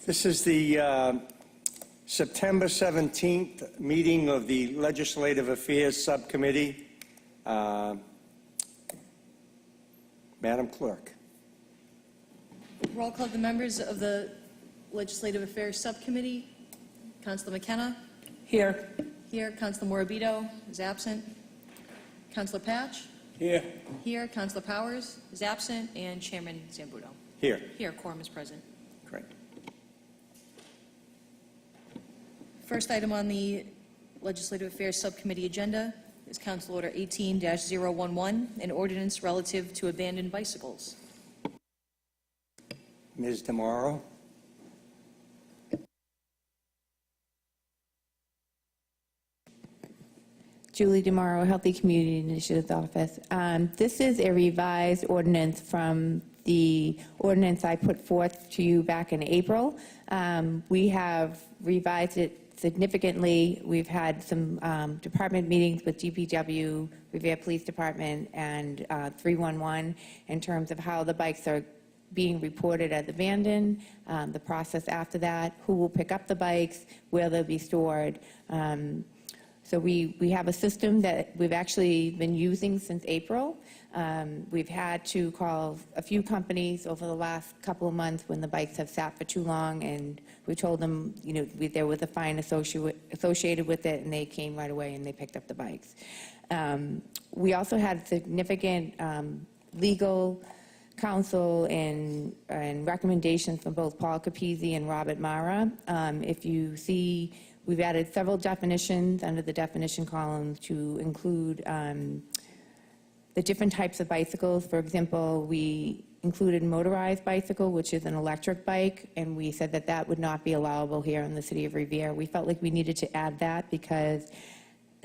This is the September 17th meeting of the Legislative Affairs Subcommittee. Madam Clerk. Roll call the members of the Legislative Affairs Subcommittee. Councilor McKenna? Here. Here. Councilor Morabito is absent. Councilor Patch? Here. Here. Councilor Powers is absent. And Chairman Zambuto? Here. Here. Quorum is present. Great. First item on the Legislative Affairs Subcommittee agenda is Council Order 18-011, an ordinance relative to abandoned bicycles. Ms. DeMauro. Julie DeMauro, Healthy Community Initiatives Office. This is a revised ordinance from the ordinance I put forth to you back in April. We have revised it significantly. We've had some department meetings with DPW, Revere Police Department, and 311 in terms of how the bikes are being reported as abandoned, the process after that, who will pick up the bikes, where they'll be stored. So we have a system that we've actually been using since April. We've had to call a few companies over the last couple of months when the bikes have sat for too long, and we told them, you know, there was a fine associated with it, and they came right away and they picked up the bikes. We also had significant legal counsel and recommendations from both Paul Capizzi and Robert Mara. If you see, we've added several definitions under the definition column to include the different types of bicycles. For example, we included motorized bicycle, which is an electric bike, and we said that that would not be allowable here in the city of Revere. We felt like we needed to add that because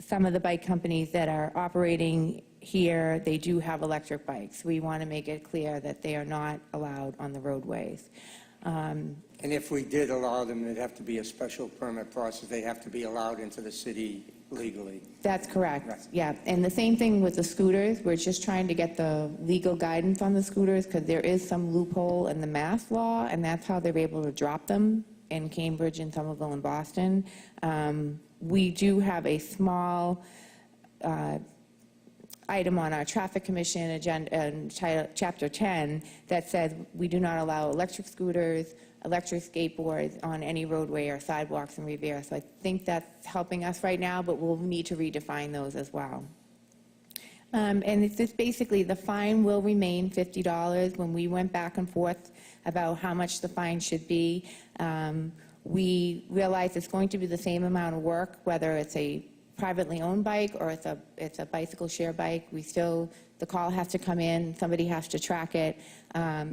some of the bike companies that are operating here, they do have electric bikes. We want to make it clear that they are not allowed on the roadways. And if we did allow them, it'd have to be a special permit process. They have to be allowed into the city legally. That's correct. Right. Yeah, and the same thing with the scooters. We're just trying to get the legal guidance on the scooters because there is some loophole in the Mass law, and that's how they're able to drop them in Cambridge and Somerville and Boston. We do have a small item on our Traffic Commission agenda, Chapter 10, that says we do not allow electric scooters, electric skateboards on any roadway or sidewalks in Revere. So I think that's helping us right now, but we'll need to redefine those as well. And it's just basically the fine will remain $50. When we went back and forth about how much the fine should be, we realized it's going to be the same amount of work, whether it's a privately owned bike or it's a bicycle share bike. The call has to come in, somebody has to track it.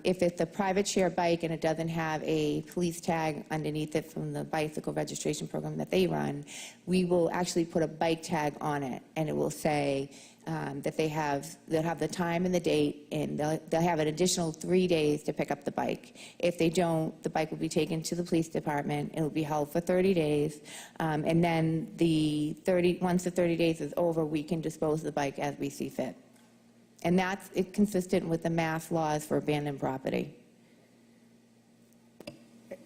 If it's a private share bike and it doesn't have a police tag underneath it from the bicycle registration program that they run, we will actually put a bike tag on it, and it will say that they'll have the time and the date, and they'll have an additional 3 days to pick up the bike. If they don't, the bike will be taken to the police department. It will be held for 30 days, and then once the 30 days is over, we can dispose of the bike as we see fit. And that's consistent with the Mass laws for abandoned property.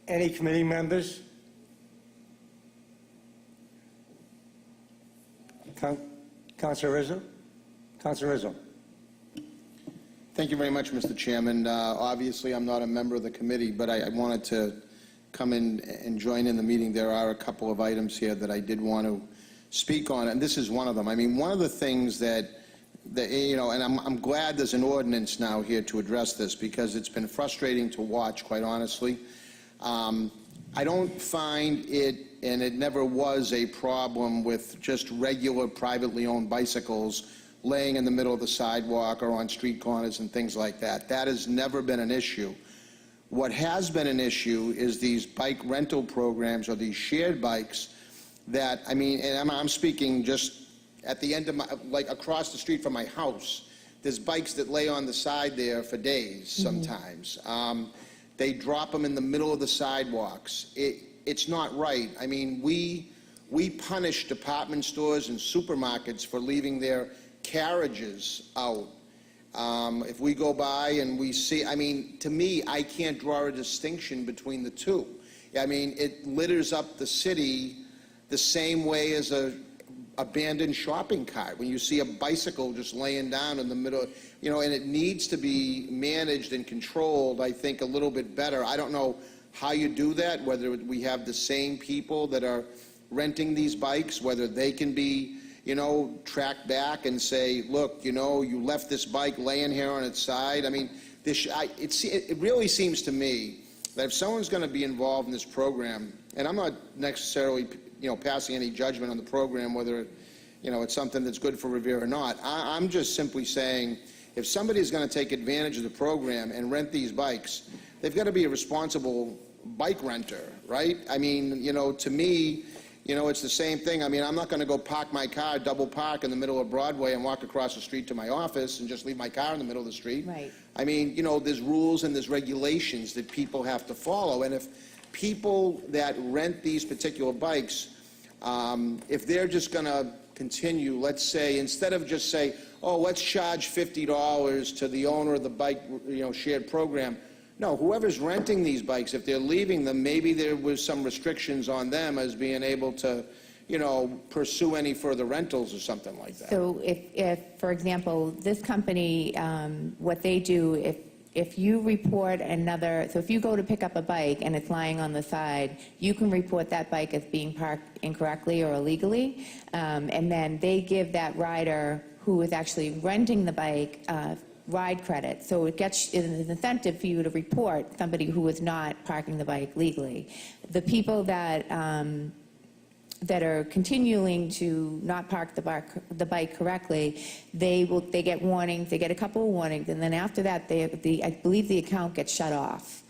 Any committee members? Councilor Rizzo? Councilor Rizzo. Thank you very much, Mr. Chairman. Obviously, I'm not a member of the committee, but I wanted to come in and join in the meeting. There are a couple of items here that I did want to speak on, and this is one of them. I mean, one of the things that you know, and I'm glad there's an ordinance now here to address this because it's been frustrating to watch, quite honestly. I don't find it, and it never was a problem with just regular privately owned bicycles laying in the middle of the sidewalk or on street corners and things like that. That has never been an issue. What has been an issue is these bike rental programs or these shared bikes that, I mean, and I'm speaking just at the end of like across the street from my house, there's bikes that lay on the side there for days sometimes. They drop them in the middle of the sidewalks. It's not right. I mean, we punish department stores and supermarkets for leaving their carriages out. If we go by and we see, I mean, to me, I can't draw a distinction between the two. I mean, it litters up the city the same way as a abandoned shopping cart, when you see a bicycle just laying down in the middle, and it needs to be managed and controlled, I think, a little bit better. I don't know how you do that, whether we have the same people that are renting these bikes, whether they can be, tracked back and say, look, you left this bike laying here on its side. I mean, it really seems to me that if someone's going to be involved in this program, and I'm not necessarily passing any judgment on the program, whether, it's something that's good for Revere or not. I'm just simply saying, if somebody's going to take advantage of the program and rent these bikes, they've got to be a responsible bike renter, right? I mean, to me, it's the same thing. I mean, I'm not going to go park my car, double park in the middle of Broadway and walk across the street to my office and just leave my car in the middle of the street. Right. I mean, there's rules and there's regulations that people have to follow. And if people that rent these particular bikes, if they're just going to continue, let's say, instead of just say, oh, let's charge $50 to the owner of the bike, shared program. No, whoever's renting these bikes, if they're leaving them, maybe there was some restrictions on them as being able to, pursue any further rentals or something like that. So if for example, this company, what they do, if you report so if you go to pick up a bike and it's lying on the side, you can report that bike as being parked incorrectly or illegally, and then they give that rider who is actually renting the bike ride credit. So it's an incentive for you to report somebody who is not parking the bike legally. The people that are continuing to not park the bike correctly, they get warnings. They get a couple of warnings, and then after that, I believe the account gets shut off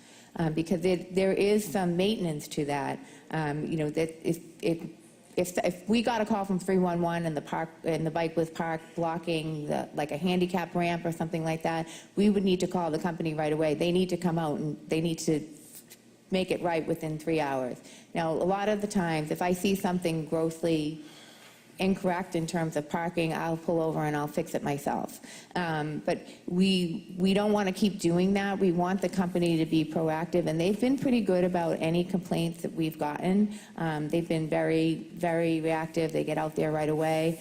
because there is some maintenance to that. That if we got a call from 311 and the bike was parked blocking like a handicap ramp or something like that, we would need to call the company right away. They need to come out and they need to make it right within 3 hours. Now, a lot of the times, if I see something grossly incorrect in terms of parking, I'll pull over and I'll fix it myself. But we don't want to keep doing that. We want the company to be proactive, and they've been pretty good about any complaints that we've gotten. They've been very, very reactive. They get out there right away.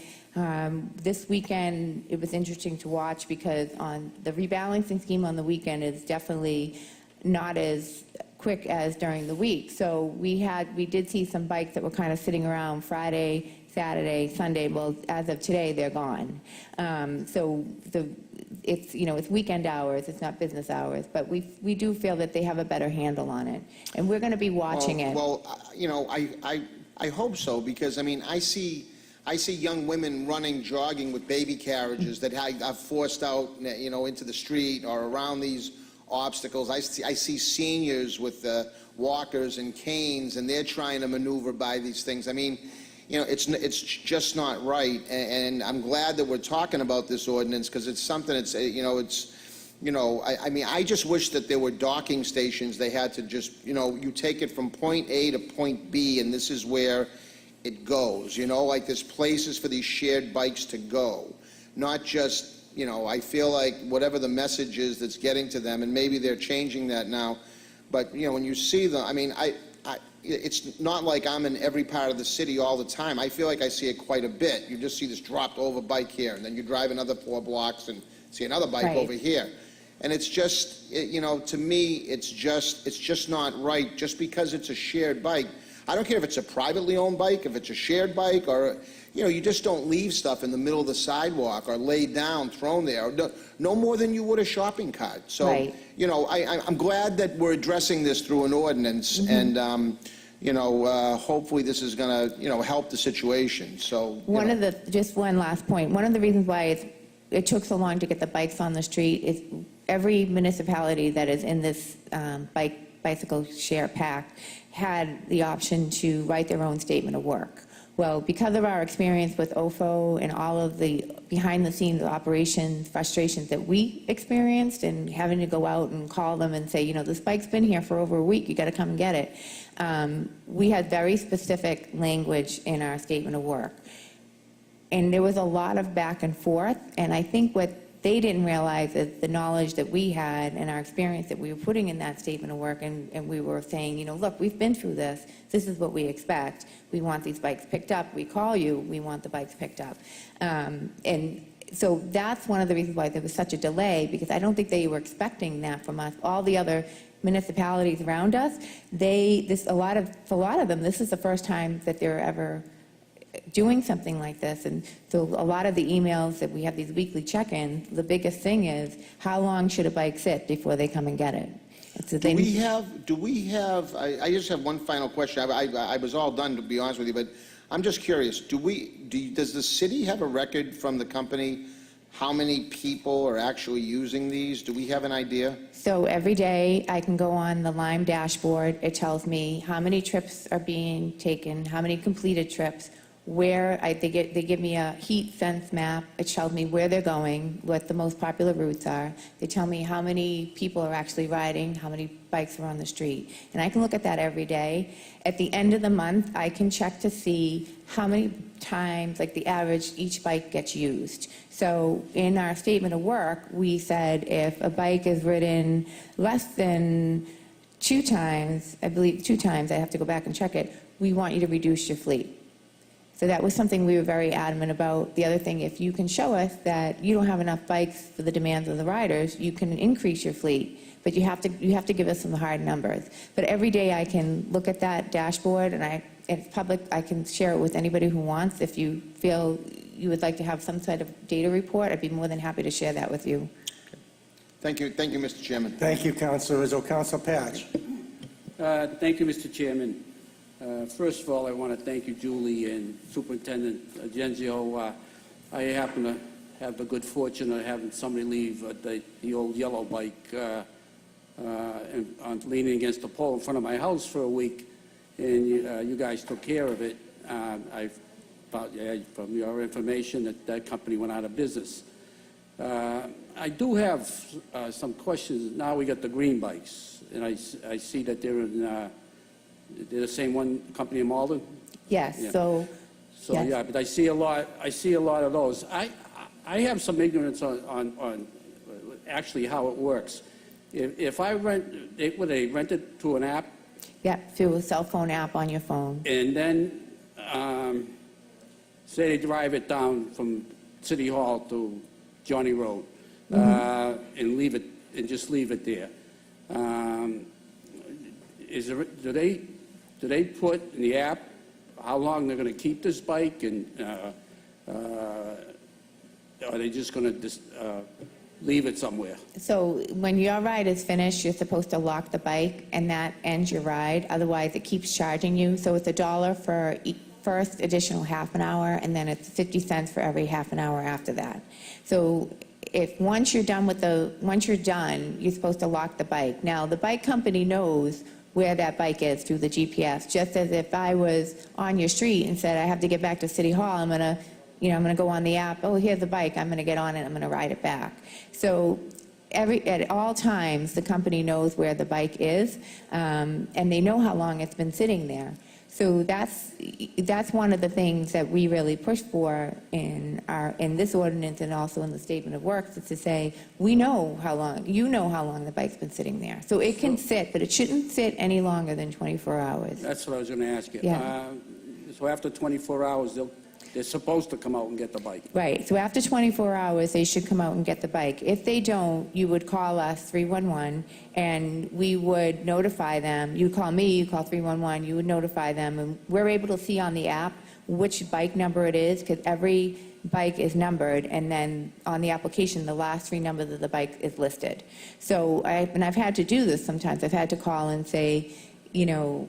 This weekend, it was interesting to watch because on the rebalancing scheme on the weekend is definitely not as quick as during the week. So we did see some bikes that were kind of sitting around Friday, Saturday, Sunday. Well, as of today, they're gone. So it's weekend hours, it's not business hours, but we do feel that they have a better handle on it, and we're going to be watching it. Well, I hope so, because I mean, I see young women running, jogging with baby carriages that are forced out, into the street or around these obstacles. I see seniors with walkers and canes, and they're trying to maneuver by these things. I mean, it's just not right, and I'm glad that we're talking about this ordinance, because it's something. I mean, I just wish that there were docking stations. They had to just, you take it from point A to point B, and this is where it goes. Like there's places for these shared bikes to go, not just. I feel like whatever the message is that's getting to them, and maybe they're changing that now, but, when you see them, I mean, it's not like I'm in every part of the city all the time. I feel like I see it quite a bit. You just see this dropped over bike here, and then you drive another 4 blocks and see another bike Right. over here. And it's just, to me, it's just not right, just because it's a shared bike. I don't care if it's a privately owned bike, if it's a shared bike, or, you just don't leave stuff in the middle of the sidewalk or laid down, thrown there, no more than you would a shopping cart. So, Right. I'm glad that we're addressing this through an ordinance, and, hopefully this is going to, help the situation. So, Just one last point. One of the reasons why it took so long to get the bikes on the street is every municipality that is in this bicycle share pact had the option to write their own statement of work. Well, because of our experience with OFO and all of the behind-the-scenes operations frustrations that we experienced, and having to go out and call them and say, this bike's been here for over a week, you got to come and get it. We had very specific language in our statement of work. And there was a lot of back and forth, and I think what they didn't realize that the knowledge that we had and our experience that we were putting in that statement of work, and we were saying, look, we've been through this. This is what we expect. We want these bikes picked up. We call you. We want the bikes picked up. And so that's one of the reasons why there was such a delay, because I don't think they were expecting that from us. All the other municipalities around us, for a lot of them, this is the first time that they're ever doing something like this. And so a lot of the emails that we have, these weekly check-ins, the biggest thing is, how long should a bike sit before they come and get it? So Do we have, I just have one final question. I was all done, to be honest with you, but I'm just curious. Does the city have a record from the company how many people are actually using these? Do we have an idea? So every day, I can go on the Lime dashboard. It tells me how many trips are being taken, how many completed trips, they give me a heat sense map. It tells me where they're going, what the most popular routes are. They tell me how many people are actually riding, how many bikes are on the street. And I can look at that every day. At the end of the month, I can check to see how many times, like the average, each bike gets used. So in our statement of work, we said if a bike is ridden less than 2 times, I believe 2 times, I have to go back and check it, we want you to reduce your fleet. So that was something we were very adamant about. The other thing, if you can show us that you don't have enough bikes for the demands of the riders, you can increase your fleet, but you have to give us some hard numbers. But every day I can look at that dashboard, and it's public. I can share it with anybody who wants. If you feel you would like to have some sort of data report, I'd be more than happy to share that with you. Thank you, Mr. Chairman. Thank you, Councilor Rizzo. Councilor Patch. Thank you, Mr. Chairman. First of all, I want to thank you, Julie, and Superintendent Genzio. I happen to have the good fortune of having somebody leave the old yellow bike leaning against the pole in front of my house for a week, and you guys took care of it. I found, from your information, that company went out of business. I do have some questions. Now we got the green bikes, and I see that they're the same one company in Malden? Yes, Yeah. so yes. Yeah, but I see a lot of those. I have some ignorance on actually how it works. If I would they rent it through an app? Yeah, through a cell phone app on your phone. And then, say they drive it down from City Hall to Johnny Road, and just leave it there. Do they put in the app how long they're going to keep this bike, and are they just going to leave it somewhere? So when your ride is finished, you're supposed to lock the bike, and that ends your ride. Otherwise, it keeps charging you. So it's $1 for first additional half an hour, and then it's 50 cents for every half an hour after that. So once you're done, you're supposed to lock the bike. Now, the bike company knows where that bike is through the GPS. Just as if I was on your street and said, I have to get back to City Hall, I'm gonna go on the app, oh, here's the bike, I'm gonna get on it, I'm gonna ride it back. So at all times, the company knows where the bike is, and they know how long it's been sitting there. So that's one of the things that we really push for in this ordinance and also in the statement of works, is to say, you know how long the bike's been sitting there. So it can sit, but it shouldn't sit any longer than 24 hours. That's what I was going to ask you. Yeah. So after 24 hours, they're supposed to come out and get the bike. Right, so after 24 hours, they should come out and get the bike. If they don't, you would call us, 311, and we would notify them. You call me, you call 311, you would notify them, and we're able to see on the app which bike number it is, because every bike is numbered, and then on the application, the last 3 numbers of the bike is listed. So, I've had to do this sometimes. I've had to call and say, the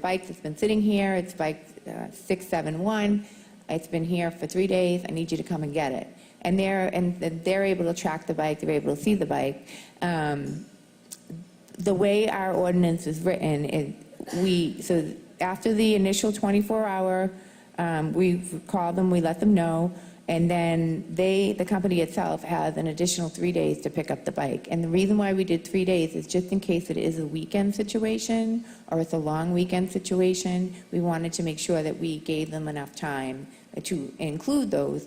bike that's been sitting here, it's bike 671, it's been here for 3 days, I need you to come and get it. And they're able to track the bike, they're able to see the bike. The way our ordinance is written, so after the initial 24-hour, we call them, we let them know, and then the company itself has an additional 3 days to pick up the bike. And the reason why we did 3 days is just in case it is a weekend situation or it's a long weekend situation, we wanted to make sure that we gave them enough time to include those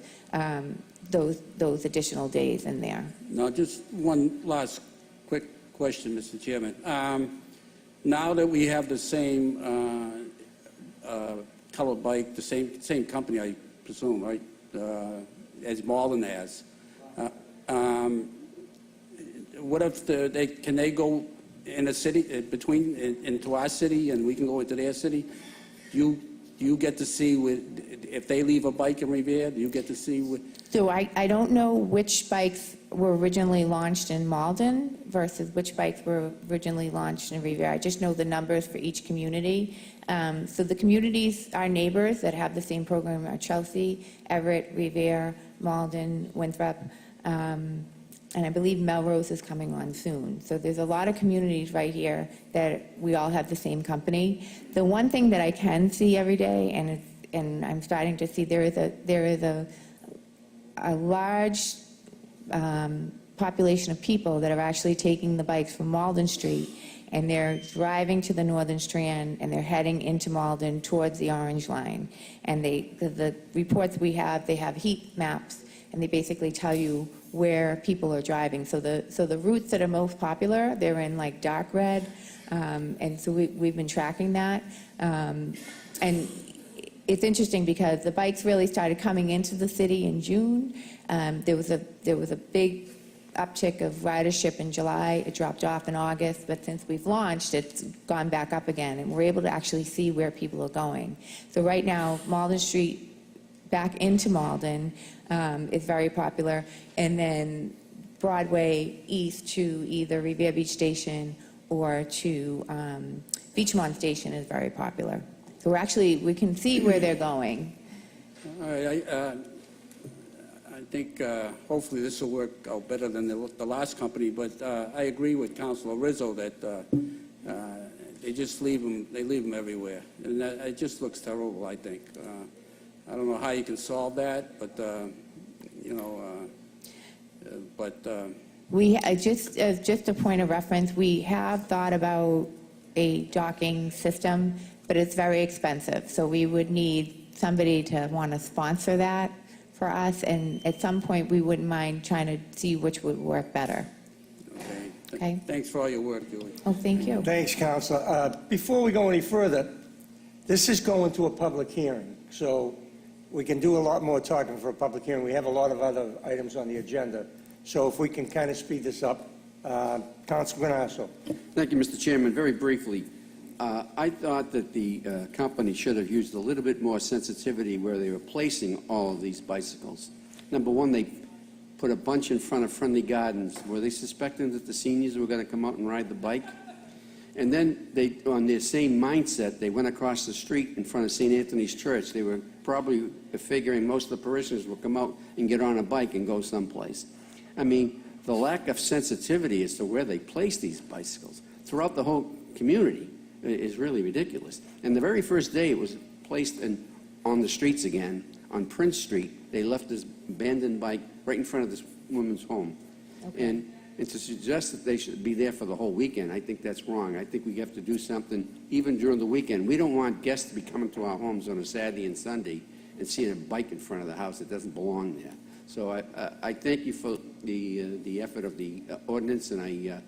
additional days in there. Now, just one last quick question, Mr. Chairman. Now that we have the same color bike, the same company, I presume, right, as Malden has, what if can they go in a city, into our city, and we can go into their city? Do you get to see if they leave a bike in Revere? Do you get to see? So I don't know which bikes were originally launched in Malden versus which bikes were originally launched in Revere. I just know the numbers for each community. So the communities, our neighbors that have the same program are Chelsea, Everett, Revere, Malden, Winthrop, and I believe Melrose is coming on soon. So there's a lot of communities right here that we all have the same company. The one thing that I can see every day, and I'm starting to see, there is a large population of people that are actually taking the bikes from Malden Street, and they're driving to the Northern Strand, and they're heading into Malden towards the Orange Line. And the reports we have, they have heat maps, and they basically tell you where people are driving. So the routes that are most popular, they're in like dark red, and so we've been tracking that. And it's interesting because the bikes really started coming into the city in June. There was a big uptick of ridership in July. It dropped off in August, but since we've launched, it's gone back up again, and we're able to actually see where people are going. So right now, Malden Street back into Malden is very popular, and then Broadway east to either Revere Beach Station or to Beachmont Station is very popular. So we can see where they're going. All right, I think hopefully this will work out better than the last company, but I agree with Councilor Rizzo that they just leave them everywhere, and it just looks terrible, I think. I don't know how you can solve that, but Just a point of reference, we have thought about a docking system, but it's very expensive. So we would need somebody to want to sponsor that for us, and at some point, we wouldn't mind trying to see which would work better. Okay. Thanks for all your work, Julie. Oh, thank you. Thanks, Counselor. Before we go any further, this is going to a public hearing, so we can do a lot more talking for a public hearing. We have a lot of other items on the agenda. So if we can kind of speed this up, Councilor Granasso. Thank you, Mr. Chairman. Very briefly, I thought that the company should have used a little bit more sensitivity where they were placing all of these bicycles. Number one, they put a bunch in front of Friendly Gardens. Were they suspecting that the seniors were going to come out and ride the bike? And then they, on their same mindset, they went across the street in front of St. Anthony's Church. They were probably figuring most of the parishioners would come out and get on a bike and go someplace. I mean, the lack of sensitivity as to where they place these bicycles throughout the whole community is really ridiculous. And the very first day it was placed on the streets again, on Prince Street, they left this abandoned bike right in front of this woman's home. Okay. And to suggest that they should be there for the whole weekend, I think that's wrong. I think we have to do something even during the weekend. We don't want guests to be coming to our homes on a Saturday and Sunday and seeing a bike in front of the house that doesn't belong there. So I thank you for the effort of the ordinance, and I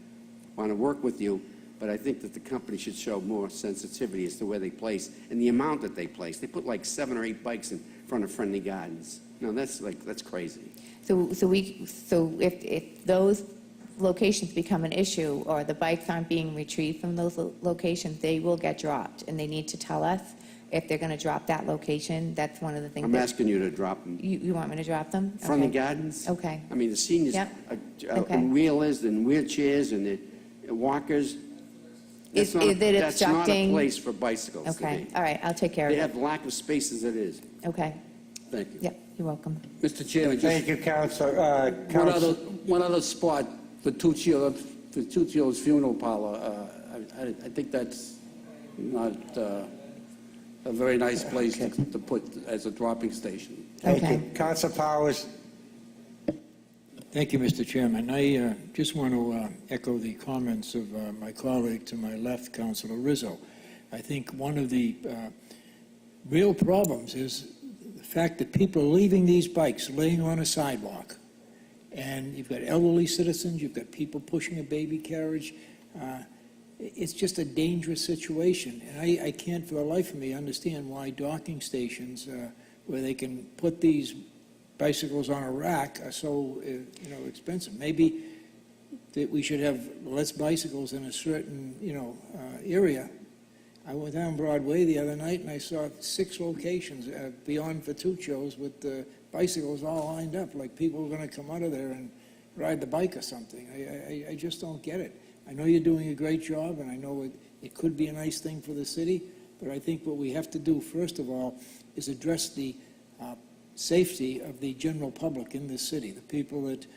want to work with you, but I think that the company should show more sensitivity as to where they place and the amount that they place. They put like 7 or 8 bikes in front of Friendly Gardens. No, that's crazy. So if those locations become an issue, or the bikes aren't being retrieved from those locations, they will get dropped, and they need to tell us if they're going to drop that location. That's one of the things. I'm asking you to drop them. You want me to drop them? Friendly Okay. Gardens? Okay. I mean, the seniors Yep. are Okay. in wheelers and wheelchairs and the walkers. Is That's not- it That's not a obstructing- place for bicycles to Okay, be. all right, I'll take care of They it. have lack of space as it is. Okay, Thank you. yep, you're welcome. Mr. Chairman, just Thank you, Counselor. one other spot, Petruccio's funeral parlor. I think that's not a very nice place to put as a dropping station. Thank Okay. you. Counselor Powers. Thank you, Mr. Chairman. I just want to echo the comments of my colleague to my left, Councilor Rizzo. I think one of the real problems is the fact that people are leaving these bikes laying on a sidewalk, and you've got elderly citizens, you've got people pushing a baby carriage, it's just a dangerous situation. And I can't for the life of me understand why docking stations where they can put these bicycles on a rack are so, expensive. Maybe that we should have less bicycles in a certain, area. I went down Broadway the other night and I saw 6 locations beyond Fatucci's with the bicycles all lined up, like people were going to come out of there and ride the bike or something. I just don't get it. I know you're doing a great job, and I know it could be a nice thing for the city, but I think what we have to do, first of all, is address the safety of the general public in this city, the people that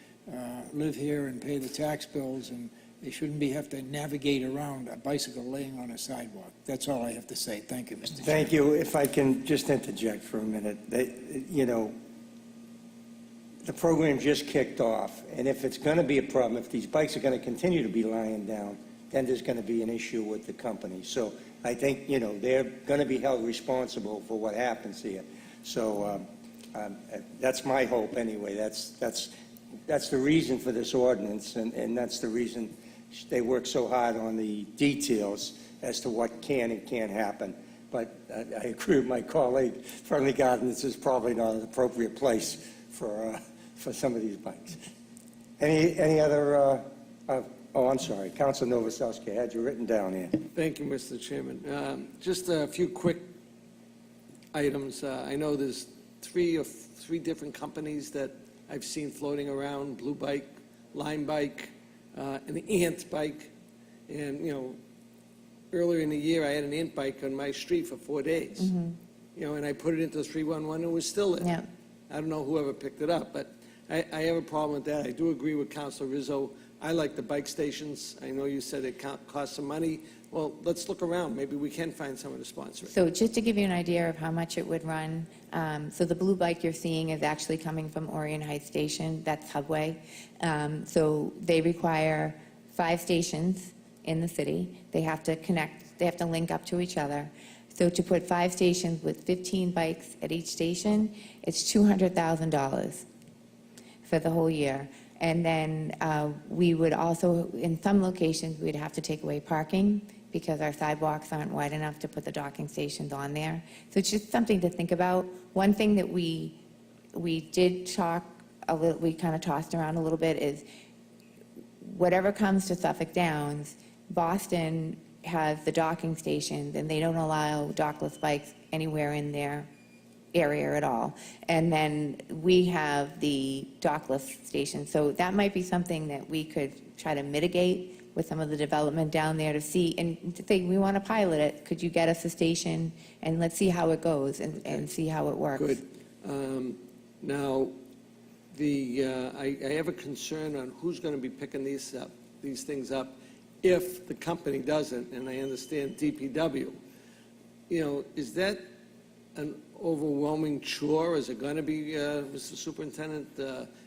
live here and pay the tax bills, and they shouldn't have to navigate around a bicycle laying on a sidewalk. That's all I have to say. Thank you, Mr. Chairman. Thank you. If I can just interject for a minute, the program just kicked off, and if it's going to be a problem, if these bikes are going to continue to be lying down, then there's going to be an issue with the company. So I think, they're going to be held responsible for what happens here. So that's my hope anyway. That's the reason for this ordinance, and that's the reason they work so hard on the details as to what can and can't happen. But I agree with my colleague, Friendly Gardens is probably not an appropriate place for some of these bikes. Any other, I'm sorry, Council Novoselsky, I had you written down here. Thank you, Mr. Chairman. Just a few quick items. I know there's three different companies that I've seen floating around: Blue Bike, Lime Bike, and the Ant Bike. And, earlier in the year, I had an Ant Bike on my street for 4 days. And I put it into 311 and it was still there. Yeah. I don't know whoever picked it up, but I have a problem with that. I do agree with Councilor Rizzo. I like the bike stations. I know you said it costs some money. Well, let's look around. Maybe we can find someone to sponsor it. So just to give you an idea of how much it would run, so the blue bike you're seeing is actually coming from Orion Heights Station. That's Hubway. So they require 5 stations in the city. They have to connect, they have to link up to each other. So to put 5 stations with 15 bikes at each station, it's $200,000 for the whole year. And then we would also, in some locations, we'd have to take away parking because our sidewalks aren't wide enough to put the docking stations on there. So it's just something to think about. One thing that we did talk a little, we kind of tossed around a little bit is whatever comes to Suffolk Downs, Boston has the docking stations, and they don't allow dockless bikes anywhere in their area at all. And then we have the dockless stations. So that might be something that we could try to mitigate with some of the development down there to see, and to think, we want to pilot it. Could you get us a station, and let's see how it goes and see how it works. Good. Now, I have a concern on who's going to be picking these things up if the company doesn't, and I understand DPW. Is that an overwhelming chore? Is it going to be, Mr. Superintendent?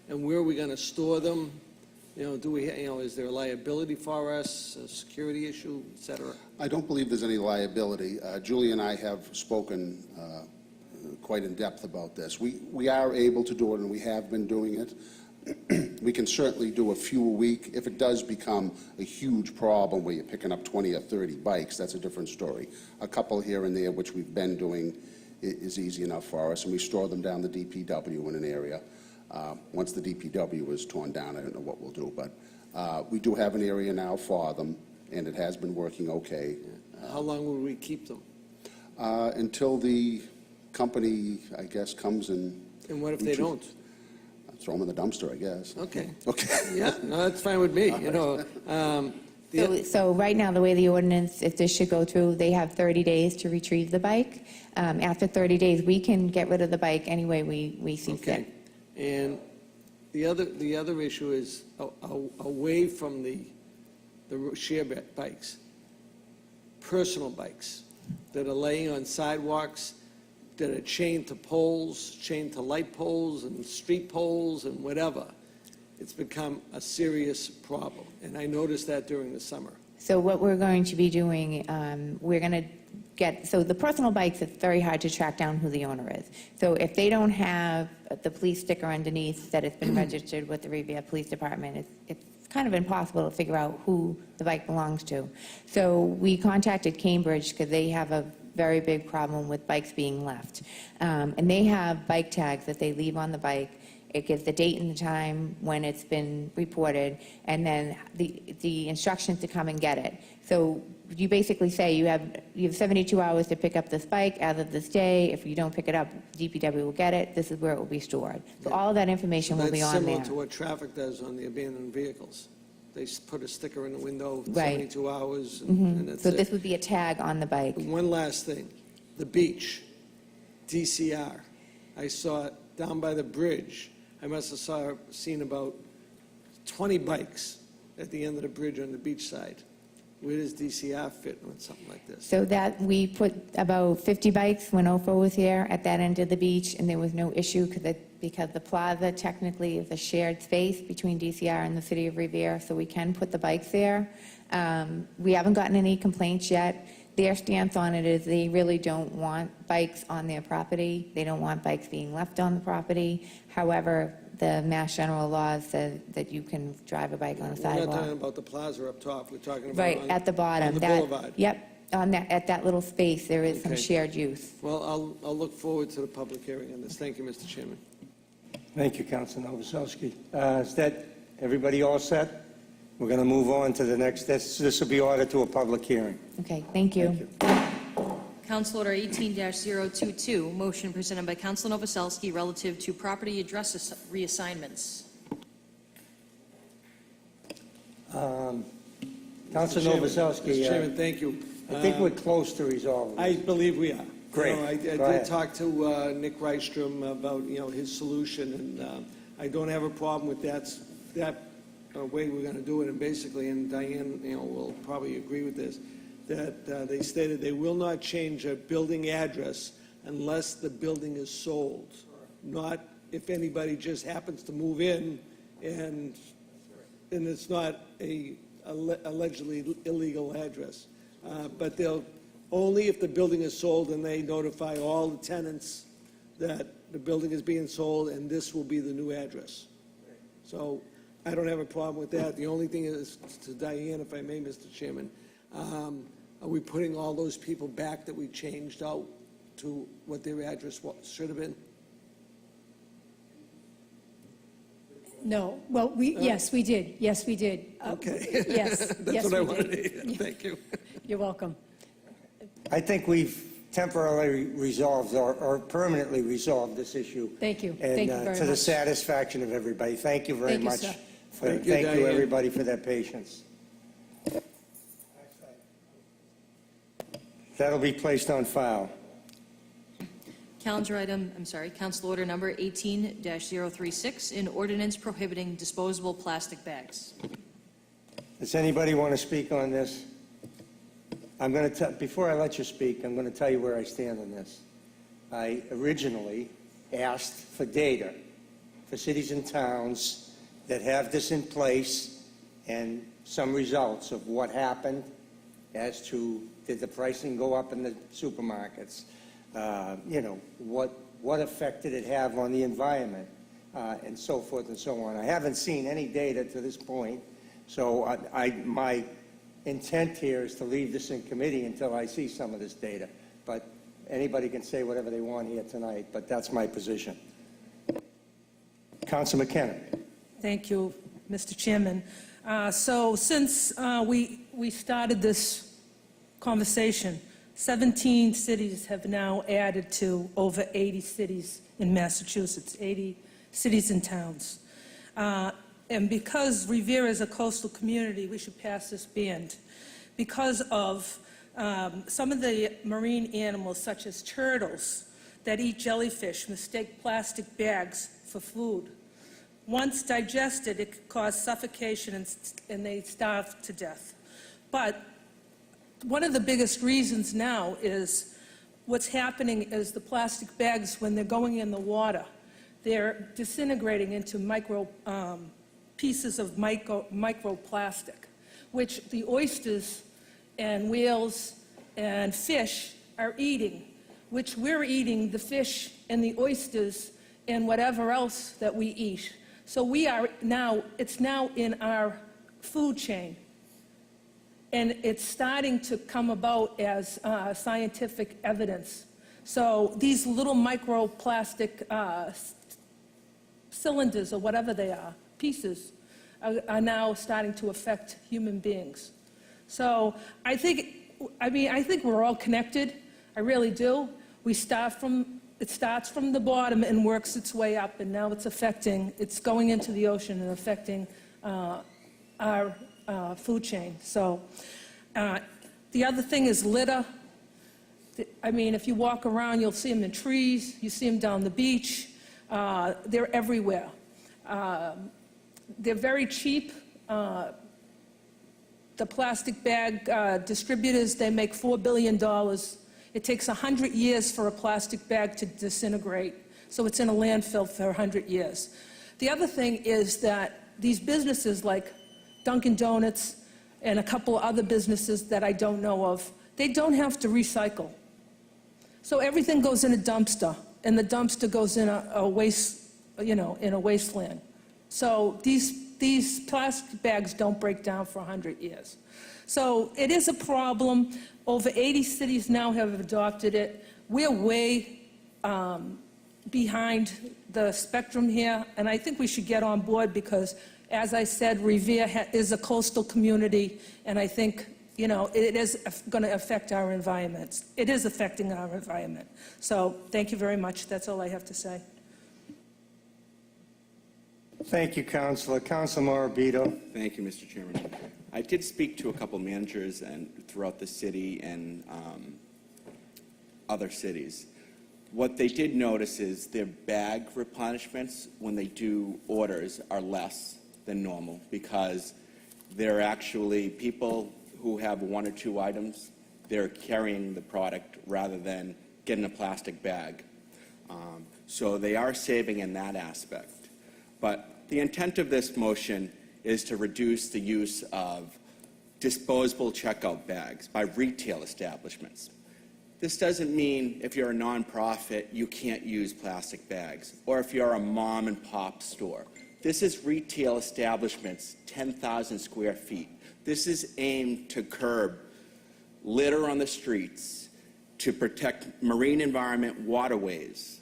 And where are we going to store them? Is there a liability for us, a security issue, et cetera? I don't believe there's any liability. Julie and I have spoken quite in depth about this. We are able to do it, and we have been doing it. We can certainly do a few a week. If it does become a huge problem where you're picking up 20 or 30 bikes, that's a different story. A couple here and there, which we've been doing, is easy enough for us, and we store them down the DPW in an area. Once the DPW is torn down, I don't know what we'll do, but we do have an area now for them, and it has been working okay. How long will we keep them? Until the company, I guess, comes and... And what if they don't? Throw them in the dumpster, I guess. Okay. Okay. Yeah, no, that's fine with me, So right now, the way the ordinance, if this should go through, they have 30 days to retrieve the bike. After 30 days, we can get rid of the bike any way we see Okay. fit. And the other issue is away from the share bikes, personal bikes that are laying on sidewalks, that are chained to poles, chained to light poles and street poles and whatever. It's become a serious problem, and I noticed that during the summer. So what we're going to be doing, we're going to get, so the personal bikes, it's very hard to track down who the owner is. So if they don't have the police sticker underneath that it's been registered with the Revere Police Department, it's kind of impossible to figure out who the bike belongs to. So we contacted Cambridge because they have a very big problem with bikes being left. And they have bike tags that they leave on the bike. It gives the date and the time when it's been reported, and then the instructions to come and get it. So you basically say you have 72 hours to pick up this bike as of this day. If you don't pick it up, DPW will get it. This is where it will be stored. So all of that information will be on That's there. similar to what traffic does on the abandoned vehicles. They put a sticker in the window, Right. 72 hours, and that's So it. this would be a tag on the bike. And one last thing, the beach, DCR. I saw it down by the bridge. I must have seen about 20 bikes at the end of the bridge on the beach side. Where does DCR fit with something like this? So that, we put about 50 bikes when OFO was here at that end of the beach, and there was no issue because the plaza technically is a shared space between DCR and the city of Revere, so we can put the bikes there. We haven't gotten any complaints yet. Their stance on it is they really don't want bikes on their property. They don't want bikes being left on the property. However, the Mass General law says that you can drive a bike on a We're not sidewalk. talking about the plaza up top, we're talking about Right, at the bottom. on the That- boulevard. Yep, on that, at that little space, there is some Okay. shared use. Well, I'll look forward to the public hearing on this. Thank you, Mr. Chairman. Thank you, Councilor Novoselsky. Is that, everybody all set? We're going to move on to the next, this will be ordered to a public hearing. Okay, thank you. Council Order 18-022, motion presented by Councilor Novoselsky relative to property address reassignments. Councilor Chairman, Novoselsky, Mr. Chairman, thank you. I think we're close to resolving I this. believe we are. Great. You know, I Go did ahead. talk to Nick Rystrom about, his solution, and I don't have a problem with that way we're going to do it. And basically, and Diane, will probably agree with this, that they stated they will not change a building address unless the building is sold, not if anybody just happens to move in and it's not a allegedly illegal address. But they'll, only if the building is sold and they notify all the tenants that the building is being sold and this will be the new address. So I don't have a problem with that. The only thing is, to Diane, if I may, Mr. Chairman, are we putting all those people back that we changed out to what their address should have been? No, well, yes, we did, yes, we did. Okay. Yes, That's yes, what I we wanted did. to hear. Thank you. You're welcome. I think we've temporarily resolved or permanently resolved this issue. Thank you. And Thank you very to the much. satisfaction of everybody. Thank you very Thank you, much. sir. Thank you, Thank you, Diane. everybody, for their patience. That'll be placed on file. Council Order Number 18-036, an ordinance prohibiting disposable plastic bags. Does anybody want to speak on this? I'm going to, before I let you speak, I'm going to tell you where I stand on this. I originally asked for data for cities and towns that have this in place and some results of what happened as to, did the pricing go up in the supermarkets? What effect did it have on the environment, and so forth and so on. I haven't seen any data to this point, so my intent here is to leave this in committee until I see some of this data. But anybody can say whatever they want here tonight, but that's my position. Councilor McKenna. Thank you, Mr. Chairman. So since we started this conversation, 17 cities have now added to over 80 cities in Massachusetts, 80 cities and towns. And because Revere is a coastal community, we should pass this ban. Because of some of the marine animals, such as turtles that eat jellyfish, mistake plastic bags for food. Once digested, it could cause suffocation and they starve to death. But one of the biggest reasons now is what's happening is the plastic bags, when they're going in the water, they're disintegrating into pieces of microplastic, which the oysters and whales and fish are eating, which we're eating the fish and the oysters and whatever else that we eat. So it's now in our food chain. And it's starting to come about as scientific evidence. So these little microplastic cylinders, or whatever they are, pieces, are now starting to affect human beings. So I think we're all connected. I really do. It starts from the bottom and works its way up, and now it's going into the ocean and affecting our food chain. So the other thing is litter. If you walk around, you'll see them in trees, you see them down the beach. They're everywhere. They're very cheap. The plastic bag distributors, they make $4 billion. It takes 100 years for a plastic bag to disintegrate, so it's in a landfill for 100 years. The other thing is that these businesses like Dunkin' Donuts and a couple other businesses that I don't know of, they don't have to recycle. So everything goes in a dumpster, and the dumpster goes in a wasteland. So these plastic bags don't break down for 100 years. So it is a problem. Over 80 cities now have adopted it. We're way behind the spectrum here, and I think we should get on board because, as I said, Revere is a coastal community, and I think it is going to affect our environment. It is affecting our environment. So thank you very much. That's all I have to say. Thank you, Councilor. Councilor Morabito. Thank you, Mr. Chairman. I did speak to a couple managers throughout the city and other cities. What they did notice is their bag replenishments, when they do orders, are less than normal because they're actually people who have 1 or 2 items. They're carrying the product rather than getting a plastic bag. So they are saving in that aspect. But the intent of this motion is to reduce the use of disposable checkout bags by retail establishments. This doesn't mean if you're a nonprofit, you can't use plastic bags, or if you're a mom and pop store. This is retail establishments, 10,000 square feet. This is aimed to curb litter on the streets, to protect marine environment waterways,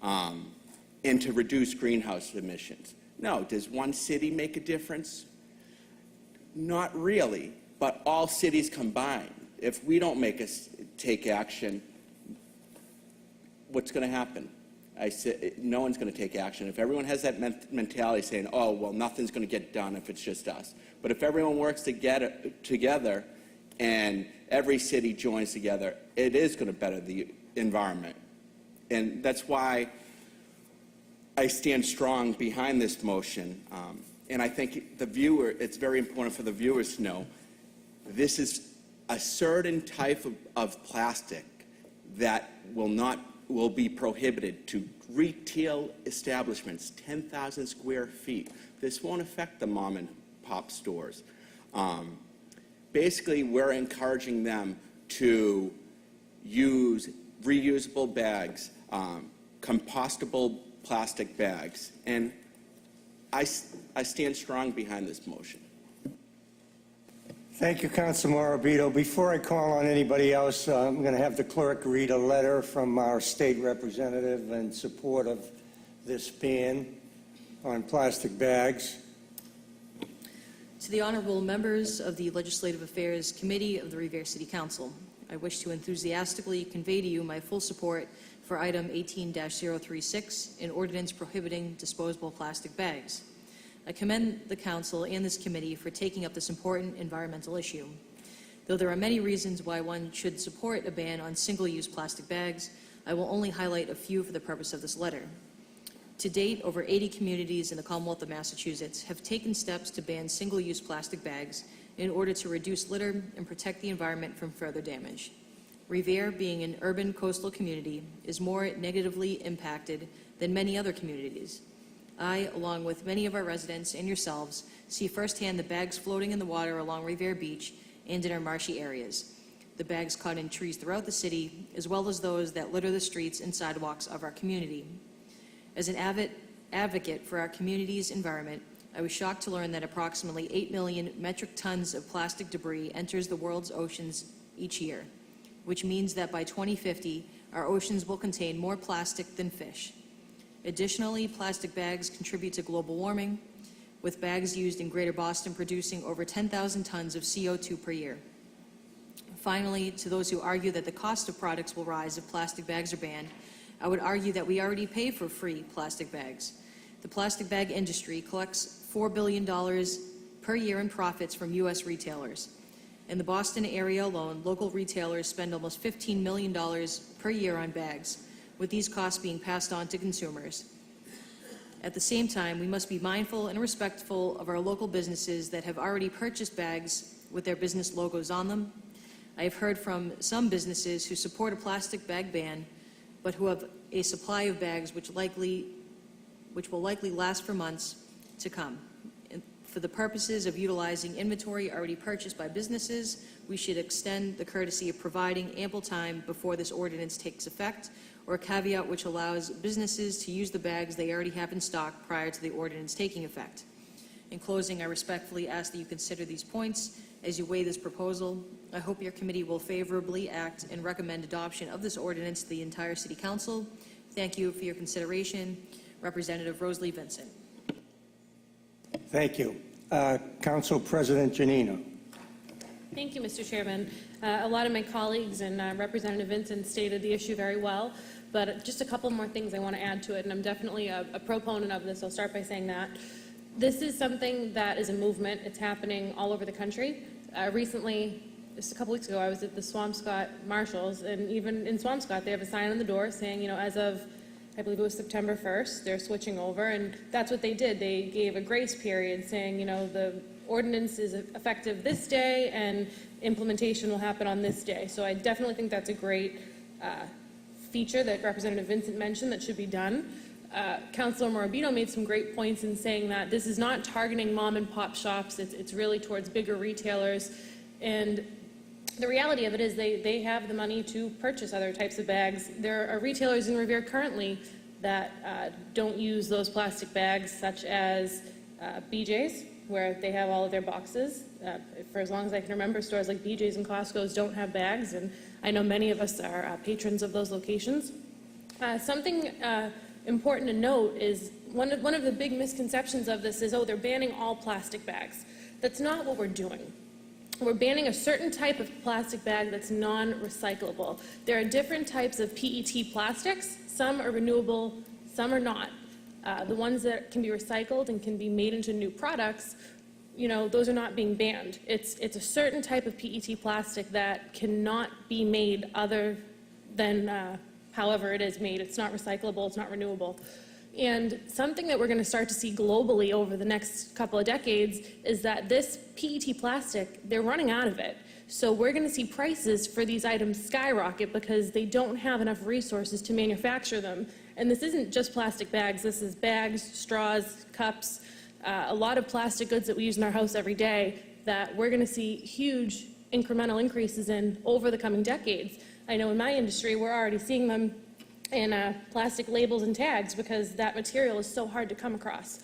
and to reduce greenhouse emissions. No, does one city make a difference? Not really, but all cities combined. If we don't take action, what's going to happen? I said no one's going to take action. If everyone has that mentality saying, oh, well, nothing's going to get done if it's just us. But if everyone works together and every city joins together, it is going to better the environment. And that's why I stand strong behind this motion. And I think it's very important for the viewers to know, this is a certain type of plastic that will be prohibited to retail establishments, 10,000 square feet. This won't affect the mom and pop stores. Basically, we're encouraging them to use reusable bags, compostable plastic bags, and I stand strong behind this motion. Thank you, Councilor Morabito. Before I call on anybody else, I'm going to have the clerk read a letter from our state representative in support of this ban on plastic bags. To the honorable members of the Legislative Affairs Committee of the Revere City Council, I wish to enthusiastically convey to you my full support for item 18-036, an ordinance prohibiting disposable plastic bags. I commend the council and this committee for taking up this important environmental issue. Though there are many reasons why one should support a ban on single-use plastic bags, I will only highlight a few for the purpose of this letter. To date, over 80 communities in the Commonwealth of Massachusetts have taken steps to ban single-use plastic bags in order to reduce litter and protect the environment from further damage. Revere, being an urban coastal community, is more negatively impacted than many other communities. I, along with many of our residents and yourselves, see firsthand the bags floating in the water along Revere Beach and in our marshy areas. the bags caught in trees throughout the city, as well as those that litter the streets and sidewalks of our community. As an advocate for our community's environment, I was shocked to learn that approximately 8 million metric tons of plastic debris enters the world's oceans each year, which means that by 2050, our oceans will contain more plastic than fish. Additionally, plastic bags contribute to global warming, with bags used in Greater Boston producing over 10,000 tons of CO2 per year. Finally, to those who argue that the cost of products will rise if plastic bags are banned, I would argue that we already pay for free plastic bags. The plastic bag industry collects $4 billion per year in profits from U.S. retailers. In the Boston area alone, local retailers spend almost $15 million per year on bags, with these costs being passed on to consumers. At the same time, we must be mindful and respectful of our local businesses that have already purchased bags with their business logos on them. I have heard from some businesses who support a plastic bag ban, but who have a supply of bags which will likely last for months to come. And for the purposes of utilizing inventory already purchased by businesses, we should extend the courtesy of providing ample time before this ordinance takes effect, or a caveat which allows businesses to use the bags they already have in stock prior to the ordinance taking effect. In closing, I respectfully ask that you consider these points as you weigh this proposal. I hope your committee will favorably act and recommend adoption of this ordinance to the entire City Council. Thank you for your consideration. Representative Rosalie Vincent. Thank you. Council President Janino. Thank you, Mr. Chairman. A lot of my colleagues and Representative Vincent stated the issue very well, but just a couple more things I want to add to it, and I'm definitely a proponent of this. I'll start by saying that. This is something that is a movement. It's happening all over the country. Recently, just a couple weeks ago, I was at the Swampscott Marshalls, and even in Swampscott, they have a sign on the door saying, you know, as of, I believe it was September 1st, they're switching over, and that's what they did. They gave a grace period saying, you know, the ordinance is effective this day and implementation will happen on this day. So I definitely think that's a great feature that Representative Vincent mentioned that should be done. Councilor Morabito made some great points in saying that this is not targeting mom and pop shops, it's really towards bigger retailers. And the reality of it is they have the money to purchase other types of bags. There are retailers in Revere currently that don't use those plastic bags, such as BJ's, where they have all of their boxes. For as long as I can remember, stores like BJ's and Costco's don't have bags, and I know many of us are patrons of those locations. Something important to note is one of the big misconceptions of this is, oh, they're banning all plastic bags. That's not what we're doing. We're banning a certain type of plastic bag that's non-recyclable. There are different types of PET plastics. Some are renewable, some are not. The ones that can be recycled and can be made into new products, you know, those are not being banned. It's a certain type of PET plastic that cannot be made other than however it is made. It's not recyclable, it's not renewable. And something that we're going to start to see globally over the next couple of decades is that this PET plastic, they're running out of it. So we're going to see prices for these items skyrocket because they don't have enough resources to manufacture them. And this isn't just plastic bags, this is bags, straws, cups, a lot of plastic goods that we use in our house every day that we're going to see huge incremental increases in over the coming decades. I know in my industry, we're already seeing them in plastic labels and tags because that material is so hard to come across.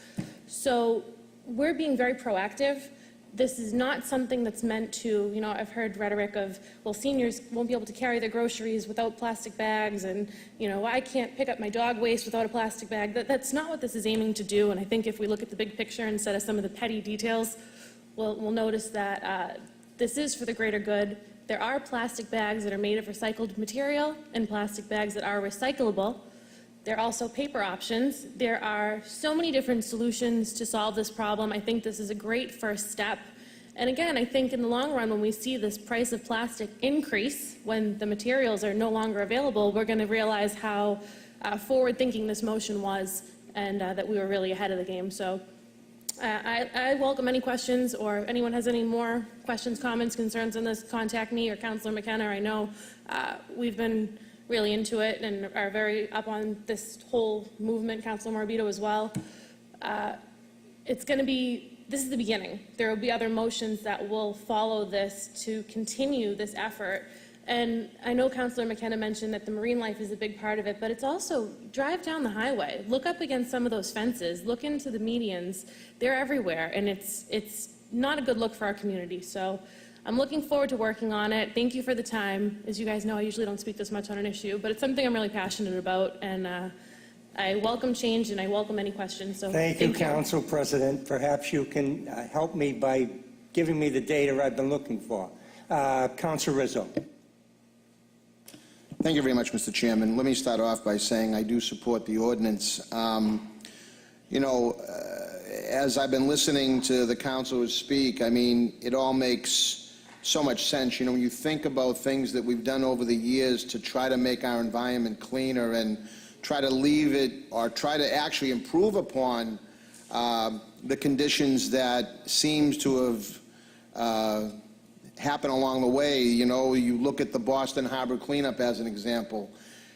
So we're being very proactive. This is not something that's meant to, you know, I've heard rhetoric of, well, seniors won't be able to carry their groceries without plastic bags, and, you know, I can't pick up my dog waste without a plastic bag. That's not what this is aiming to do, and I think if we look at the big picture instead of some of the petty details, we'll notice that this is for the greater good. There are plastic bags that are made of recycled material and plastic bags that are recyclable. There are also paper options. There are so many different solutions to solve this problem. I think this is a great first step. And again, I think in the long run, when we see this price of plastic increase, when the materials are no longer available, we're going to realize how forward-thinking this motion was and that we were really ahead of the game. So I welcome any questions, or if anyone has any more questions, comments, concerns on this, contact me or Councilor McKenna. I know we've been really into it and are very up on this whole movement, Councilor Morabito as well. It's going to be this is the beginning. There will be other motions that will follow this to continue this effort. And I know Councilor McKenna mentioned that the marine life is a big part of it, but it's also drive down the highway, look up against some of those fences, look into the medians. They're everywhere, and it's not a good look for our community. So I'm looking forward to working on it. Thank you for the time. As you guys know, I usually don't speak this much on an issue, but it's something I'm really passionate about, and I welcome change and I welcome any questions. So Thank you, Council President. Perhaps you can help me by giving me the data I've been looking for. Council Rizzo. Thank you very much, Mr. Chairman. Let me start off by saying I do support the ordinance. You know, as I've been listening to the councilors speak, I mean, it all makes so much sense. You know, when you think about things that we've done over the years to try to make our environment cleaner and try to leave it or try to actually improve upon the conditions that seems to have happened along the way. You know, you look at the Boston Harbor cleanup as an example.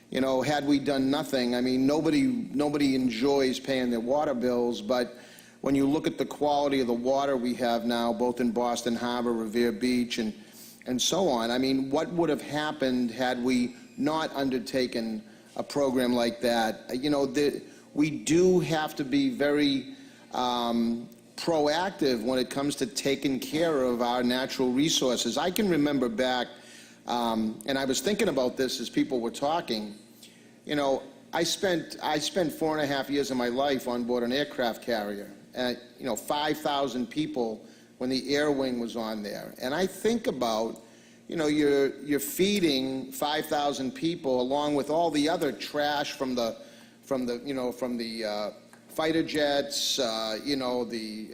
You know, had we done nothing, I mean, nobody enjoys paying their water bills, but when you look at the quality of the water we have now, both in Boston Harbor, Revere Beach, and so on, I mean, what would have happened had we not undertaken a program like that? You know, we do have to be very proactive when it comes to taking care of our natural resources. I can remember back, and I was thinking about this as people were talking, you know, I spent 4.5 years of my life on board an aircraft carrier, you know, 5,000 people when the Air Wing was on there. And I think about, you know, you're feeding 5,000 people along with all the other trash from the fighter jets, you know, the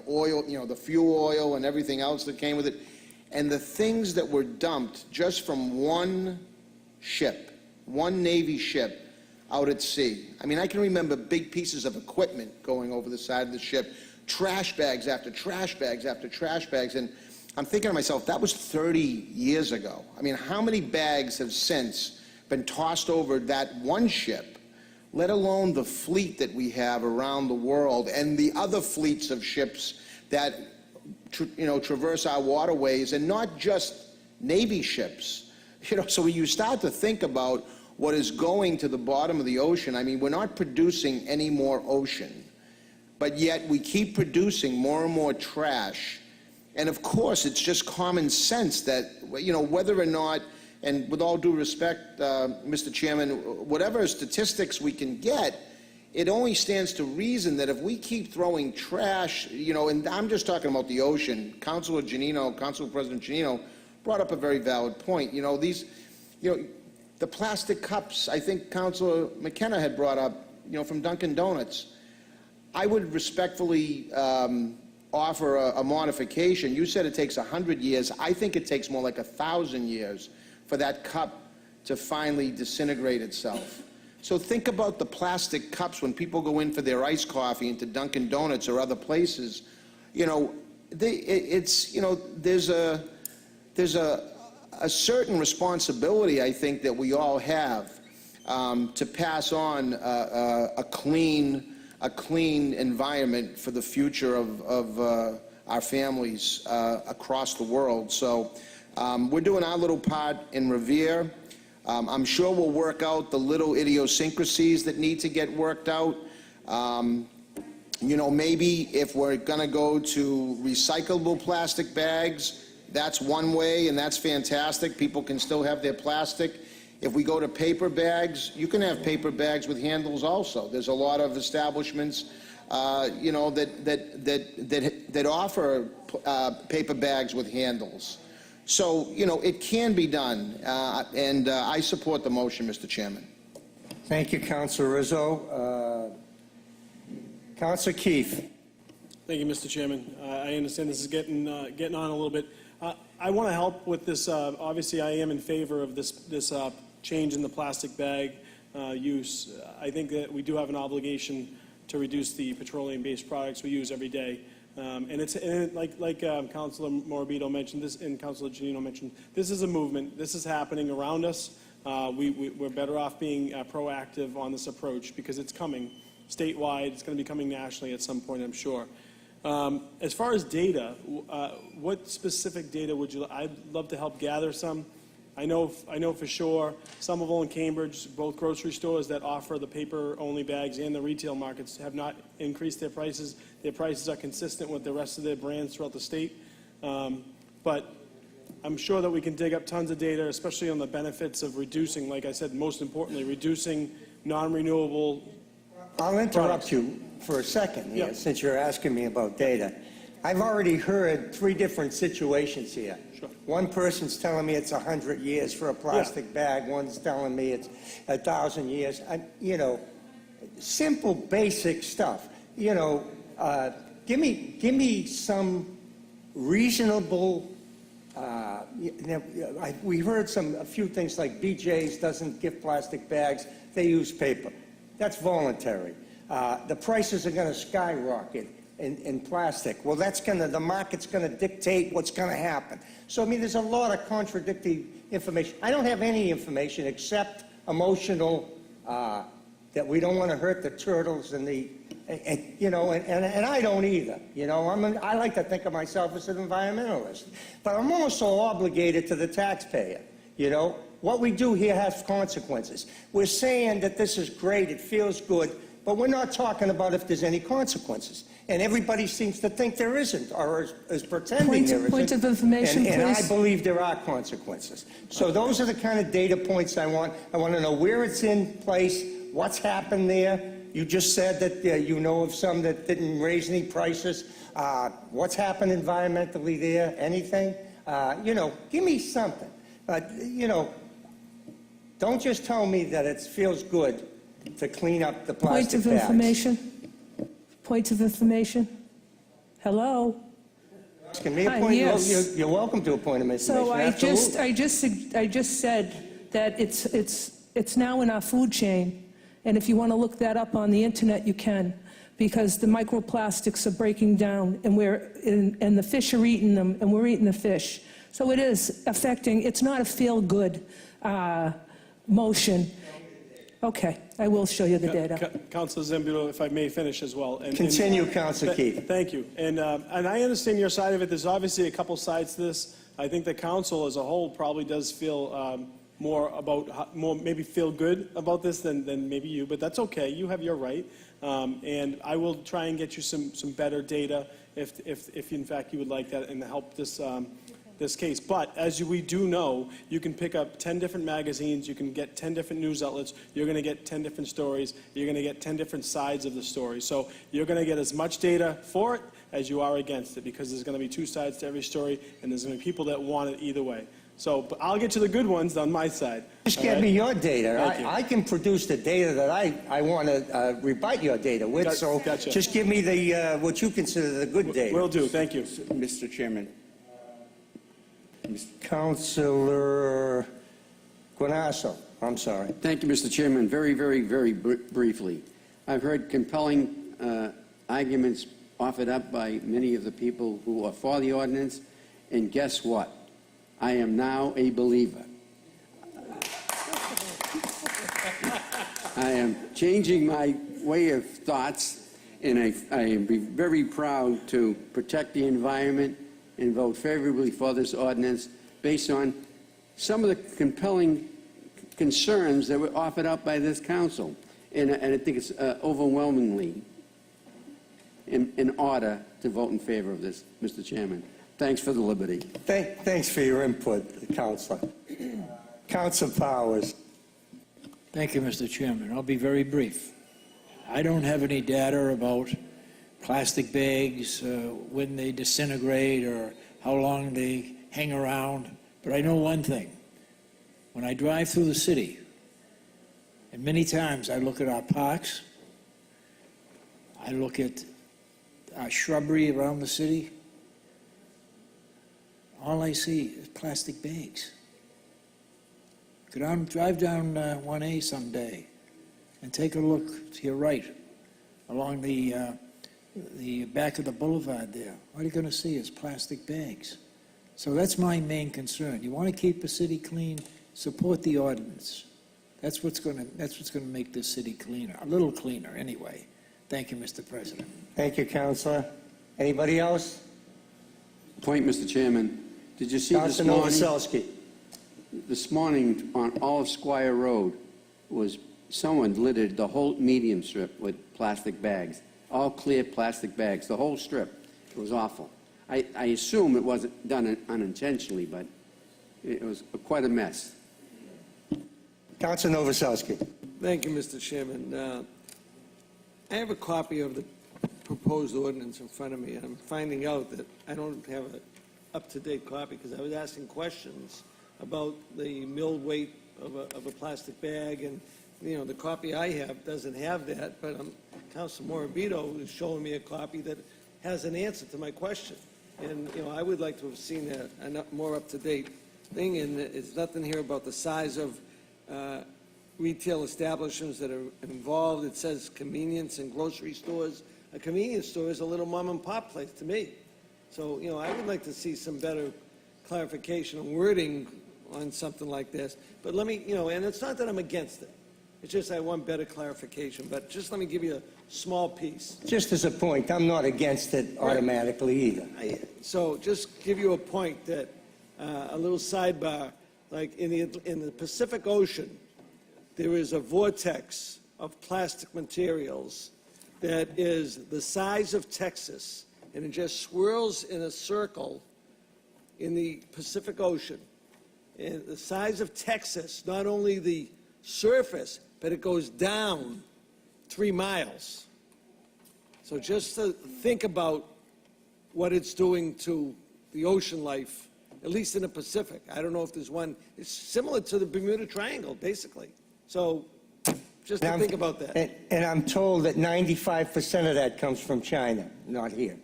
oil, you know, the fuel oil and everything else that came with it, and the things that were dumped just from one ship, one Navy ship out at sea. I mean, I can remember big pieces of equipment going over the side of the ship, trash bags after trash bags after trash bags, and I'm thinking to myself, that was 30 years ago. I mean, how many bags have since been tossed over that one ship, let alone the fleet that we have around the world and the other fleets of ships that you know, traverse our waterways, and not just Navy ships. You know, so when you start to think about what is going to the bottom of the ocean, I mean, we're not producing any more ocean, but yet we keep producing more and more trash. And of course, it's just common sense that, you know, whether or not, and with all due respect, Mr. Chairman, whatever statistics we can get, it only stands to reason that if we keep throwing trash, you know, and I'm just talking about the ocean, Council President Janino brought up a very valid point. You know, the plastic cups, I think Councilor McKenna had brought up, you know, from Dunkin' Donuts. I would respectfully offer a modification. You said it takes 100 years. I think it takes more like 1,000 years for that cup to finally disintegrate itself. So think about the plastic cups when people go in for their iced coffee into Dunkin' Donuts or other places. You know, it's, you know, there's a certain responsibility, I think, that we all have to pass on a clean environment for the future of our families across the world. So we're doing our little part in Revere. I'm sure we'll work out the little idiosyncrasies that need to get worked out. You know, maybe if we're going to go to recyclable plastic bags, that's one way, and that's fantastic. People can still have their plastic. If we go to paper bags, you can have paper bags with handles also. There's a lot of establishments, you know, that offer paper bags with handles. So, you know, it can be done, and I support the motion, Mr. Chairman. Thank you, Councilor Rizzo. Councilor Keefe. Thank you, Mr. Chairman. I understand this is getting on a little bit. I want to help with this. Obviously, I am in favor of this change in the plastic bag use. I think that we do have an obligation to reduce the petroleum-based products we use every day. Like Councilor Morabito mentioned this, and Councilor Janino mentioned, this is a movement. This is happening around us. We're better off being proactive on this approach because it's coming. statewide. It's going to be coming nationally at some point, I'm sure. As far as data, what specific data would you? I'd love to help gather some. I know for sure Somerville and Cambridge, both grocery stores that offer the paper-only bags and the retail markets, have not increased their prices. Their prices are consistent with the rest of their brands throughout the state. But I'm sure that we can dig up tons of data, especially on the benefits of reducing, like I said, most importantly, reducing non-renewable. I'll interrupt you for a second here, Yeah. since you're asking me about data. I've already heard 3 different situations here. Sure. One person's telling me it's 100 years for a plastic bag. One's telling me it's 1,000 years. You know, simple, basic stuff. You know, give me some reasonable. We heard a few things like BJ's doesn't give plastic bags; they use paper. That's voluntary. The prices are going to skyrocket in plastic. Well, the market's going to dictate what's going to happen. So, I mean, there's a lot of contradictory information. I don't have any information except emotional, that we don't want to hurt the turtles and you know, and I don't either. You know, I like to think of myself as an environmentalist, but I'm also obligated to the taxpayer. You know, what we do here has consequences. We're saying that this is great, it feels good, but we're not talking about if there's any consequences. And everybody seems to think there isn't, or is pretending there isn't. Point of information, And I please. believe there are consequences. So those are the kind of data points I want. I want to know where it's in place, what's happened there. You just said that you know of some that didn't raise any prices. What's happened environmentally there? Anything? You know, give me something. You know, don't just tell me that it feels good to clean up the Point plastic of bags. information? Point of information? Hello? Asking me a Hi, point, yes. you're welcome to a point of information. So Absolutely. I just said that it's now in our food chain, and if you want to look that up on the internet, you can, because the microplastics are breaking down, and the fish are eating them, and we're eating the fish. So it is affecting. It's not a feel-good motion. Okay, I will show you the data. Councilor Zambudo, if I may finish as well. Continue, Councilor Keith. Thank you. And I understand your side of it. There's obviously a couple sides to this. I think the council as a whole probably does feel maybe feel good about this than maybe you, but that's okay. You have your right. And I will try and get you some better data if in fact you would like that and help this case. But as we do know, you can pick up 10 different magazines, you can get 10 different news outlets, you're going to get 10 different stories, you're going to get 10 different sides of the story. So you're going to get as much data for it as you are against it, because there's going to be 2 sides to every story, and there's going to be people that want it either way. So but I'll get to the good ones on my side. Just all get right? me your data. Thank you. I can produce the data that I want to rebut your data with, so Gotcha. just give me the what you consider the good data. Will do. Thank you. Mr. Chairman. Councilor Guanasso, I'm sorry. Thank you, Mr. Chairman. Very, very, very briefly. I've heard compelling arguments offered up by many of the people who are for the ordinance, and guess what? I am now a believer. I am changing my way of thoughts, and I am very proud to protect the environment and vote favorably for this ordinance based on some of the compelling concerns that were offered up by this council. And I think it's overwhelmingly in order to vote in favor of this, Mr. Chairman. Thanks for the liberty. Thanks for your input, Councilor. Councilor Powers. Thank you, Mr. Chairman. I'll be very brief. I don't have any data about plastic bags, when they disintegrate or how long they hang around, but I know one thing. When I drive through the city, and many times I look at our parks, I look at our shrubbery around the city, all I see is plastic bags. Drive down 1A someday and take a look to your right along the back of the boulevard there. What are you going to see is plastic bags. So that's my main concern. You want to keep the city clean, support the ordinance. That's what's going to make this city cleaner, a little cleaner anyway. Thank you, Mr. President. Thank you, Counselor. Anybody else? Point, Mr. Chairman. Did you see this Counselor morning? Novoselsky. This morning on Olive Squire Road was someone littered the whole medium strip with plastic bags, all clear plastic bags, the whole strip. It was awful. I assume it wasn't done unintentionally, but it was quite a mess. Counselor Novoselsky. Thank you, Mr. Chairman. I have a copy of the proposed ordinance in front of me, and I'm finding out that I don't have an up-to-date copy because I was asking questions about the mill weight of a plastic bag, and, you know, the copy I have doesn't have that, but Councilor Morabito is showing me a copy that has an answer to my question. And, you know, I would like to have seen a more up-to-date thing, and it's nothing here about the size of retail establishments that are involved. It says convenience and grocery stores. A convenience store is a little mom-and-pop place to me. So, you know, I would like to see some better clarification and wording on something like this. But let me, you know, and it's not that I'm against it. It's just I want better clarification. But just let me give you a small piece. Just as a point, I'm not against it automatically either. So just give you a point that, a little sidebar, like in the Pacific Ocean, there is a vortex of plastic materials that is the size of Texas, and it just swirls in a circle in the Pacific Ocean. And the size of Texas, not only the surface, but it goes down 3 miles. So just to think about what it's doing to the ocean life, at least in the Pacific. I don't know if there's one. It's similar to the Bermuda Triangle, basically. So just to think about that. And I'm told that 95% of that comes from China, not here.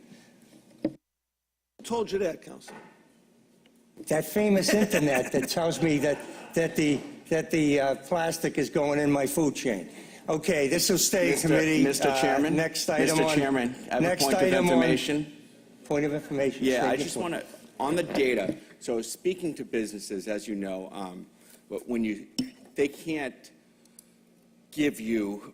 Who told you that, Councilor? That famous internet that tells me that the plastic is going in my food chain. Okay, this will stay in committee. Mr. Chairman? Next item Mr. on. Chairman, I have a next point of item on- information. Point of information. Yeah, I State your just point. want to, on the data, so speaking to businesses, as you know, but they can't give you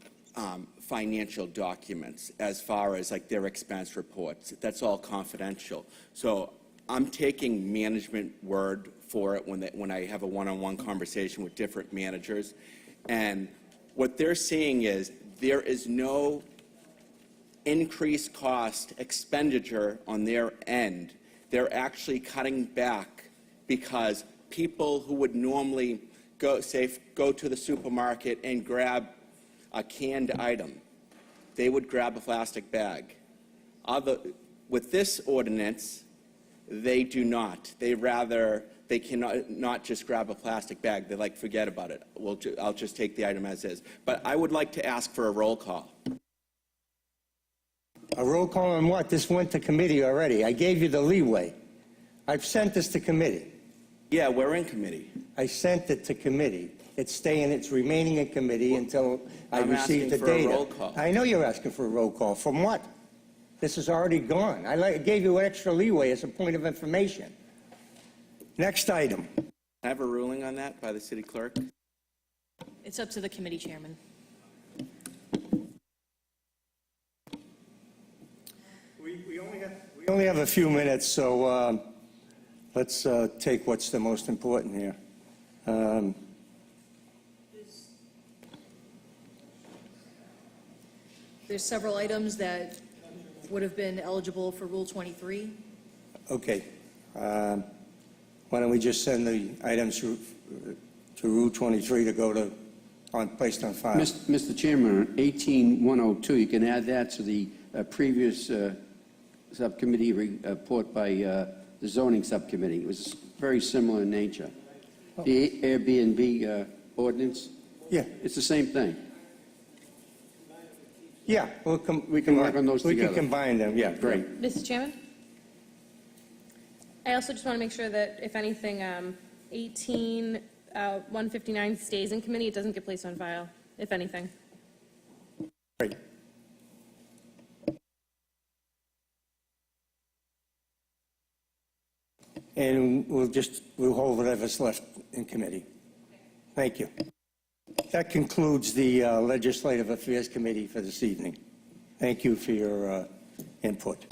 financial documents as far as like their expense reports. That's all confidential. So I'm taking management word for it when I have a one-on-one conversation with different managers. And what they're saying is there is no increased cost expenditure on their end. They're actually cutting back because people who would normally go to the supermarket and grab a canned item, they would grab a plastic bag. With this ordinance, they do not. They cannot not just grab a plastic bag. They like, forget about it. I'll just take the item as is. But I would like to ask for a roll call. A roll call on what? This went to committee already. I gave you the leeway. I've sent this to committee. Yeah, we're in committee. I sent it to committee. It's remaining in committee until I I'm receive the asking for a data. roll call. I know you're asking for a roll call. From what? This is already gone. I gave you extra leeway as a point of information. Next item. I have a ruling on that by the city clerk. It's up to the committee chairman. We only have a few minutes, so let's take what's the most important here. There's several items that would have been eligible for Rule 23. Okay. Why don't we just send the items to Rule 23 to go placed on file? Mr. Chairman, 18102, you can add that to the previous subcommittee report by the zoning subcommittee. It was very similar in nature. The Airbnb ordinance, Yeah, it's the same thing. yeah. We can work on those We together. can combine them, yeah. Great. Mr. Chairman? I also just want to make sure that if anything, 159 stays in committee, it doesn't get placed on file, if anything. Great. And we'll hold whatever's left in committee. Thank you. That concludes the Legislative Affairs Committee for this evening. Thank you for your input.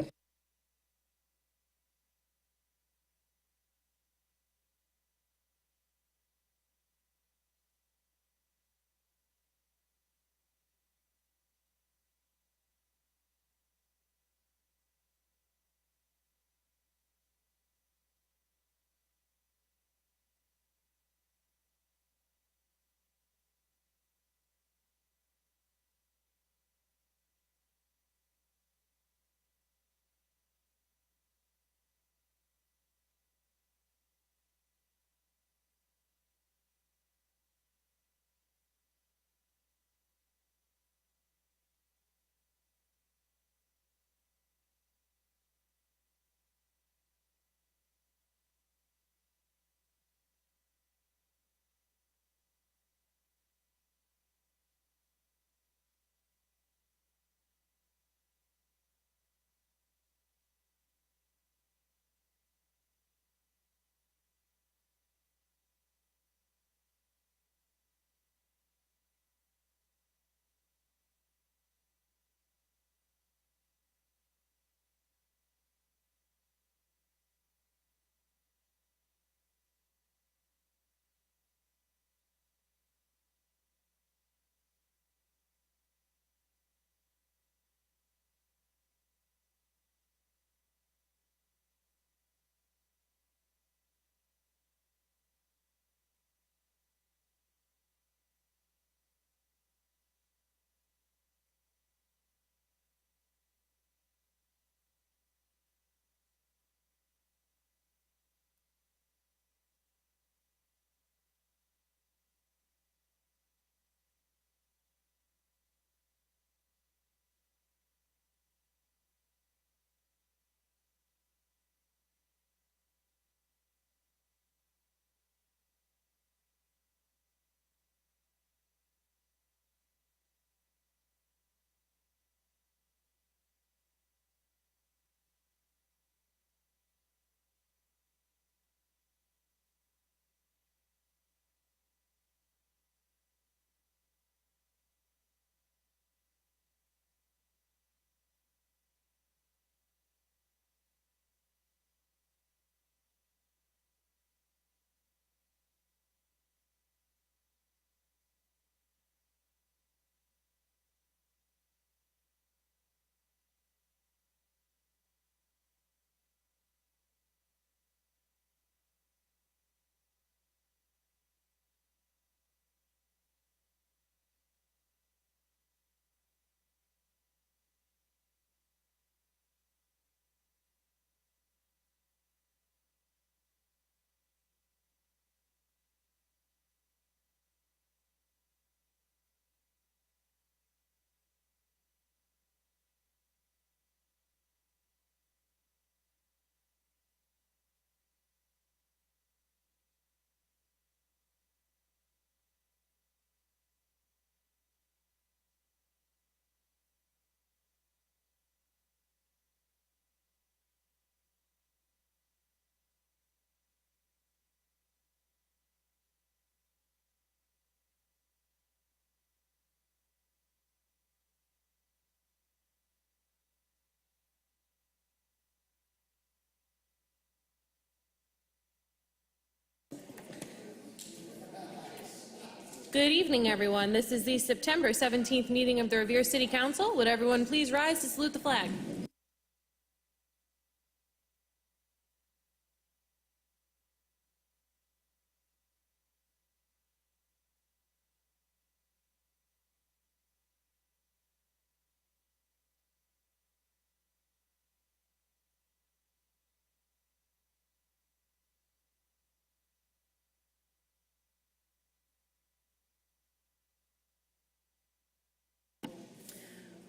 Good evening, everyone. This is the September 17th meeting of the Revere City Council. Would everyone please rise to salute the flag?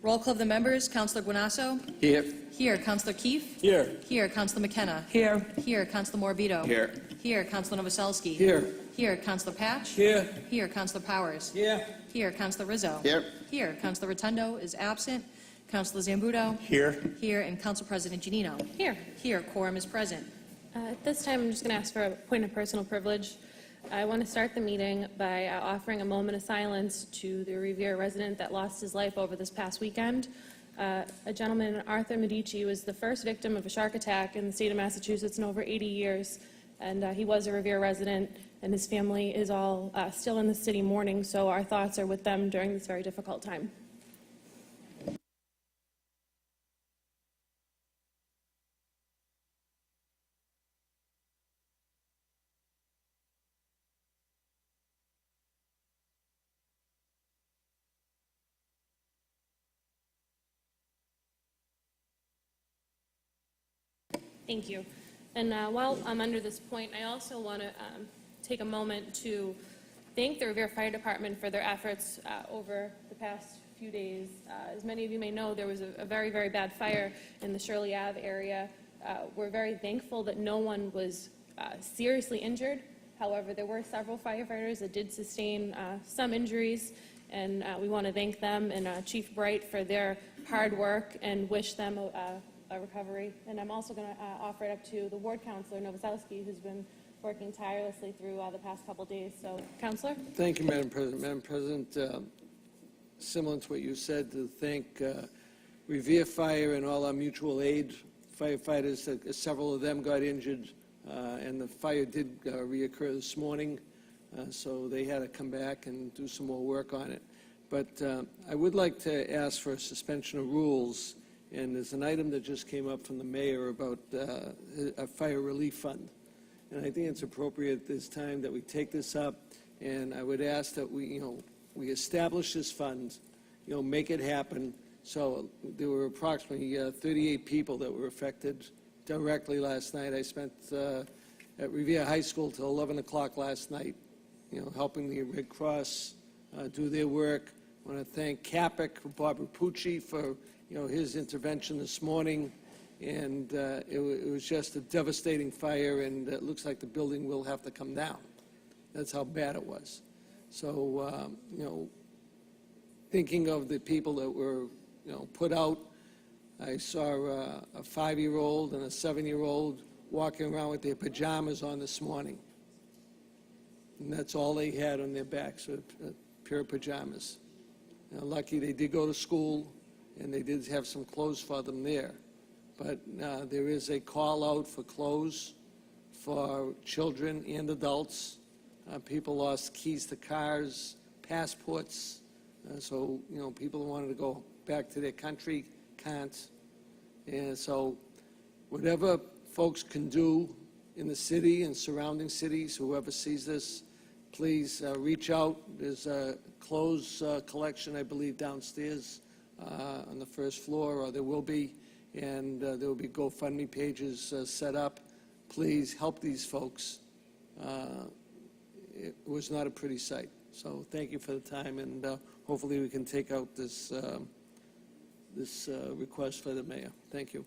Roll call of the members. Councilor Guanasso? Here. Here. Councilor Keefe? Here. Here. Councilor McKenna? Here. Here. Councilor Morbido? Here. Here. Councilor Novoselsky? Here. Here. Councilor Patch? Here. Here. Councilor Powers? Here. Here. Councilor Rizzo? Here. Here. Councilor Rotundo is absent. Councilor Zambudo? Here. Here. And Council President Janino? Here. Here. Quorum is present. At this time, I'm just going to ask for a point of personal privilege. I want to start the meeting by offering a moment of silence to the Revere resident that lost his life over this past weekend. A gentleman, Arthur Medici, was the first victim of a shark attack in the state of Massachusetts in over 80 years, and he was a Revere resident, and his family is all still in the city mourning, so our thoughts are with them during this very difficult time. Thank you. And while I'm under this point, I also want to take a moment to thank the Revere Fire Department for their efforts over the past few days. As many of you may know, there was a very, very bad fire in the Shirley Ave area. We're very thankful that no one was seriously injured. However, there were several firefighters that did sustain some injuries, and we want to thank them and Chief Bright for their hard work and wish them a recovery. And I'm also going to offer it up to the ward counselor, Novoselsky, who's been working tirelessly through the past couple days. So, Counselor? Thank you, Madam President. Madam President, similar to what you said, to thank Revere Fire and all our mutual aid firefighters. Several of them got injured, and the fire did reoccur this morning, so they had to come back and do some more work on it. But I would like to ask for a suspension of rules. And there's an item that just came up from the mayor about a fire relief fund. And I think it's appropriate at this time that we take this up, and I would ask that we establish this fund, make it happen. So there were approximately 38 people that were affected directly last night. I spent at Revere High School till 11 o'clock last night, helping the Red Cross do their work. I want to thank CAPIC, Bob Rapucci, for his intervention this morning, and it was just a devastating fire, and it looks like the building will have to come down. That's how bad it was. So, thinking of the people that were, put out, I saw a 5-year-old and a 7-year-old walking around with their pajamas on this morning, and that's all they had on their backs, a pair of pajamas. Lucky they did go to school, and they did have some clothes for them there. But there is a call out for clothes for children and adults. People lost keys to cars, passports. So, people who wanted to go back to their country can't. And so whatever folks can do in the city and surrounding cities, whoever sees this, please reach out. There's a clothes collection, I believe, downstairs on the first floor, or there will be, and there will be GoFundMe pages set up. Please help these folks. It was not a pretty sight. So thank you for the time, and hopefully we can take out this request for the mayor. Thank you.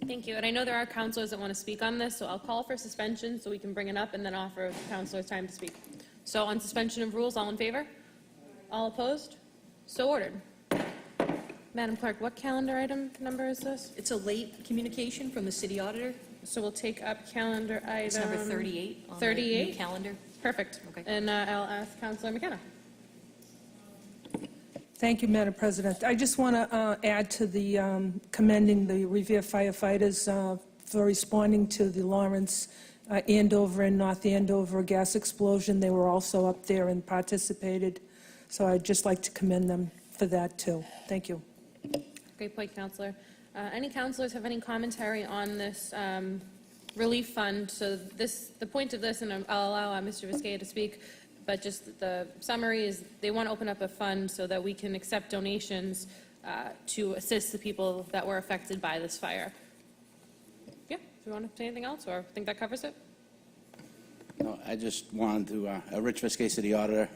Thank you. And I know there are counselors that want to speak on this, so I'll call for suspension so we can bring it up and then offer counselors time to speak. So on suspension of rules, all in favor? All opposed? So ordered. Madam Clerk, what calendar item number is this? It's a late communication from the city auditor. So we'll take up calendar item... It's number 38 on the 38? new calendar. Perfect. Okay. And I'll ask Councilor McKenna. Thank you, Madam President. I just want to add to the commending the Revere firefighters for responding to the Lawrence, Andover, and North Andover gas explosion. They were also up there and participated. So I'd just like to commend them for that, too. Thank you. Great point, Councilor. Any councilors have any commentary on this relief fund? So the point of this, and I'll allow Mr. Vizcaya to speak, but just the summary is they want to open up a fund so that we can accept donations to assist the people that were affected by this fire. Yeah, do you want to say anything else, or think that covers it? No, I just wanted to, Rich Vizcaya, City Auditor,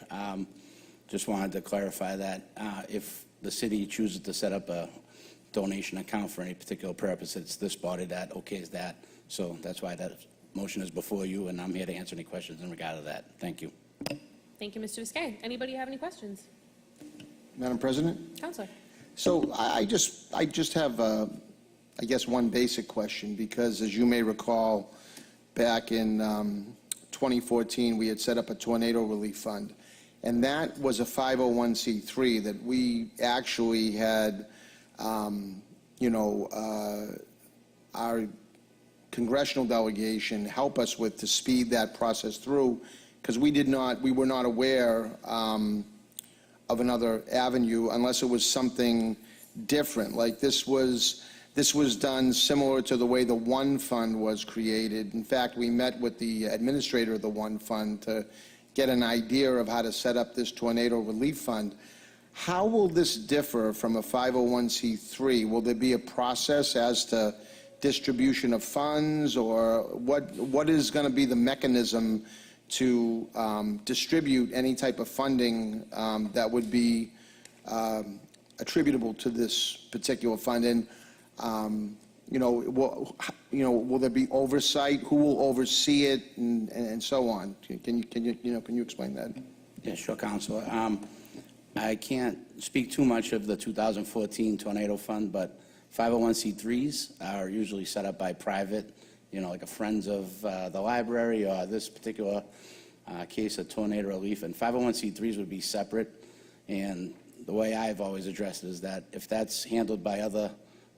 just wanted to clarify that if the city chooses to set up a donation account for any particular purpose, it's this body that okays that. So that's why that motion is before you, and I'm here to answer any questions in regard to that. Thank you. Thank you, Mr. Vizcaya. Anybody have any questions? Madam President? Councilor. So I just have, I guess, one basic question, because as you may recall, back in 2014, we had set up a tornado relief fund, and that was a 501c3 that we actually had you know, our congressional delegation help us with to speed that process through, because we were not aware of another avenue unless it was something different. Like this was done similar to the way the One Fund was created. In fact, we met with the administrator of the One Fund to get an idea of how to set up this tornado relief fund. How will this differ from a 501c3? Will there be a process as to distribution of funds, or what is going to be the mechanism to distribute any type of funding that would be attributable to this particular fund? And will there be oversight? Who will oversee it, and so on? Can you explain that? Yeah, sure, Councilor. I can't speak too much of the 2014 tornado fund, but 501c3s are usually set up by private, like a Friends of the Library, or this particular case of tornado relief. And 501c3s would be separate. And the way I've always addressed it is that if that's handled by other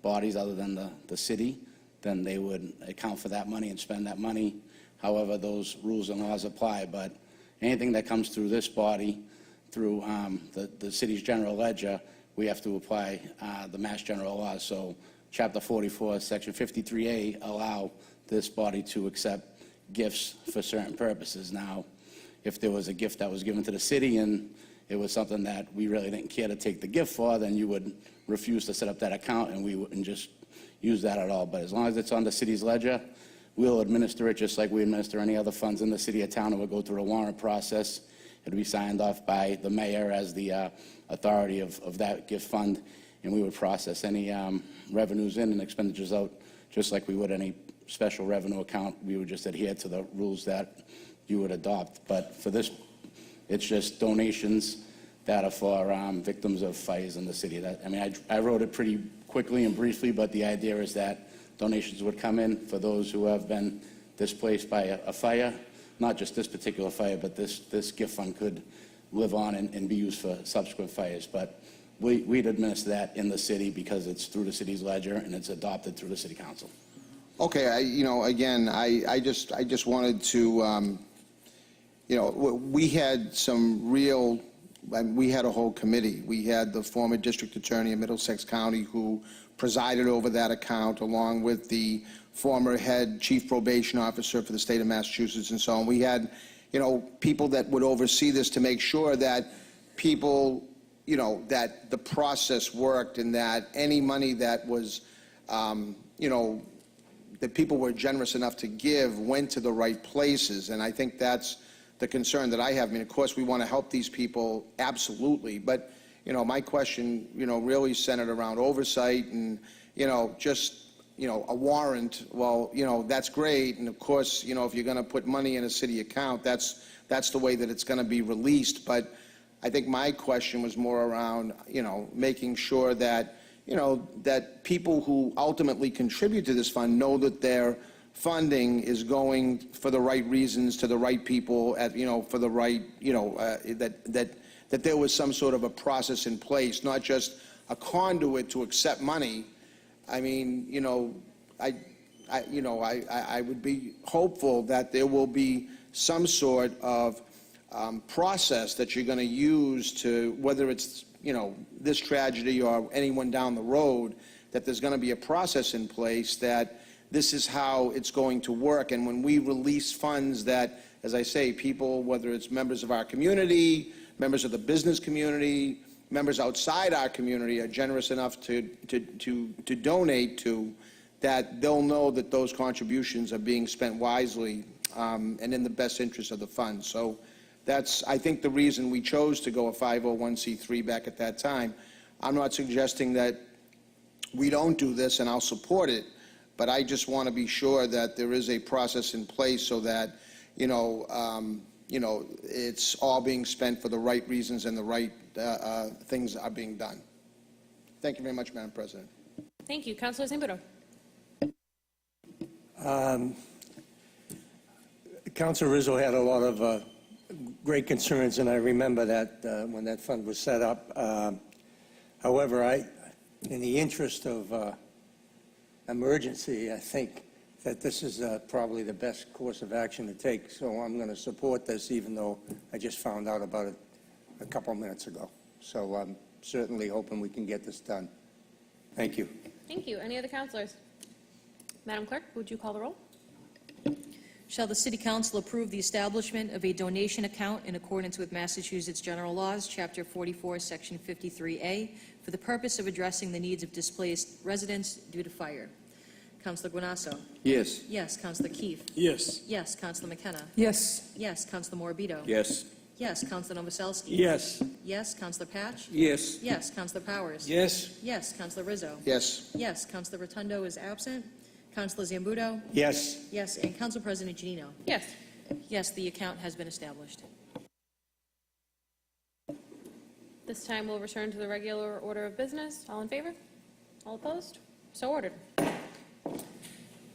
bodies other than the city, then they would account for that money and spend that money however those rules and laws apply. But anything that comes through this body, through the city's general ledger, we have to apply the Mass General laws. So Chapter 44, Section 53A allow this body to accept gifts for certain purposes. Now, if there was a gift that was given to the city and it was something that we really didn't care to take the gift for, then you would refuse to set up that account and we wouldn't just use that at all. But as long as it's on the city's ledger, we'll administer it just like we administer any other funds in the city or town. It will go through a warrant process. It'll be signed off by the mayor as the authority of that gift fund, and we would process any revenues in and expenditures out just like we would any special revenue account. We would just adhere to the rules that you would adopt. But for this, it's just donations that are for victims of fires in the city. I wrote it pretty quickly and briefly, but the idea is that donations would come in for those who have been displaced by a fire. Not just this particular fire, but this gift fund could live on and be used for subsequent fires. But we'd administer that in the city because it's through the city's ledger and it's adopted through the city council. Okay, again, I just wanted to, we had some real, we had a whole committee. We had the former district attorney of Middlesex County who presided over that account, along with the former head chief probation officer for the state of Massachusetts and so on. We had, people that would oversee this to make sure that people, that the process worked and that any money that was, that people were generous enough to give went to the right places. And I think that's the concern that I have. Of course, we want to help these people, absolutely. But, my question, really centered around oversight and, just, a warrant. Well, that's great. And of course, if you're going to put money in a city account, that's the way that it's going to be released. But I think my question was more around, making sure that, that people who ultimately contribute to this fund know that their funding is going for the right reasons to the right people for the right, that there was some sort of a process in place, not just a conduit to accept money. I would be hopeful that there will be some sort of process that you're going to use to, whether it's, this tragedy or anyone down the road, that there's going to be a process in place that this is how it's going to work. And when we release funds that, as I say, people, whether it's members of our community, members of the business community, members outside our community are generous enough to donate to, that they'll know that those contributions are being spent wisely and in the best interest of the fund. So that's, I think, the reason we chose to go a 501c3 back at that time. I'm not suggesting that we don't do this, and I'll support it, but I just want to be sure that there is a process in place so that, it's all being spent for the right reasons and the right things are being done. Thank you very much, Madam President. Thank you. Councilor Zambudo. Councilor Rizzo had a lot of great concerns, and I remember that when that fund was set up. However, in the interest of emergency, I think that this is probably the best course of action to take. So I'm going to support this, even though I just found out about it a couple minutes ago. So I'm certainly hoping we can get this done. Thank you. Thank you. Any other counselors? Madam Clerk, would you call the roll? Shall the City Council approve the establishment of a donation account in accordance with Massachusetts General Laws, Chapter 44, Section 53A, for the purpose of addressing the needs of displaced residents due to fire? Councilor Guanasso? Yes. Yes. Councilor Keefe? Yes. Yes. Councilor McKenna? Yes. Yes. Councilor Morbido? Yes. Yes. Councilor Novoselsky? Yes. Yes. Councilor Patch? Yes. Yes. Councilor Powers? Yes? Yes. Councilor Rizzo? Yes. Yes. Councilor Rotundo is absent. Councilor Zambudo? Yes. Yes. And Council President Janino? Yes. Yes, the account has been established. This time we'll return to the regular order of business. All in favor? All opposed? So ordered.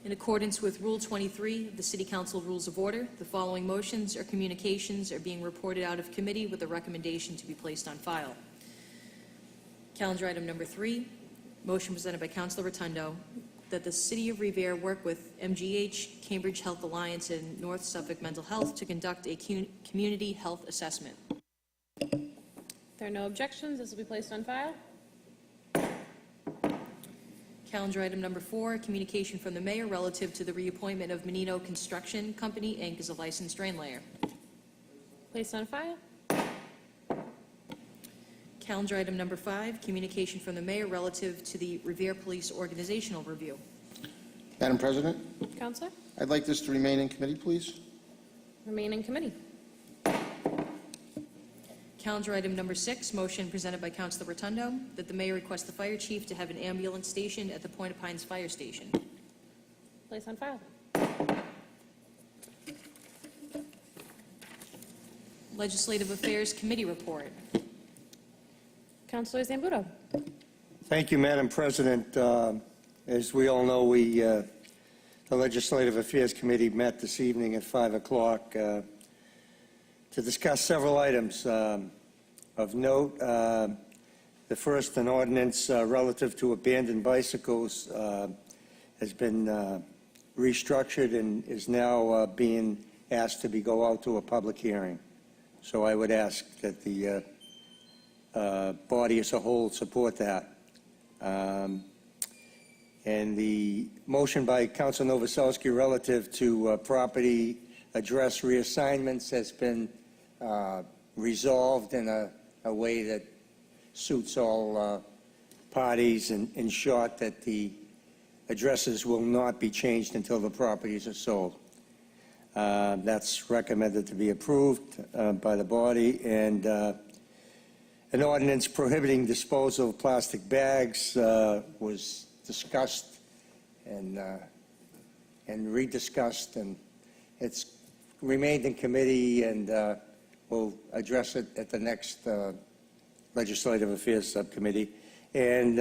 In accordance with Rule 23 of the City Council Rules of Order, the following motions or communications are being reported out of committee with a recommendation to be placed on file. Calendar item number 3, motion presented by Councilor Rotundo that the City of Revere work with MGH, Cambridge Health Alliance, and North Suffolk Mental Health to conduct a community health assessment. If there are no objections, this will be placed on file. Calendar item number 4, communication from the mayor relative to the reappointment of Menino Construction Company, Inc. as a licensed drain layer. Placed on file. Calendar item number 5, communication from the mayor relative to the Revere Police Organizational Review. Madam President, Counselor? I'd like this to remain in committee, please. Remain in committee. Calendar item number 6, motion presented by Councilor Rotundo that the mayor request the fire chief to have an ambulance stationed at the Point of Pines Fire Station. Placed on file. Legislative Affairs Committee report. Counselor Zambudo? Thank you, Madam President. As we all know, the Legislative Affairs Committee met this evening at 5 o'clock to discuss several items of note. The first, an ordinance relative to abandoned bicycles has been restructured and is now being asked to go out to a public hearing. So I would ask that the body as a whole support that. And the motion by Council Novoselsky relative to property address reassignments has been resolved in a way that suits all parties, and in short, that the addresses will not be changed until the properties are sold. That's recommended to be approved by the body. And an ordinance prohibiting disposal of plastic bags was discussed and rediscussed, and it's remained in committee, and we'll address it at the next Legislative Affairs Subcommittee. And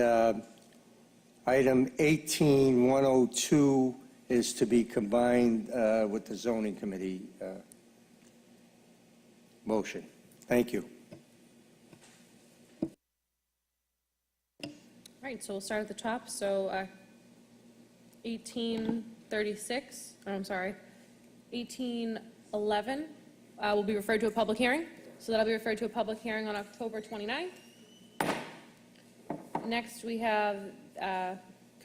item 18102 is to be combined with the Zoning Committee motion. Thank you. All right, so we'll start at the top. So 1836, oh, I'm sorry, 1811 will be referred to a public hearing. So that'll be referred to a public hearing on October 29th. Next, we have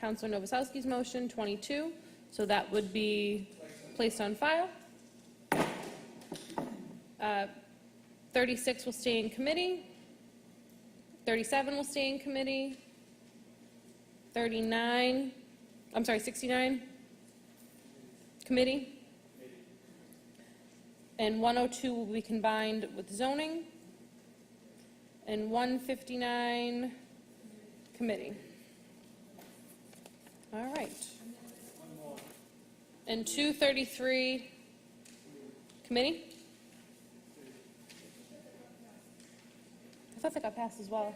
Councilor Novoselsky's motion, 22. So that would be placed on file. 36 will stay in committee. 37 will stay in committee. 69, committee. And 102 will be combined with zoning. And 159, committee. All right. And 233, committee. I thought that got passed as well.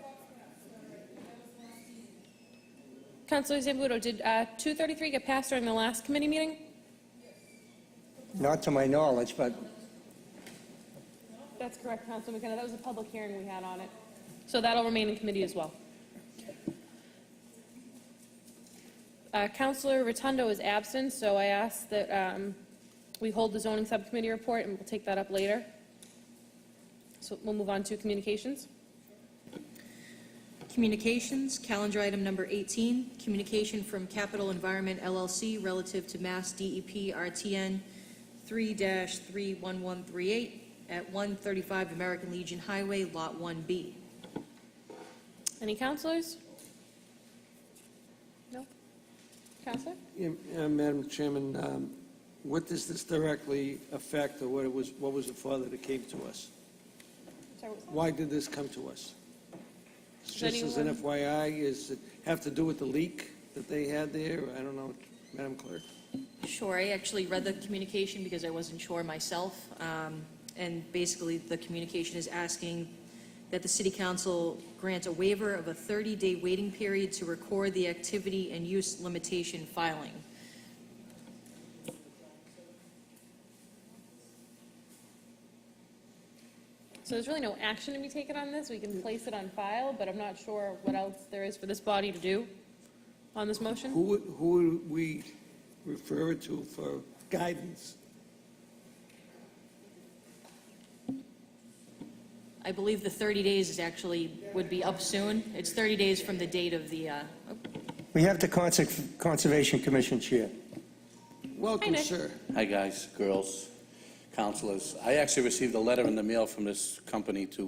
Councilor Zambudo, did 233 get passed during the last committee meeting? Not to my knowledge, but That's correct, Councilor McKenna. That was a public hearing we had on it. So that'll remain in committee as well. Counselor Rotundo is absent, so I ask that we hold the zoning subcommittee report, and we'll take that up later. So we'll move on to communications. Communications, calendar item number 18, communication from Capital Environment LLC relative to Mass DEP RTN 3-31138 at 135 American Legion Highway, Lot 1B. Any counselors? No? Counselor? Madam Chairman, what does this directly affect, or what was it for that it came to us? Sorry, what was that? Why did this come to us? Does Just as an anyone- FYI, is it have to do with the leak that they had there? I don't know, Madam Clerk. Sure, I actually read the communication because I wasn't sure myself. And basically, the communication is asking that the City Council grant a waiver of a 30-day waiting period to record the activity and use limitation filing. So there's really no action to be taken on this. We can place it on file, but I'm not sure what else there is for this body to do on this motion. Who would we refer it to for guidance? I believe the 30 days is actually, would be up soon. It's 30 days from the date of the, We have the Conservation Commission Chair. Welcome, Nick. sir. Hi, guys, girls, counselors. I actually received a letter in the mail from this company to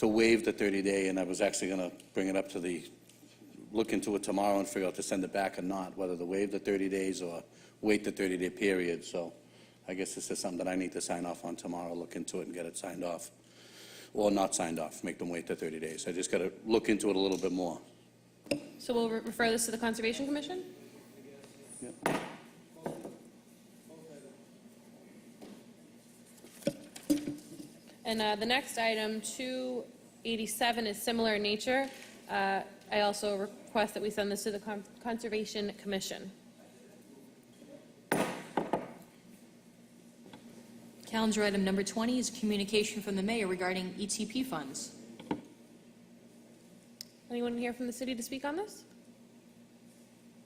waive the 30-day, and I was actually going to bring it up to look into it tomorrow and figure out to send it back or not, whether to waive the 30 days or wait the 30-day period. So I guess this is something that I need to sign off on tomorrow, look into it and get it signed off. Or not signed off, make them wait the 30 days. I just got to look into it a little bit more. So we'll refer this to the Conservation Commission? And the next item, 287, is similar in nature. I also request that we send this to the Conservation Commission. calendar item number 20 is communication from the mayor regarding ETP funds. Anyone here from the city to speak on this?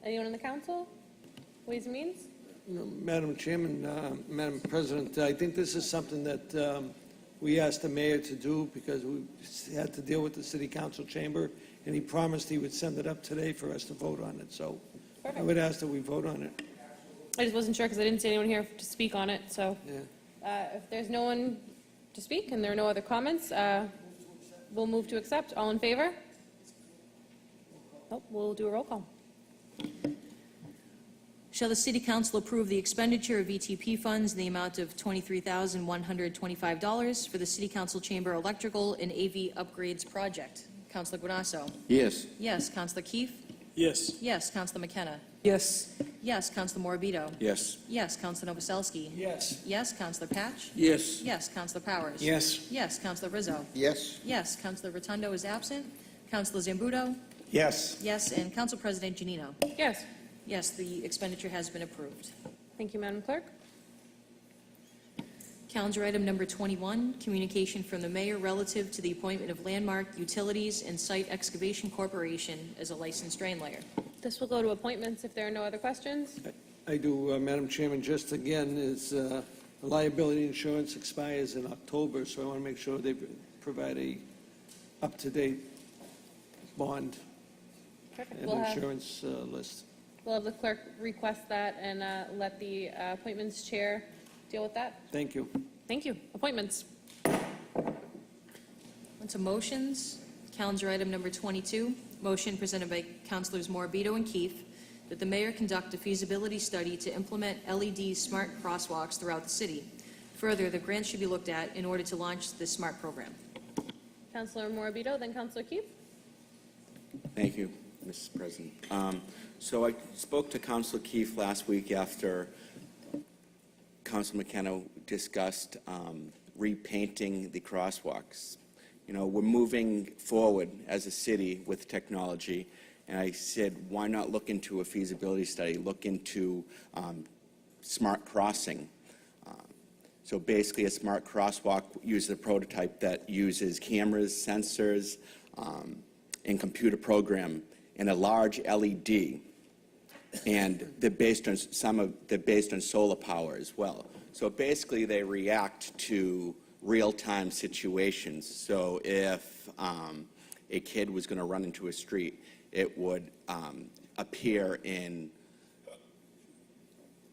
Anyone in the council? Ways and Means? Madam Chairman, Madam President, I think this is something that we asked the mayor to do because we had to deal with the city council chamber, and he promised he would send it up today for us to vote on it. So I Perfect. would ask that we vote on it. I just wasn't sure because I didn't see anyone here to speak on it, so Yeah. if there's no one to speak and there are no other comments, we'll move to accept. All in favor? Oh, we'll do a roll call. Shall the City Council approve the expenditure of ETP funds in the amount of $23,125 for the City Council Chamber Electrical and AV Upgrades Project? Councilor Guanasso? Yes. Yes. Councilor Keefe? Yes. Yes. Councilor McKenna? Yes. Yes. Councilor Morbido? Yes. Yes. Councilor Novoselsky? Yes. Yes. Councilor Patch? Yes. Yes. Councilor Powers? Yes. Yes. Councilor Rizzo? Yes? Yes. Councilor Rotundo is absent. Councilor Zambudo? Yes. Yes. And Council President Janino? Yes. Yes, the expenditure has been approved. Thank you, Madam Clerk. Calendar item number 21, communication from the mayor relative to the appointment of Landmark Utilities and Site Excavation Corporation as a licensed drain layer. This will go to appointments if there are no other questions. I do, Madam Chairman, just again, is liability insurance expires in October, so I want to make sure they provide a up-to-date bond Perfect. and insurance list. We'll have the clerk request that and let the appointments chair deal with that. Thank you. Thank you. Appointments. On to motions. Calendar item number 22, motion presented by Councilors Morbido and Keefe that the mayor conduct a feasibility study to implement LED smart crosswalks throughout the city. Further, the grant should be looked at in order to launch this SMART program. Councilor Morbido, then Councilor Keefe. Thank you, Mrs. President. So I spoke to Councilor Keefe last week after Councilor McKenna discussed repainting the crosswalks. You know, we're moving forward as a city with technology, and I said, why not look into a feasibility study, look into smart crossing. So basically, a smart crosswalk uses a prototype that uses cameras, sensors, and computer program, and a large LED And they're based on solar power as well. So basically, they react to real-time situations. So if a kid was going to run into a street, it would appear in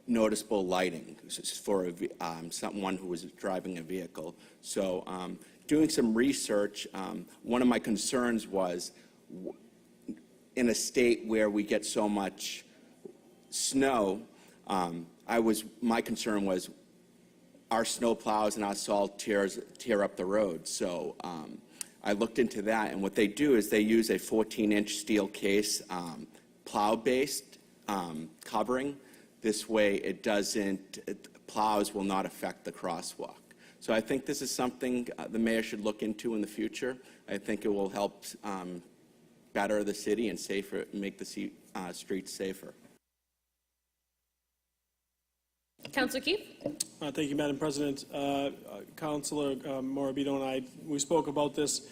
noticeable lighting for someone who was driving a vehicle. So doing some research, one of my concerns was in a state where we get so much snow, my concern was our snow plows and our salt tear up the road. So I looked into that, and what they do is they use a 14-inch steel case, plow-based covering. This way, plows will not affect the crosswalk. So I think this is something the mayor should look into in the future. I think it will help better the city and make the streets safer. Councillor Keefe? Thank you, Madam President. Councilor Morabito and I, we spoke about this.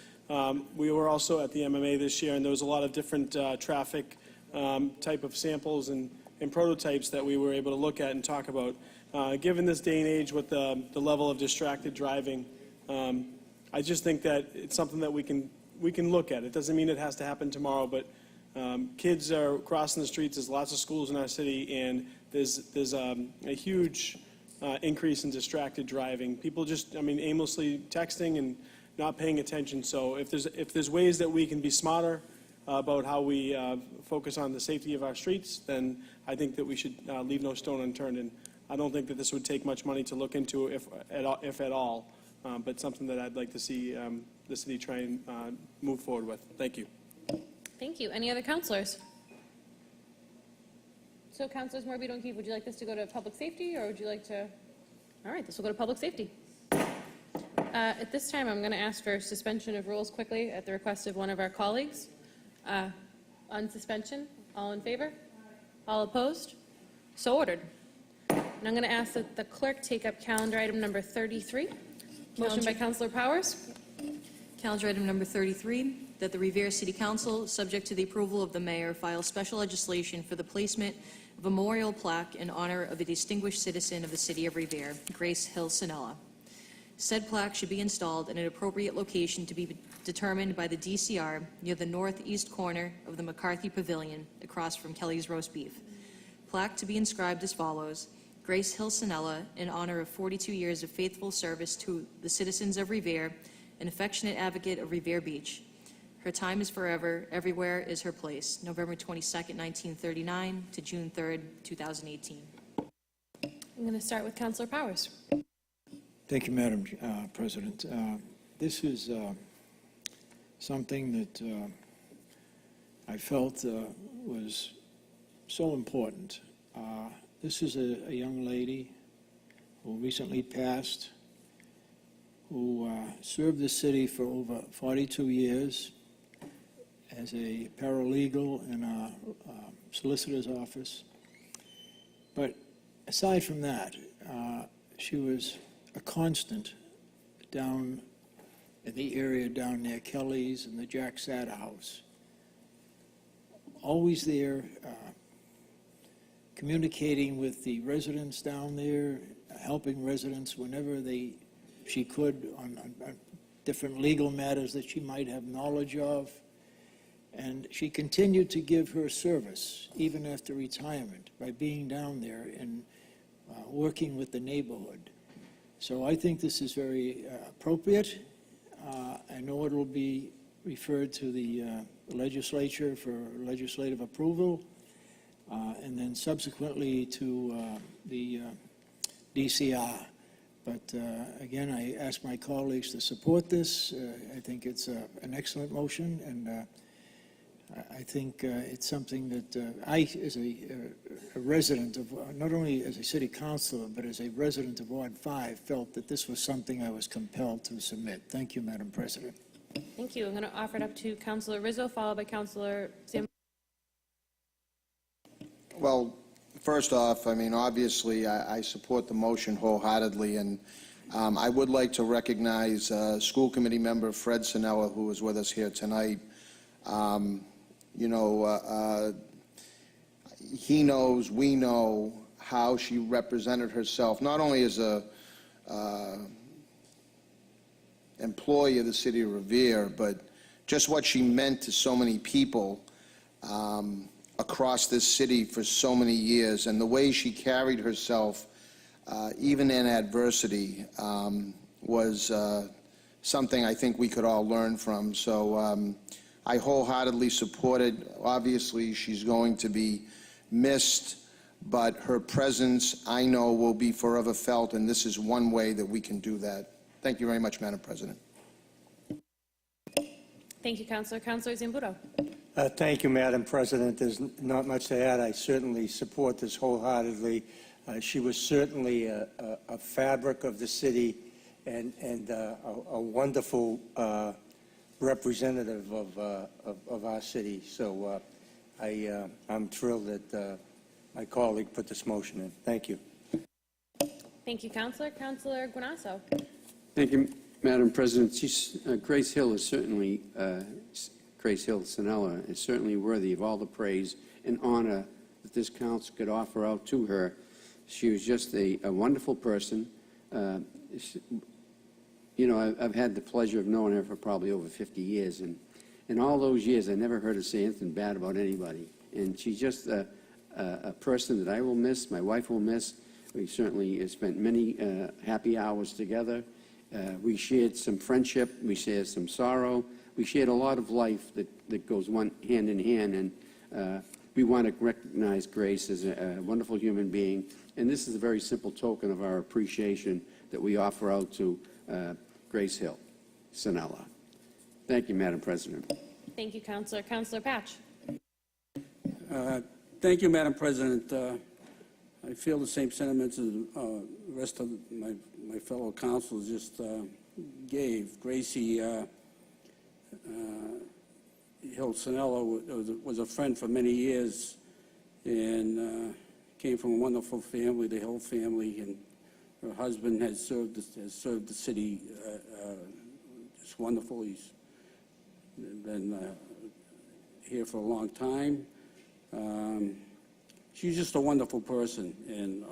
We were also at the MMA this year, and there was a lot of different traffic type of samples and prototypes that we were able to look at and talk about. Given this day and age with the level of distracted driving, I just think that it's something that we can look at. It doesn't mean it has to happen tomorrow, but kids are crossing the streets. There's lots of schools in our city, and there's a huge increase in distracted driving. People just, aimlessly texting and not paying attention. So if there's ways that we can be smarter about how we focus on the safety of our streets, then I think that we should leave no stone unturned. And I don't think that this would take much money to look into, if at all, but something that I'd like to see the city try and move forward with. Thank you. Thank you. Any other councilors? So, Councilors Morabito and Keefe, would you like this to go to public safety, or would you like to? All right, this will go to public safety. At this time, I'm going to ask for suspension of rules quickly at the request of one of our colleagues. On suspension, all in favor? All opposed? So ordered. And I'm going to ask that the clerk take up calendar item number 33. Motion by Councilor Powers. Calendar item number 33, that the Revere City Council, subject to the approval of the mayor, file special legislation for the placement of a memorial plaque in honor of a distinguished citizen of the city of Revere, Grace Hill Sinella. Said plaque should be installed in an appropriate location to be determined by the DCR near the northeast corner of the McCarthy Pavilion, across from Kelly's Roast Beef. Plaque to be inscribed as follows: Grace Hill Sinella, in honor of 42 years of faithful service to the citizens of Revere, an affectionate advocate of Revere Beach. Her time is forever, everywhere is her place. November 22nd, 1939 to June 3rd, 2018. I'm going to start with Councilor Powers. Thank you, Madam President. This is something that I felt was so important. This is a young lady who recently passed, who served the city for over 42 years as a paralegal in a solicitor's office. But aside from that, she was a constant down in the area down near Kelly's and the Jack Satter House. Always there, communicating with the residents down there, helping residents whenever she could on different legal matters that she might have knowledge of. And she continued to give her service even after retirement by being down there and working with the neighborhood. So I think this is very appropriate. I know it will be referred to the legislature for legislative approval, and then subsequently to the DCR. But again, I ask my colleagues to support this. I think it's an excellent motion, and I think it's something that I, as a resident of, not only as a city councilor, but as a resident of Ward 5, felt that this was something I was compelled to submit. Thank you, Madam President. Thank you. I'm going to offer it up to Councilor Rizzo, followed by Councilor Sam. Well, first off, obviously, I support the motion wholeheartedly, and I would like to recognize school committee member Fred Sinella, who is with us here tonight. he knows, we know how she represented herself, not only as a employee of the city of Revere, but just what she meant to so many people across this city for so many years, and the way she carried herself, even in adversity, was something I think we could all learn from. So I wholeheartedly support it. Obviously, she's going to be missed, but her presence, I know, will be forever felt, and this is one way that we can do that. Thank you very much, Madam President. Thank you, Councilor. Councilor Zambudo. Thank you, Madam President. There's not much to add. I certainly support this wholeheartedly. She was certainly a fabric of the city and a wonderful representative of our city. So I'm thrilled that my colleague put this motion in. Thank you. Thank you, Councilor. Councilor Guanasso. Thank you, Madam President. Grace Hill is certainly, Grace Hill Sinella is certainly worthy of all the praise and honor that this council could offer out to her. She was just a wonderful person. You know, I've had the pleasure of knowing her for probably over 50 years, and in all those years, I never heard her say anything bad about anybody. And she's just a person that I will miss, my wife will miss. We certainly spent many happy hours together. We shared some friendship, we shared some sorrow, we shared a lot of life that goes hand in hand, and we want to recognize Grace as a wonderful human being, and this is a very simple token of our appreciation that we offer out to Grace Hill Sinella. Thank you, Madam President. Thank you, Councilor. Councilor Patch. Thank you, Madam President. I feel the same sentiments as the rest of my fellow councilors just gave. Gracie Hill Sinella was a friend for many years and came from a wonderful family, the Hill family, and her husband has served the city just wonderful. He's been here for a long time. She's just a wonderful person, and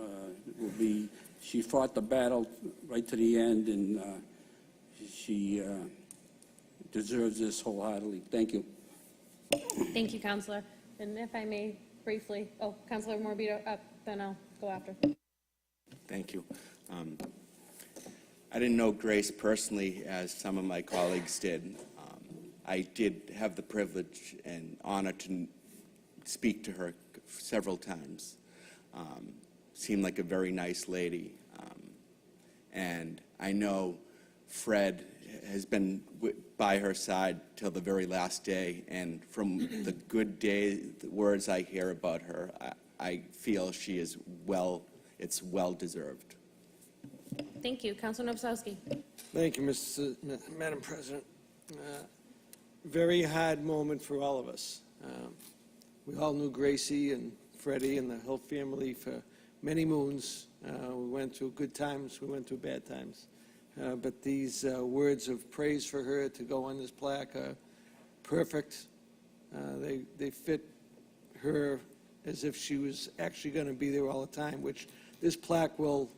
she fought the battle right to the end, and she deserves this wholeheartedly. Thank you. Thank you, Councilor. And if I may briefly, Councilor Morbido up, then I'll go after. Thank you. I didn't know Grace personally, as some of my colleagues did. I did have the privilege and honor to speak to her several times. Seemed like a very nice lady. And I know Fred has been by her side till the very last day, and from the good the words I hear about her, I feel she is it's well-deserved. Thank you. Councilor Novoselsky. Thank you, Madam President. Very hard moment for all of us. We all knew Gracie and Freddie and the Hill family for many moons. We went through good times, we went through bad times. But these words of praise for her to go on this plaque are perfect. They fit her as if she was actually going to be there all the time, which this plaque will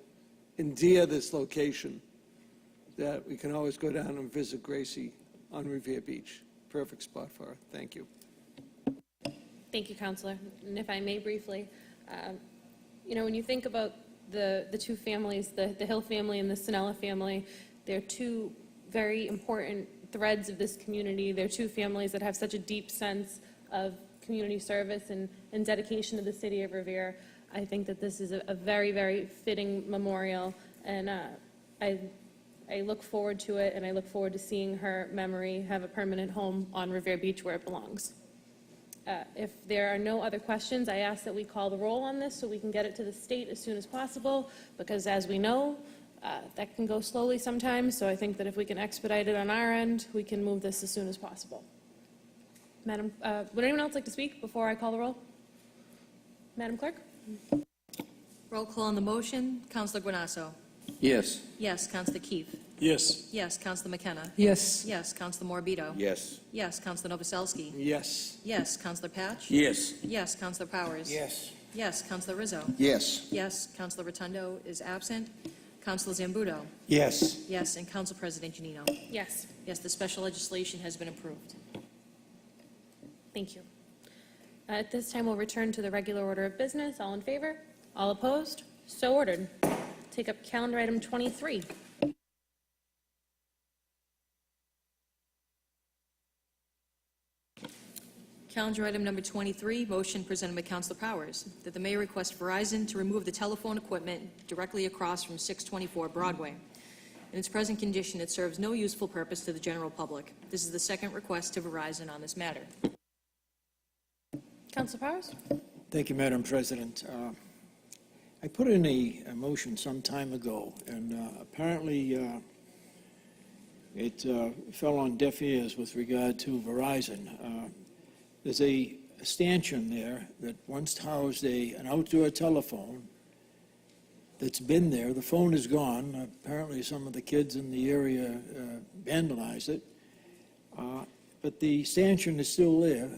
endear this location, that we can always go down and visit Gracie on Revere Beach. Perfect spot for her. Thank you. Thank you, Councilor. And if I may briefly, when you think about the two families, the Hill family and the Sinella family, they're two very important threads of this community. They're two families that have such a deep sense of community service and dedication to the city of Revere. I think that this is a very, very fitting memorial, and I look forward to it, and I look forward to seeing her memory have a permanent home on Revere Beach where it belongs. If there are no other questions, I ask that we call the roll on this so we can get it to the state as soon as possible, because as we know, that can go slowly sometimes, so I think that if we can expedite it on our end, we can move this as soon as possible. Madam, would anyone else like to speak before I call the roll? Madam Clerk? Roll call on the motion. Councilor Guanasso. Yes. Yes. Councilor Keefe. Yes. Yes, Counselor McKenna. Yes. Yes, Counselor Morbido. Yes. Yes, Counselor Novoselsky. Yes. Yes, Counselor Patch. Yes. Yes, Counselor Powers. Yes. Yes, Counselor Rizzo. Yes. Yes, Counselor Rotundo is absent. Counselor Zambudo. Yes. Yes, and Council President Janino. Yes, Yes, the special legislation has been approved. thank you. At this time, we'll return to the regular order of business. All in favor? All opposed? So ordered. Take up calendar item 23. Calendar item number 23, motion presented by Councilor Powers, that the mayor request Verizon to remove the telephone equipment directly across from 624 Broadway. In its present condition, it serves no useful purpose to the general public. This is the second request to Verizon on this matter. Councilor Powers? Thank you, Madam President. I put in a motion some time ago, and apparently it fell on deaf ears with regard to Verizon. There's a stanchion there that once housed an outdoor telephone that's been there. The phone is gone. Apparently some of the kids in the area vandalized it. But the stanchion is still there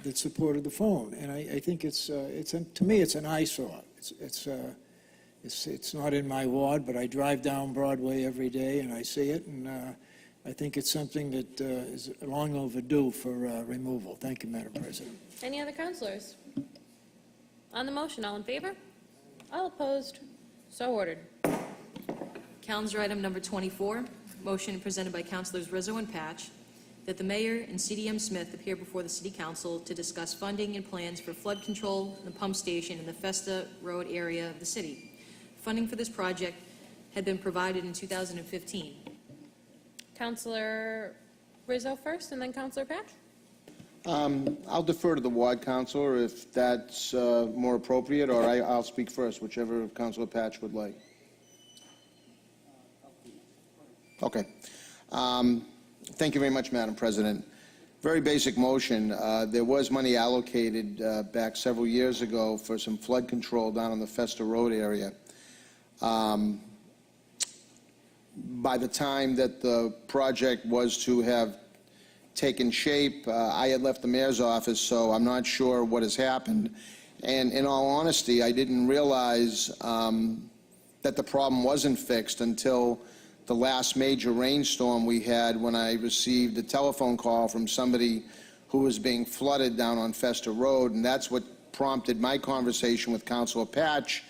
that supported the phone. And I think to me, it's an eyesore. It's not in my ward, but I drive down Broadway every day and I see it, and I think it's something that is long overdue for removal. Thank you, Madam President. Any other councilors? On the motion, all in favor? All opposed? So ordered. Calendar item number 24, motion presented by Councilors Rizzo and Patch, that the mayor and CDM Smith appear before the city council to discuss funding and plans for flood control and the pump station in the Festa Road area of the city. Funding for this project had been provided in 2015. Councilor Rizzo first, and then Councilor Patch? I'll defer to the ward councilor if that's more appropriate, or I'll speak first, whichever Councilor Patch would like. Okay. Thank you very much, Madam President. Very basic motion. There was money allocated back several years ago for some flood control down on the Festa Road area. By the time that the project was to have taken shape, I had left the mayor's office, so I'm not sure what has happened. And in all honesty, I didn't realize that the problem wasn't fixed until the last major rainstorm we had, when I received a telephone call from somebody who was being flooded down on Festa Road, and that's what prompted my conversation with Councilor Patch,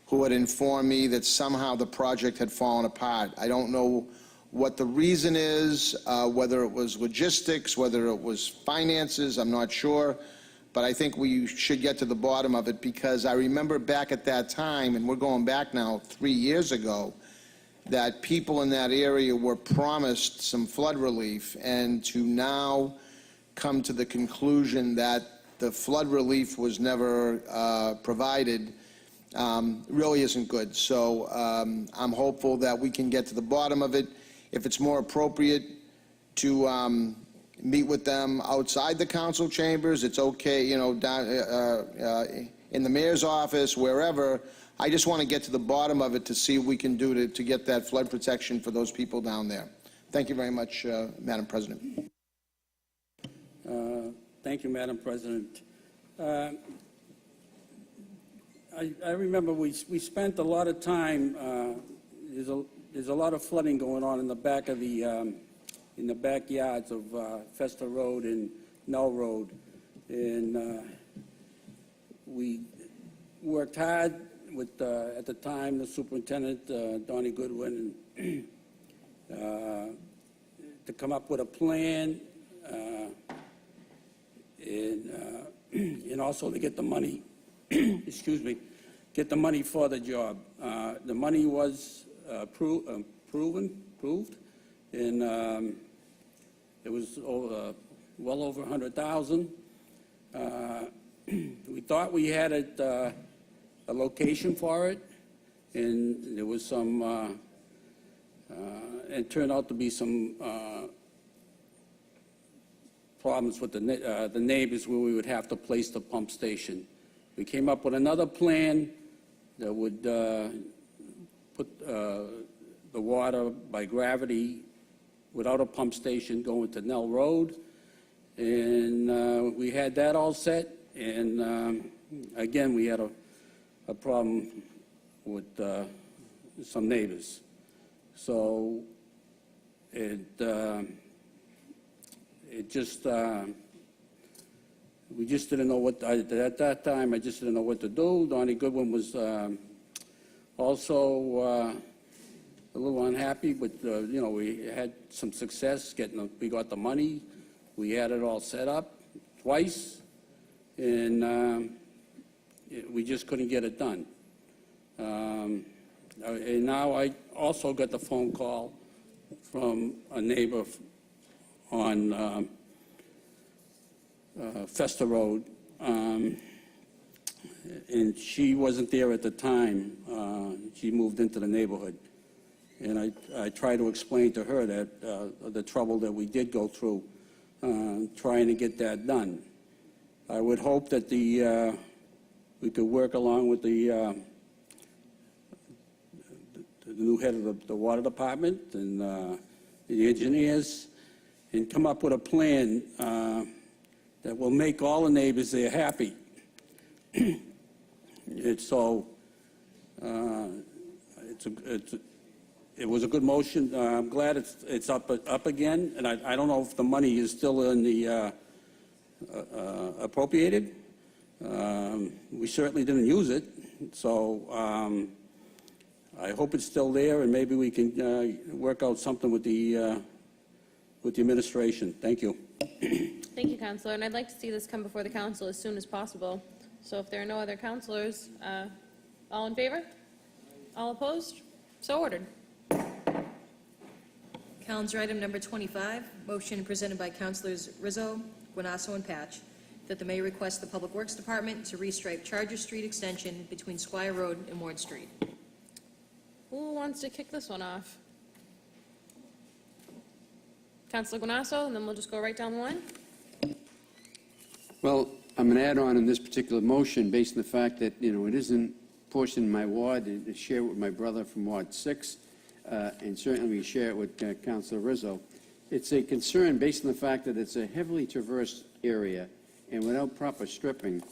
who had informed me that somehow the project had fallen apart. I don't know what the reason is, whether it was logistics, whether it was finances, I'm not sure. But I think we should get to the bottom of it, because I remember back at that time, and we're going back now 3 years ago, that people in that area were promised some flood relief, and to now come to the conclusion that the flood relief was never provided really isn't good. So I'm hopeful that we can get to the bottom of it. If it's more appropriate to meet with them outside the council chambers, it's okay, you know, down in the mayor's office, wherever. I just want to get to the bottom of it to see what we can do to get that flood protection for those people down there. Thank you very much, Madam President. Thank you, Madam President. I remember we spent a lot of time, there's a lot of flooding going on in the back of the, in the backyards of Festa Road and Null Road. And we worked hard with, at the time, the superintendent, Donnie Goodwin, to come up with a plan, and also to get the money, excuse me, get the money for the job. The money was proved, and it was well over 100,000. We thought we had it, a location for it, and there was some, it turned out to be some problems with the neighbors where we would have to place the pump station. We came up with another plan that would put the water by gravity without a pump station going to Nell Road. And we had that all set, and again, we had a problem with some neighbors. So it just, we just didn't know what, at that time, I just didn't know what to do. Donnie Goodwin was also a little unhappy, but, you know, we had some success we got the money. We had it all set up twice, and we just couldn't get it done. And now I also got the phone call from a neighbor on Festa Road, and she wasn't there at the time. She moved into the neighborhood. And I tried to explain to her that the trouble that we did go through trying to get that done. I would hope that we could work along with the new head of the water department and the engineers and come up with a plan that will make all the neighbors there happy. It was a good motion. I'm glad it's up again, and I don't know if the money is still in the appropriated. We certainly didn't use it, so I hope it's still there, and maybe we can work out something with the administration. Thank you. Thank you, Counselor, and I'd like to see this come before the council as soon as possible. So if there are no other counselors, all in favor? All opposed? So ordered. Calendar item number 25, motion presented by Councilors Rizzo, Guanasso, and Patch, that the mayor request the Public Works Department to restripe Charger Street extension between Squire Road and Ward Street. Who wants to kick this one off? Councilor Guanasso, and then we'll just go right down the line. Well, I'm going to add on in this particular motion based on the fact that, you know, it isn't portion of my ward, to share it with my brother from Ward 6, and certainly we share it with Councilor Rizzo. It's a concern based on the fact that it's a heavily traversed area, and without proper stripping,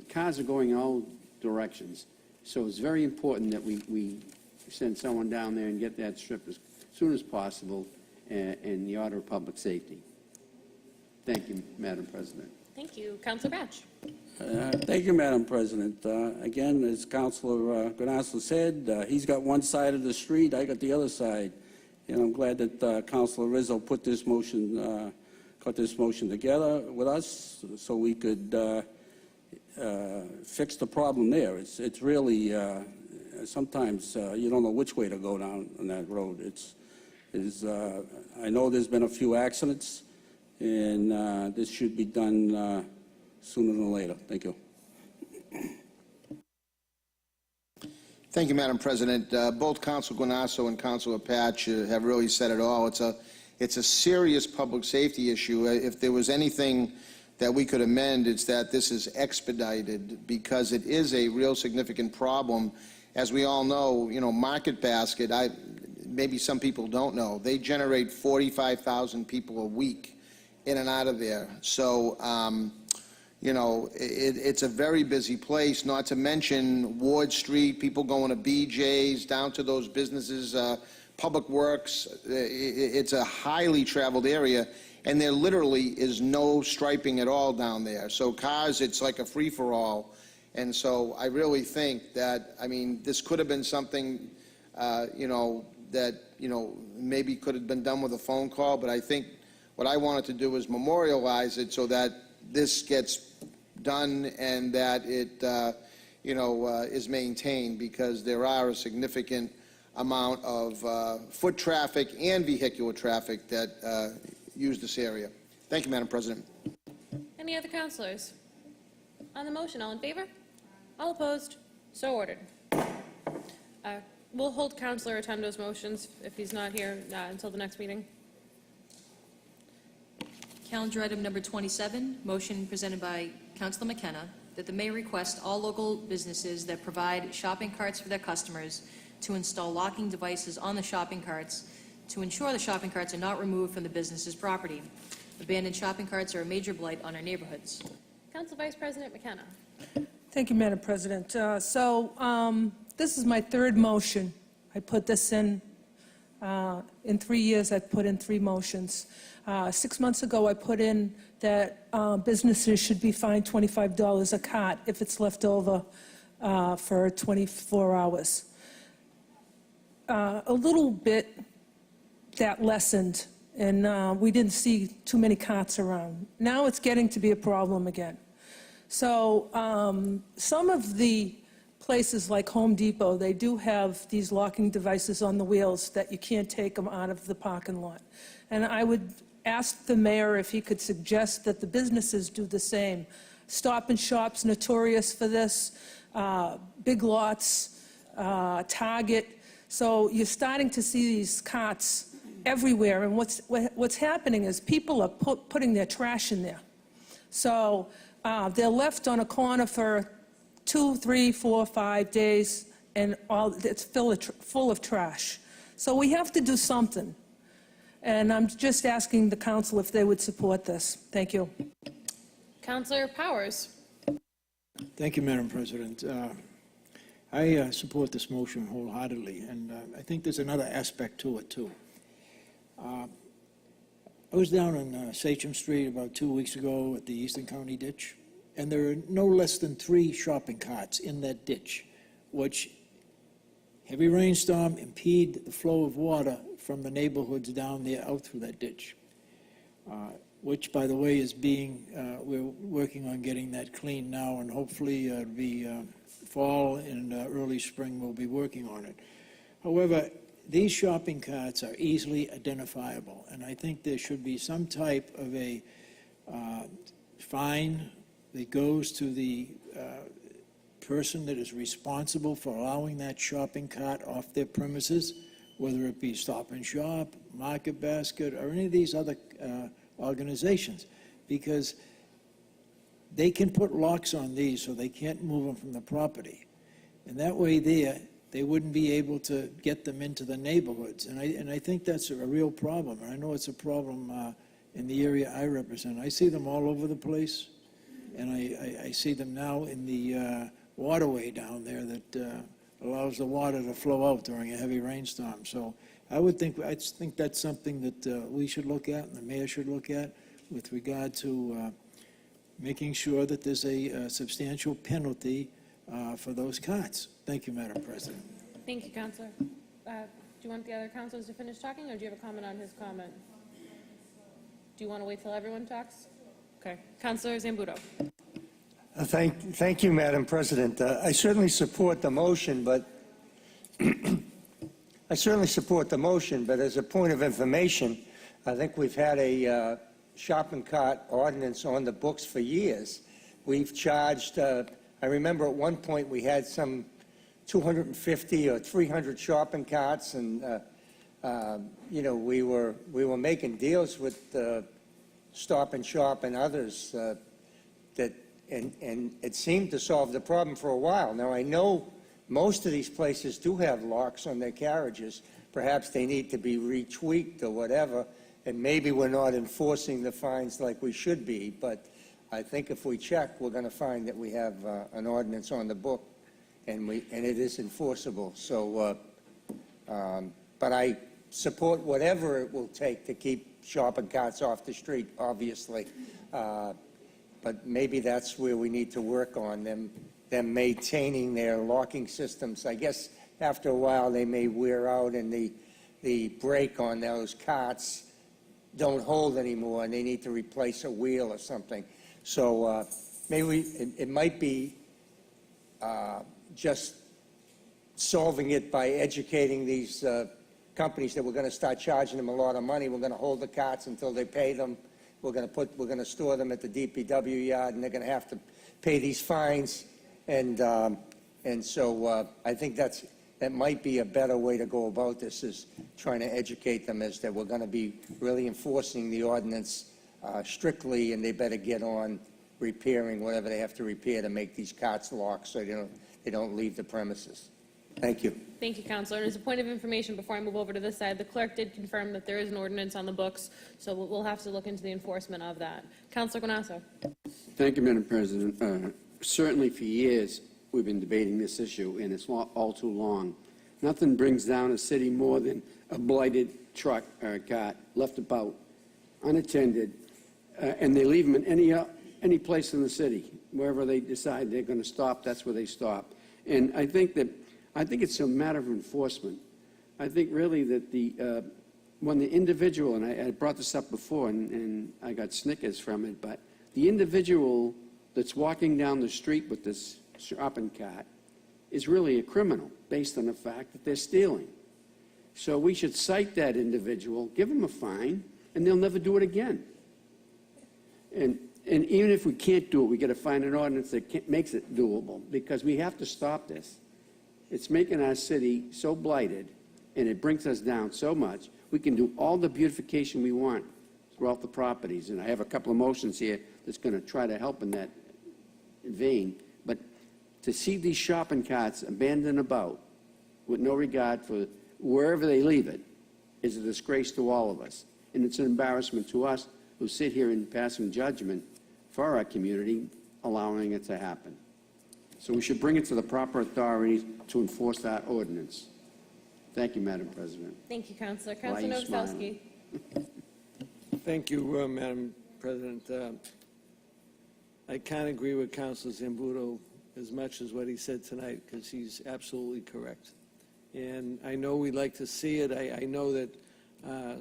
cars are going in all directions. So it's very important that we send someone down there and get that stripped as soon as possible in the order of public safety. Thank you, Madam President. Thank you. Councilor Patch. Thank you, Madam President. Again, as Councilor Guanasso said, he's got one side of the street, I got the other side. And I'm glad that Councilor Rizzo put this motion, got this motion together with us so we could fix the problem there. It's really, sometimes you don't know which way to go down on that road. I know there's been a few accidents, and this should be done sooner than later. Thank you. Thank you, Madam President. Both Council Guanasso and Councilor Patch have really said it all. It's a serious public safety issue. If there was anything that we could amend, it's that this is expedited because it is a real significant problem. As we all know, you know, Market Basket, maybe some people don't know, they generate 45,000 people a week in and out of there. So, you know, it's a very busy place, not to mention Ward Street, people going to BJ's, down to those businesses, Public Works. It's a highly traveled area, and there literally is no striping at all down there. So cars, it's like a free-for-all. And so I really think that, I mean, this could have been something, you know, that, you know, maybe could have been done with a phone call, but I think what I wanted to do is memorialize it so that this gets done and that it, you know, is maintained, because there are a significant amount of foot traffic and vehicular traffic that use this area. Thank you, Madam President. Any other counselors? On the motion, all in favor? All opposed? So ordered. We'll hold Councilor Rotundo's motions if he's not here until the next meeting. Calendar item number 27, motion presented by Councilor McKenna, that the mayor request all local businesses that provide shopping carts for their customers to install locking devices on the shopping carts to ensure the shopping carts are not removed from the business's property. Abandoned shopping carts are a major blight on our neighborhoods. Council Vice President McKenna. Thank you, Madam President. This is my third motion. I put this in 3 years, I've put in 3 motions. 6 months ago, I put in that businesses should be fined $25 a cart if it's left over for 24 hours. A little bit that lessened, and we didn't see too many carts around. Now it's getting to be a problem again. So some of the places like Home Depot, they do have these locking devices on the wheels that you can't take them out of the parking lot. And I would ask the mayor if he could suggest that the businesses do the same. Stop and Shop's notorious for this, Big Lots, Target. So you're starting to see these carts everywhere, and what's happening is people are putting their trash in there. So they're left on a corner for 2, 3, 4, 5 days, and it's full of trash. So we have to do something. And I'm just asking the council if they would support this. Thank you. Councilor Powers. Thank you, Madam President. I support this motion wholeheartedly, and I think there's another aspect to it, too. I was down on Sachem Street about 2 weeks ago at the Eastern County Ditch, and there are no less than 3 shopping carts in that ditch, which heavy rainstorm impede the flow of water from the neighborhoods down there out through that ditch, which, by the way, is we're working on getting that clean now, and hopefully it'll be fall and early spring we'll be working on it. However, these shopping carts are easily identifiable, and I think there should be some type of a fine that goes to the person that is responsible for allowing that shopping cart off their premises, whether it be Stop and Shop, Market Basket, or any of these other organizations, because they can put locks on these so they can't move them from the property. And that way they wouldn't be able to get them into the neighborhoods. And I think that's a real problem. And I know it's a problem in the area I represent. I see them all over the place, and I see them now in the waterway down there that allows the water to flow out during a heavy rainstorm. So I just think that's something that we should look at, and the mayor should look at, with regard to making sure that there's a substantial penalty for those carts. Thank you, Madam President. Thank you, Councilor. Do you want the other councilors to finish talking, or do you have a comment on his comment? Do you want to wait till everyone talks? Okay. Councilor Zambudo. Thank you, Madam President. I certainly support the motion, but as a point of information, I think we've had a shopping cart ordinance on the books for years. We've charged, I remember at one point we had some 250 or 300 shopping carts, and we were making deals with Stop and Shop and others and it seemed to solve the problem for a while. Now, I know most of these places do have locks on their carriages. Perhaps they need to be retweaked or whatever, and maybe we're not enforcing the fines like we should be, but I think if we check, we're going to find that we have an ordinance on the book, and it is enforceable. So, but I support whatever it will take to keep shopping carts off the street, obviously. But maybe that's where we need to work on them maintaining their locking systems. I guess after a while they may wear out, and the brake on those carts don't hold anymore, and they need to replace a wheel or something. So maybe it might be just solving it by educating these companies that we're going to start charging them a lot of money. We're going to hold the carts until they pay them. We're going to store them at the DPW yard, and they're going to have to pay these fines. And so I think that might be a better way to go about this, is trying to educate them as that we're going to be really enforcing the ordinance strictly, and they better get on repairing whatever they have to repair to make these carts lock so they don't leave the premises. Thank you. Thank you, Counselor. And as a point of information, before I move over to this side, the clerk did confirm that there is an ordinance on the books, so we'll have to look into the enforcement of that. Counselor Guanasso. Thank you, Madam President. Certainly for years, we've been debating this issue, and it's all too long. Nothing brings down a city more than a blighted truck or a cart left about unattended, and they leave them in any place in the city. Wherever they decide they're going to stop, that's where they stop. And I think it's a matter of enforcement. I think really that when the individual, and I brought this up before, and I got snickers from it, but the individual that's walking down the street with this shopping cart is really a criminal based on the fact that they're stealing. So we should cite that individual, give them a fine, and they'll never do it again. And even if we can't do it, we got to find an ordinance that makes it doable, because we have to stop this. It's making our city so blighted, and it brings us down so much. We can do all the beautification we want throughout the properties, and I have a couple of motions here that's going to try to help in that vein. But to see these shopping carts abandoned about with no regard for wherever they leave it is a disgrace to all of us. And it's an embarrassment to us who sit here and passing judgment for our community, allowing it to happen. So we should bring it to the proper authorities to enforce that ordinance. Thank you, Madam President. Thank you, Counselor. Why are Counselor you Novoselsky. smiling? Thank you, Madam President. I can't agree with Councilor Zambuto as much as what he said tonight, because he's absolutely correct. And I know we'd like to see it. I know that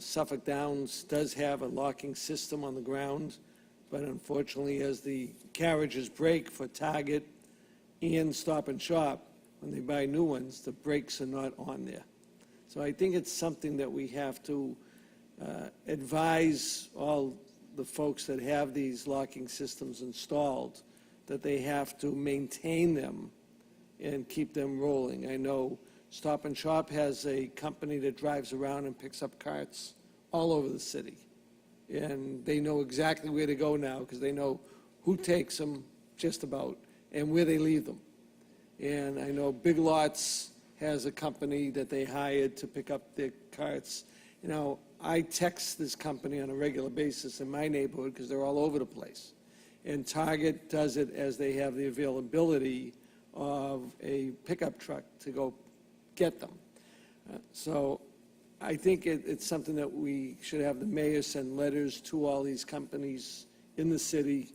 Suffolk Downs does have a locking system on the ground, but unfortunately, as the carriages break for Target and Stop and Shop, when they buy new ones, the brakes are not on there. So I think it's something that we have to advise all the folks that have these locking systems installed that they have to maintain them and keep them rolling. I know Stop and Shop has a company that drives around and picks up carts all over the city. And they know exactly where to go now, because they know who takes them, just about, and where they leave them. And I know Big Lots has a company that they hired to pick up their carts. You know, I text this company on a regular basis in my neighborhood because they're all over the place. And Target does it as they have the availability of a pickup truck to go get them. So I think it's something that we should have the mayor send letters to all these companies in the city.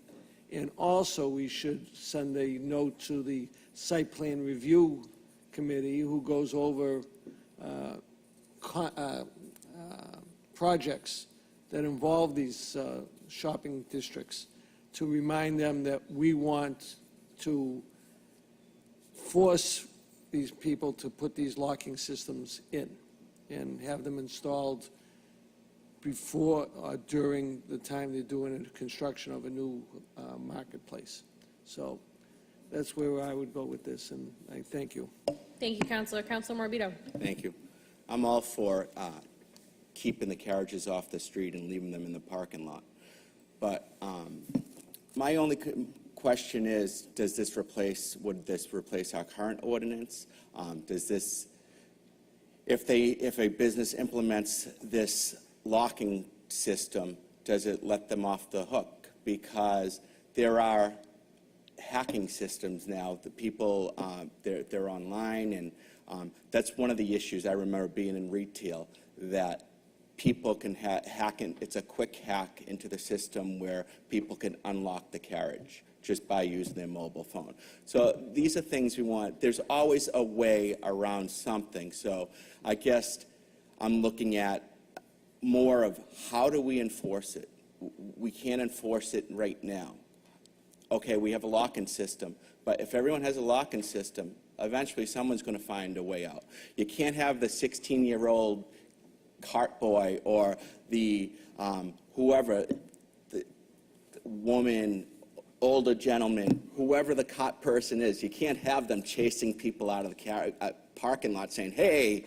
And also we should send a note to the site plan review committee who goes over projects that involve these shopping districts, to remind them that we want to force these people to put these locking systems in and have them installed before or during the time they're doing the construction of a new marketplace. So that's where I would go with this, and I thank you. Thank you, Counselor. Counselor Morbido. Thank you. I'm all for keeping the carriages off the street and leaving them in the parking lot. But my only question is, would this replace our current ordinance? Does this, if a business implements this locking system, does it let them off the hook? Because there are hacking systems now. The people, they're online, and that's one of the issues. I remember being in retail, that people can hack in. It's a quick hack into the system where people can unlock the carriage just by using their mobile phone. So these are things we want. There's always a way around something. So I guess I'm looking at more of, how do we enforce it? We can't enforce it right now. Okay, we have a lock-in system, but if everyone has a lock-in system, eventually someone's going to find a way out. You can't have the 16-year-old cart boy or the whoever, the woman, older gentleman, whoever the cart person is. You can't have them chasing people out of the parking lot saying, "Hey,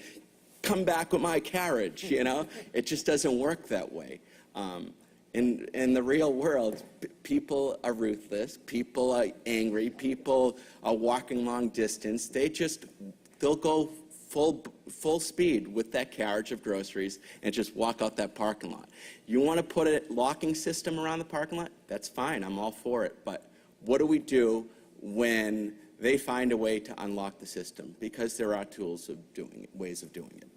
come back with my carriage," you know? It just doesn't work that way. In the real world, people are ruthless, people are angry, people are walking long distance. They just they'll go full speed with that carriage of groceries and just walk out that parking lot. You want to put a locking system around the parking lot? That's fine, I'm all for it. But what do we do when they find a way to unlock the system? Because there are tools of doing it, ways of doing it.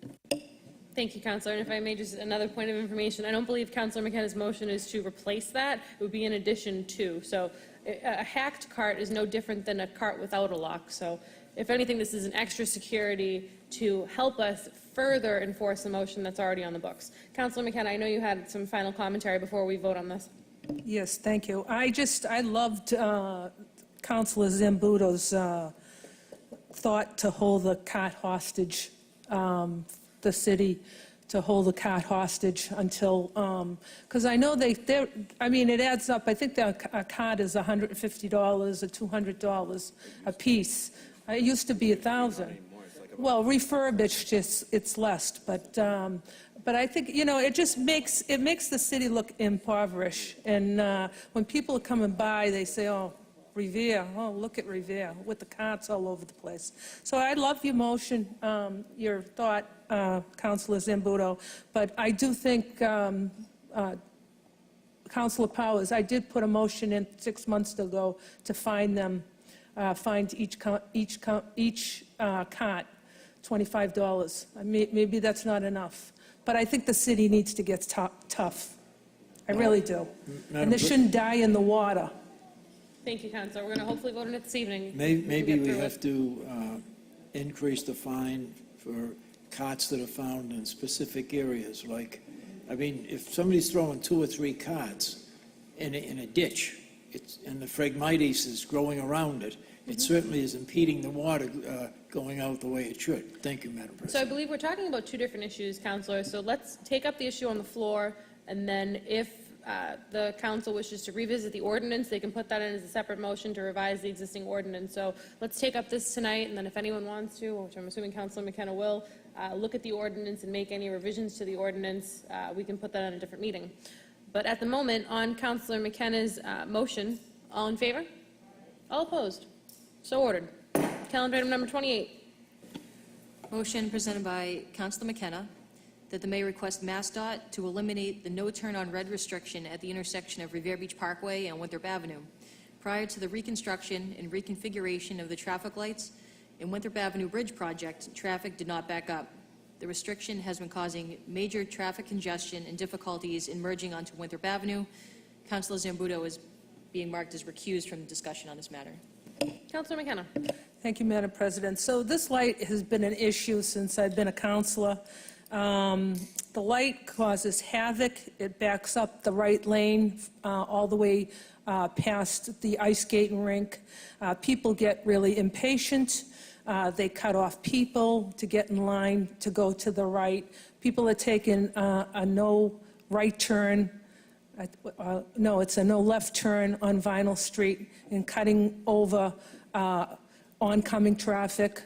Thank you, Counselor. And if I may, just another point of information, I don't believe Counselor McKenna's motion is to replace that. It would be in addition to. So a hacked cart is no different than a cart without a lock. So if anything, this is an extra security to help us further enforce the motion that's already on the books. Counselor McKenna, I know you had some final commentary before we vote on this. Yes, thank you. I loved Councilor Zambuto's thought to hold the cart hostage, the city to hold the cart hostage until, because I know it adds up. I think a cart is $150 or $200 a piece. It used to be $1,000. Well, refurbished, it's less, but I think, it just makes the city look impoverished. And when people are coming by, they say, oh, Revere, oh, look at Revere, with the carts all over the place. So I love your motion, your thought, Councilor Zambuto, but I do think, Councilor Powers, I did put a motion in 6 months ago to find each cart $25. Maybe that's not enough, but I think the city needs to get tough. I really do. And they shouldn't die in the water. Thank you, Counselor. We're going to hopefully vote on it this evening. Maybe we have to increase the fine for carts that are found in specific areas, like, if somebody's throwing 2 or 3 carts in a ditch, and the Phragmites is growing around it, it certainly is impeding the water going out the way it should. Thank you, Madam President. So I believe we're talking about 2 different issues, Counselor. So let's take up the issue on the floor, and then if the council wishes to revisit the ordinance, they can put that in as a separate motion to revise the existing ordinance. So let's take up this tonight, and then if anyone wants to, which I'm assuming Councilor McKenna will, look at the ordinance and make any revisions to the ordinance, we can put that in a different meeting. But at the moment, on Councilor McKenna's motion, all in favor? All opposed? So ordered. Calendar item number 28. Motion presented by Councilor McKenna that the mayor request MassDOT to eliminate the no turn on red restriction at the intersection of Revere Beach Parkway and Winthrop Avenue. Prior to the reconstruction and reconfiguration of the traffic lights in Winthrop Avenue Bridge project, traffic did not back up. The restriction has been causing major traffic congestion and difficulties in merging onto Winthrop Avenue. Councilor Zambuto is being marked as recused from discussion on this matter. Councilor McKenna. Thank you, Madam President. So this light has been an issue since I've been a councilor. The light causes havoc. It backs up the right lane all the way past the ice skating rink. People get really impatient. They cut off people to get in line to go to the right. People are taking a no right turn. No, it's a no left turn on Vinyl Street and cutting over oncoming traffic.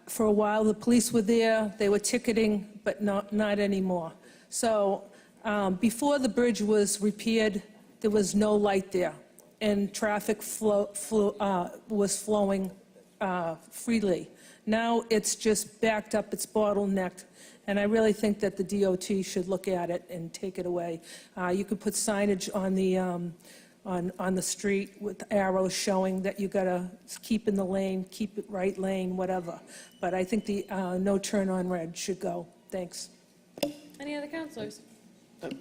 For a while, the police were there, they were ticketing, but not anymore. So before the bridge was repaired, there was no light there, and traffic was flowing freely. Now it's just backed up, it's bottlenecked, and I really think that the DOT should look at it and take it away. You could put signage on the street with arrows showing that you gotta keep in the lane, keep it right lane, whatever. But I think the no turn on red should go. Thanks. Any other councilors?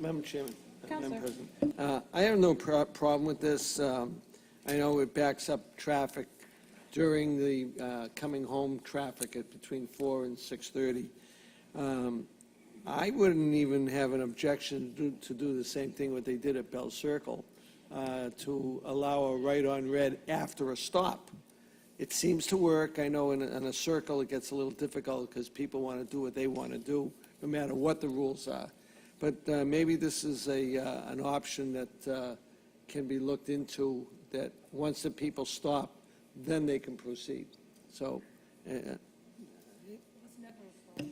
Madam Chairman. Counselor. Madam President. I have no problem with this. I know it backs up traffic during the coming home traffic at between 4 and 6:30. I wouldn't even have an objection to do the same thing what they did at Bell Circle, to allow a right on red after a stop. It seems to work. I know in a circle it gets a little difficult because people want to do what they want to do, no matter what the rules are. But maybe this is an option that can be looked into, that once the people stop, then they can proceed. So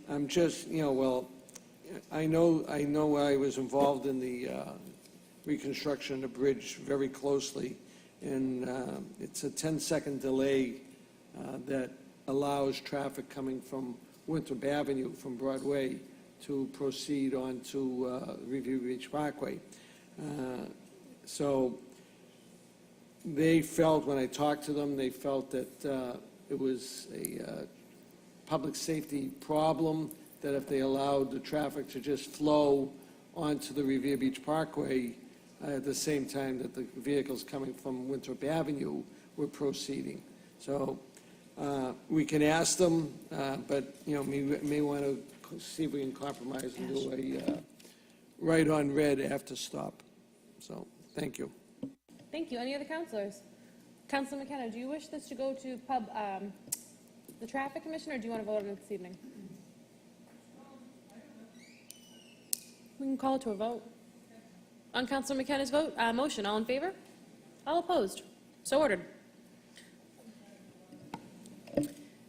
I'm just, I know I was involved in the reconstruction of the bridge very closely, and it's a 10-second delay that allows traffic coming from Winthrop Avenue from Broadway to proceed onto Revere Beach Parkway. So they felt, when I talked to them, they felt that it was a public safety problem, that if they allowed the traffic to just flow onto the Revere Beach Parkway at the same time that the vehicles coming from Winthrop Avenue were proceeding. So we can ask them, but, you know, we may want to see if we can compromise and do a right on red after stop. So, thank you. Thank you. Any other counselors? Councilor McKenna, do you wish this to go to the Traffic Commission, or do you want to vote on it this evening? We can call it to a vote. On Councilor McKenna's motion, all in favor? All opposed? So ordered.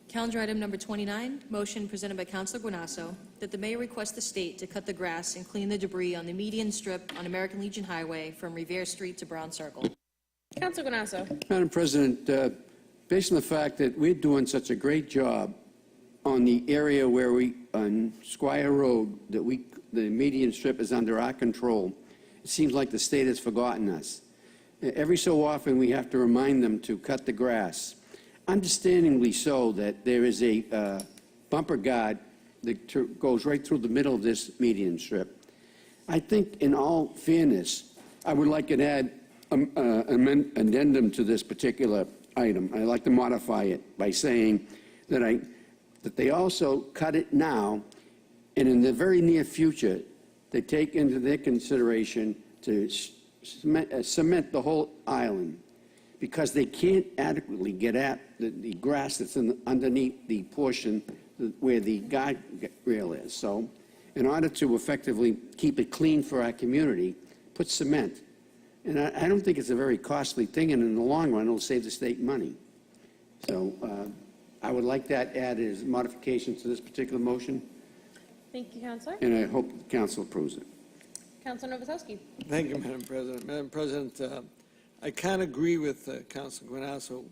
Calendar item number 29, motion presented by Councilor Guanasso that the mayor request the state to cut the grass and clean the debris on the median strip on American Legion Highway from Revere Street to Brown Circle. Councilor Guanasso. Madam President, based on the fact that we're doing such a great job on the area where on Squire Road, that the median strip is under our control, it seems like the state has forgotten us. Every so often, we have to remind them to cut the grass. Understandingly so, that there is a bumper guard that goes right through the middle of this median strip. I think, in all fairness, I would like to add an addendum to this particular item. I'd like to modify it by saying that they also cut it now, and in the very near future, they take into their consideration to cement the whole island, because they can't adequately get at the grass that's underneath the portion where the guardrail is. So in order to effectively keep it clean for our community, put cement. And I don't think it's a very costly thing, and in the long run, it'll save the state money. So I would like that added as a modification to this particular motion, Thank you, Councilor. and I hope the council approves it. Councilor Novoselsky. Thank you, Madam President. Madam President, I can't agree with Councilor Guanasso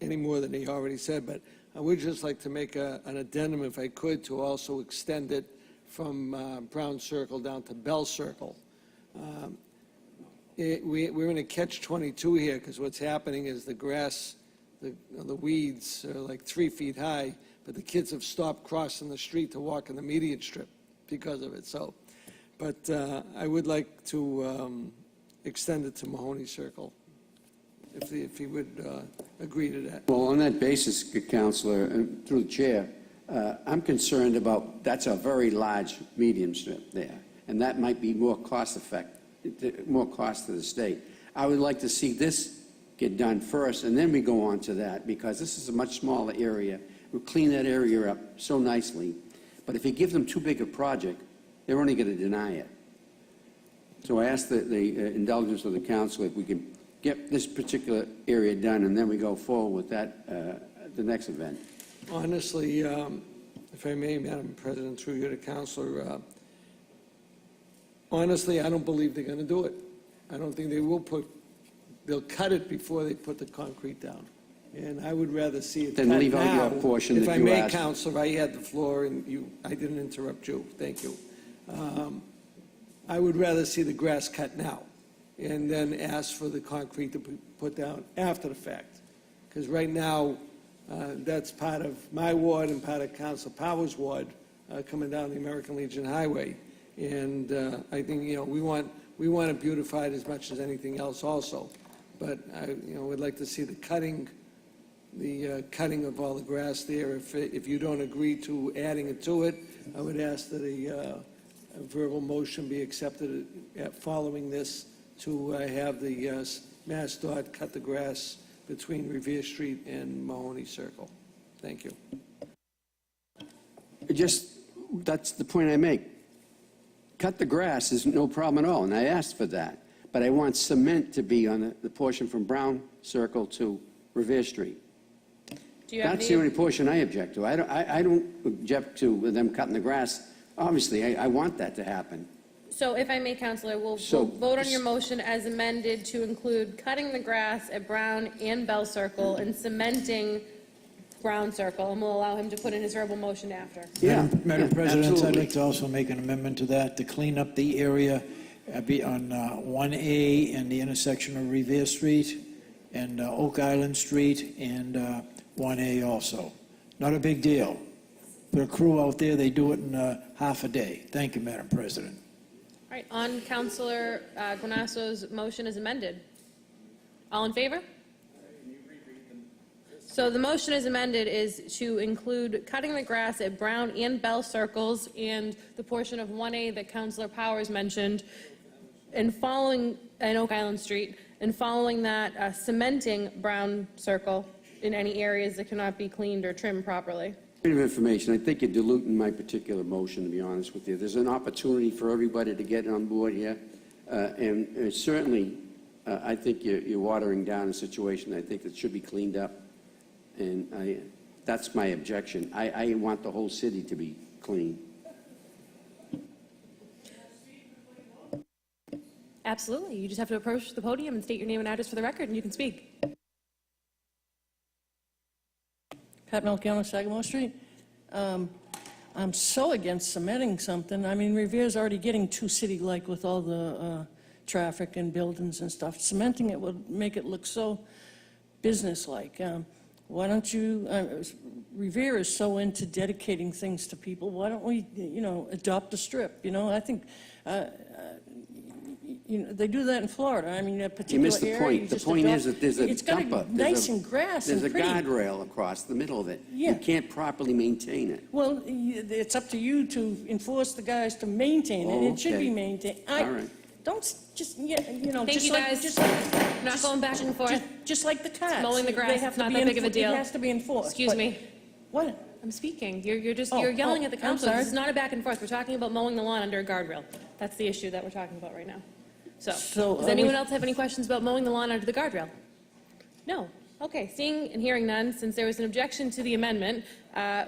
any more than he already said, but I would just like to make an addendum, if I could, to also extend it from Brown Circle down to Bell Circle. We're in a catch-22 here, because what's happening is the grass, the weeds are like 3 feet high, but the kids have stopped crossing the street to walk in the median strip because of it. So, but I would like to extend it to Mahoney Circle, if he would agree to that. Well, on that basis, Councilor, and through the chair, I'm concerned about, that's a very large median strip there, and that might be more cost-effective, more cost to the state. I would like to see this get done first, and then we go on to that, because this is a much smaller area. We'll clean that area up so nicely. But if you give them too big a project, they're only going to deny it. So I ask the indulgence of the council if we can get this particular area done, and then we go forward with that, the next event. Honestly, if I may, Madam President, through you to Councilor, honestly, I don't believe they're going to do it. I don't think they will they'll cut it before they put the concrete down. And I would rather see it cut now. Then leave out your portion that you asked. If I may, Councilor, I had the floor, and I didn't interrupt you. Thank you. I would rather see the grass cut now, and then ask for the concrete to be put down after the fact. Because right now, that's part of my ward and part of Council Powers' ward, coming down the American Legion Highway. And I think, we want it beautified as much as anything else also. But I, would like to see the cutting of all the grass there. If you don't agree to adding it to it, I would ask that a verbal motion be accepted following this to have the MassDOT cut the grass between Revere Street and Mahoney Circle. Thank you. That's the point I make. Cut the grass is no problem at all, and I asked for that. But I want cement to be on the portion from Brown Circle to Revere Street. That's the only portion I object to. I don't object to them cutting the grass. Obviously, I want that to happen. So if I may, Councilor, we'll vote on your motion as amended to include cutting the grass at Brown and Bell Circle and cementing Brown Circle, and we'll allow him to put in his verbal motion after. Madam President, I'd absolutely. like to also make an amendment to that, to clean up the area on 1A and the intersection of Revere Street and Oak Island Street and 1A also. Not a big deal. Put a crew out there, they do it in half a day. Thank you, Madam President. All right, on Councilor Guanasso's motion as amended. All in favor? So the motion as amended is to include cutting the grass at Brown and Bell Circles and the portion of 1A that Councilor Powers mentioned, and following, and Oak Island Street, and following that, cementing Brown Circle in any areas that cannot be cleaned or trimmed properly. Bit of information. I think you're diluting my particular motion, to be honest with you. There's an opportunity for everybody to get on board here, and certainly, I think you're watering down a situation I think that should be cleaned up, and that's my objection. I want the whole city to be clean. Absolutely. You just have to approach the podium and state your name and address for the record, and you can speak. Pat Malchiano, Sagamore Street. I'm so against cementing something. I mean, Revere's already getting too city-like with all the traffic and buildings and stuff. Cementing it would make it look so business-like. Why don't you, Revere is so into dedicating things to people. Why don't we, adopt a strip? I think, they do that in Florida. I mean, a particular You missed the area, point. you The just point adopt- is that there's a It's got to dumper. be nice and grass and There's a pretty. guardrail across the middle of it. Yeah. You can't properly maintain it. Well, it's up to you to enforce the guys to maintain it. It should be Okay. maintained. All right. Don't just, Thank just you, like, guys. just We're not going back and forth. just like the cats. Mowing the grass, They have it's to not be that big of a deal. It has to be enforced. Excuse but- me. What? I'm speaking. You're Oh, yelling at the I'm council. sorry. This is not a back and forth. We're talking about mowing the lawn under a guardrail. That's the issue that we're talking about right now. So, So, does are anyone we- else have any questions about mowing the lawn under the guardrail? No. Okay, seeing and hearing none, since there was an objection to the amendment,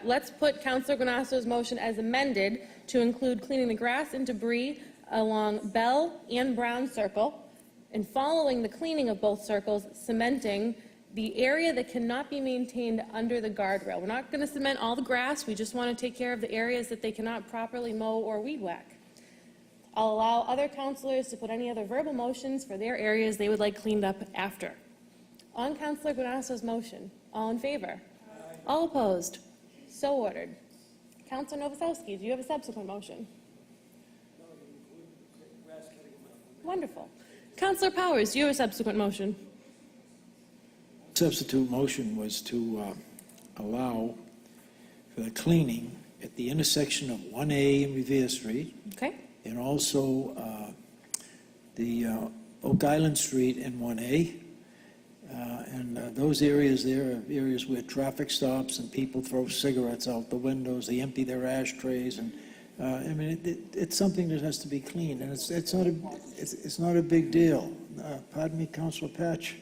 let's put Councilor Guanasso's motion as amended to include cleaning the grass and debris along Bell and Brown Circle, and following the cleaning of both circles, cementing the area that cannot be maintained under the guardrail. We're not going to cement all the grass. We just want to take care of the areas that they cannot properly mow or weed whack. I'll allow other councilors to put any other verbal motions for their areas they would like cleaned up after. On Councilor Guanasso's motion, all in favor? All opposed? So ordered. Councilor Novoselsky, do you have a subsequent motion? Wonderful. Councilor Powers, do you have a subsequent motion? Substitute motion was to allow for the cleaning at the intersection of 1A and Revere Street, Okay. and also the Oak Island Street and 1A. And those areas there are areas where traffic stops and people throw cigarettes out the windows, they empty their ashtrays, and I mean, it's something that has to be cleaned, and it's not a big deal. Pardon me, Councilor Patch?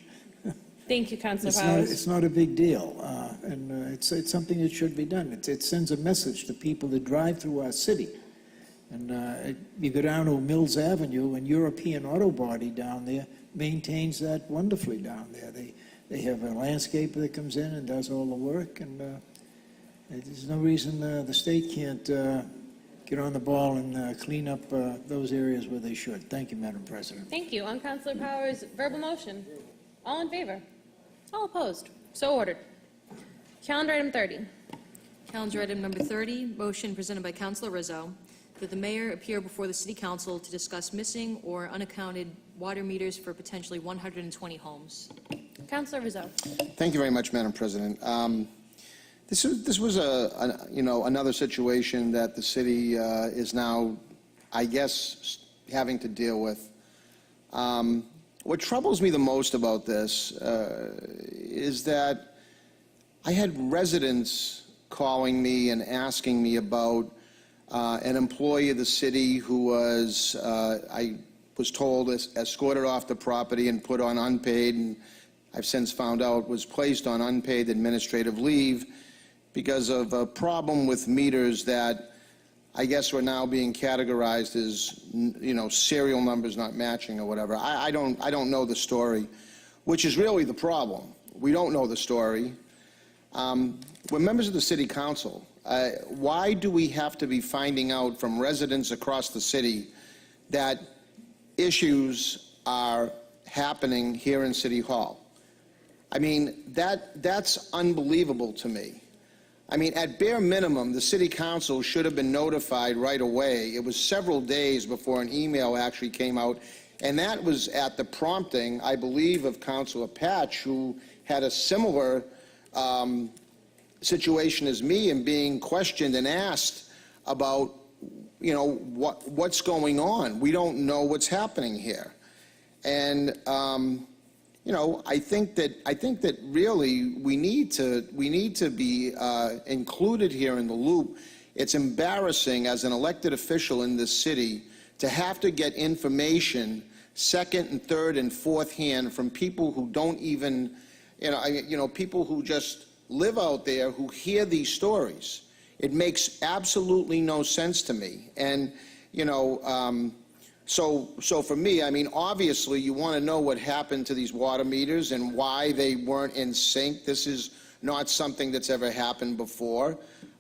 Thank you, Councilor It's Powers. not a big deal, and it's something that should be done. It sends a message to people that drive through our city. And you go down to Mills Avenue, and European Auto Body down there maintains that wonderfully down there. They have a landscaper that comes in and does all the work, and there's no reason the state can't get on the ball and clean up those areas where they should. Thank you, Madam President. Thank you. On Councilor Powers' verbal motion, all in favor? All opposed? So ordered. Calendar item 30. Calendar item number 30, motion presented by Councilor Rizzo, that the mayor appear before the city council to discuss missing or unaccounted water meters for potentially 120 homes. Councilor Rizzo. Thank you very much, Madam President. This was another situation that the city is now, I guess, having to deal with. What troubles me the most about this is that I had residents calling me and asking me about an employee of the city who was, I was told, escorted off the property and put on unpaid, and I've since found out was placed on unpaid administrative leave because of a problem with meters that I guess were now being categorized as, serial numbers not matching or whatever. I don't know the story, which is really the problem. We don't know the story. We're members of the city council. Why do we have to be finding out from residents across the city that issues are happening here in City Hall? I mean, that's unbelievable to me. I mean, at bare minimum, the city council should have been notified right away. It was several days before an email actually came out, and that was at the prompting, I believe, of Councilor Patch, who had a similar situation as me and being questioned and asked about, you know, what's going on. We don't know what's happening here. And, you know, I think that really we need to be included here in the loop. It's embarrassing as an elected official in this city to have to get information second and third and fourth hand from people who don't even, people who just live out there who hear these stories. It makes absolutely no sense to me. And, you know, so for me, I mean, obviously you want to know what happened to these water meters and why they weren't in sync. This is not something that's ever happened before.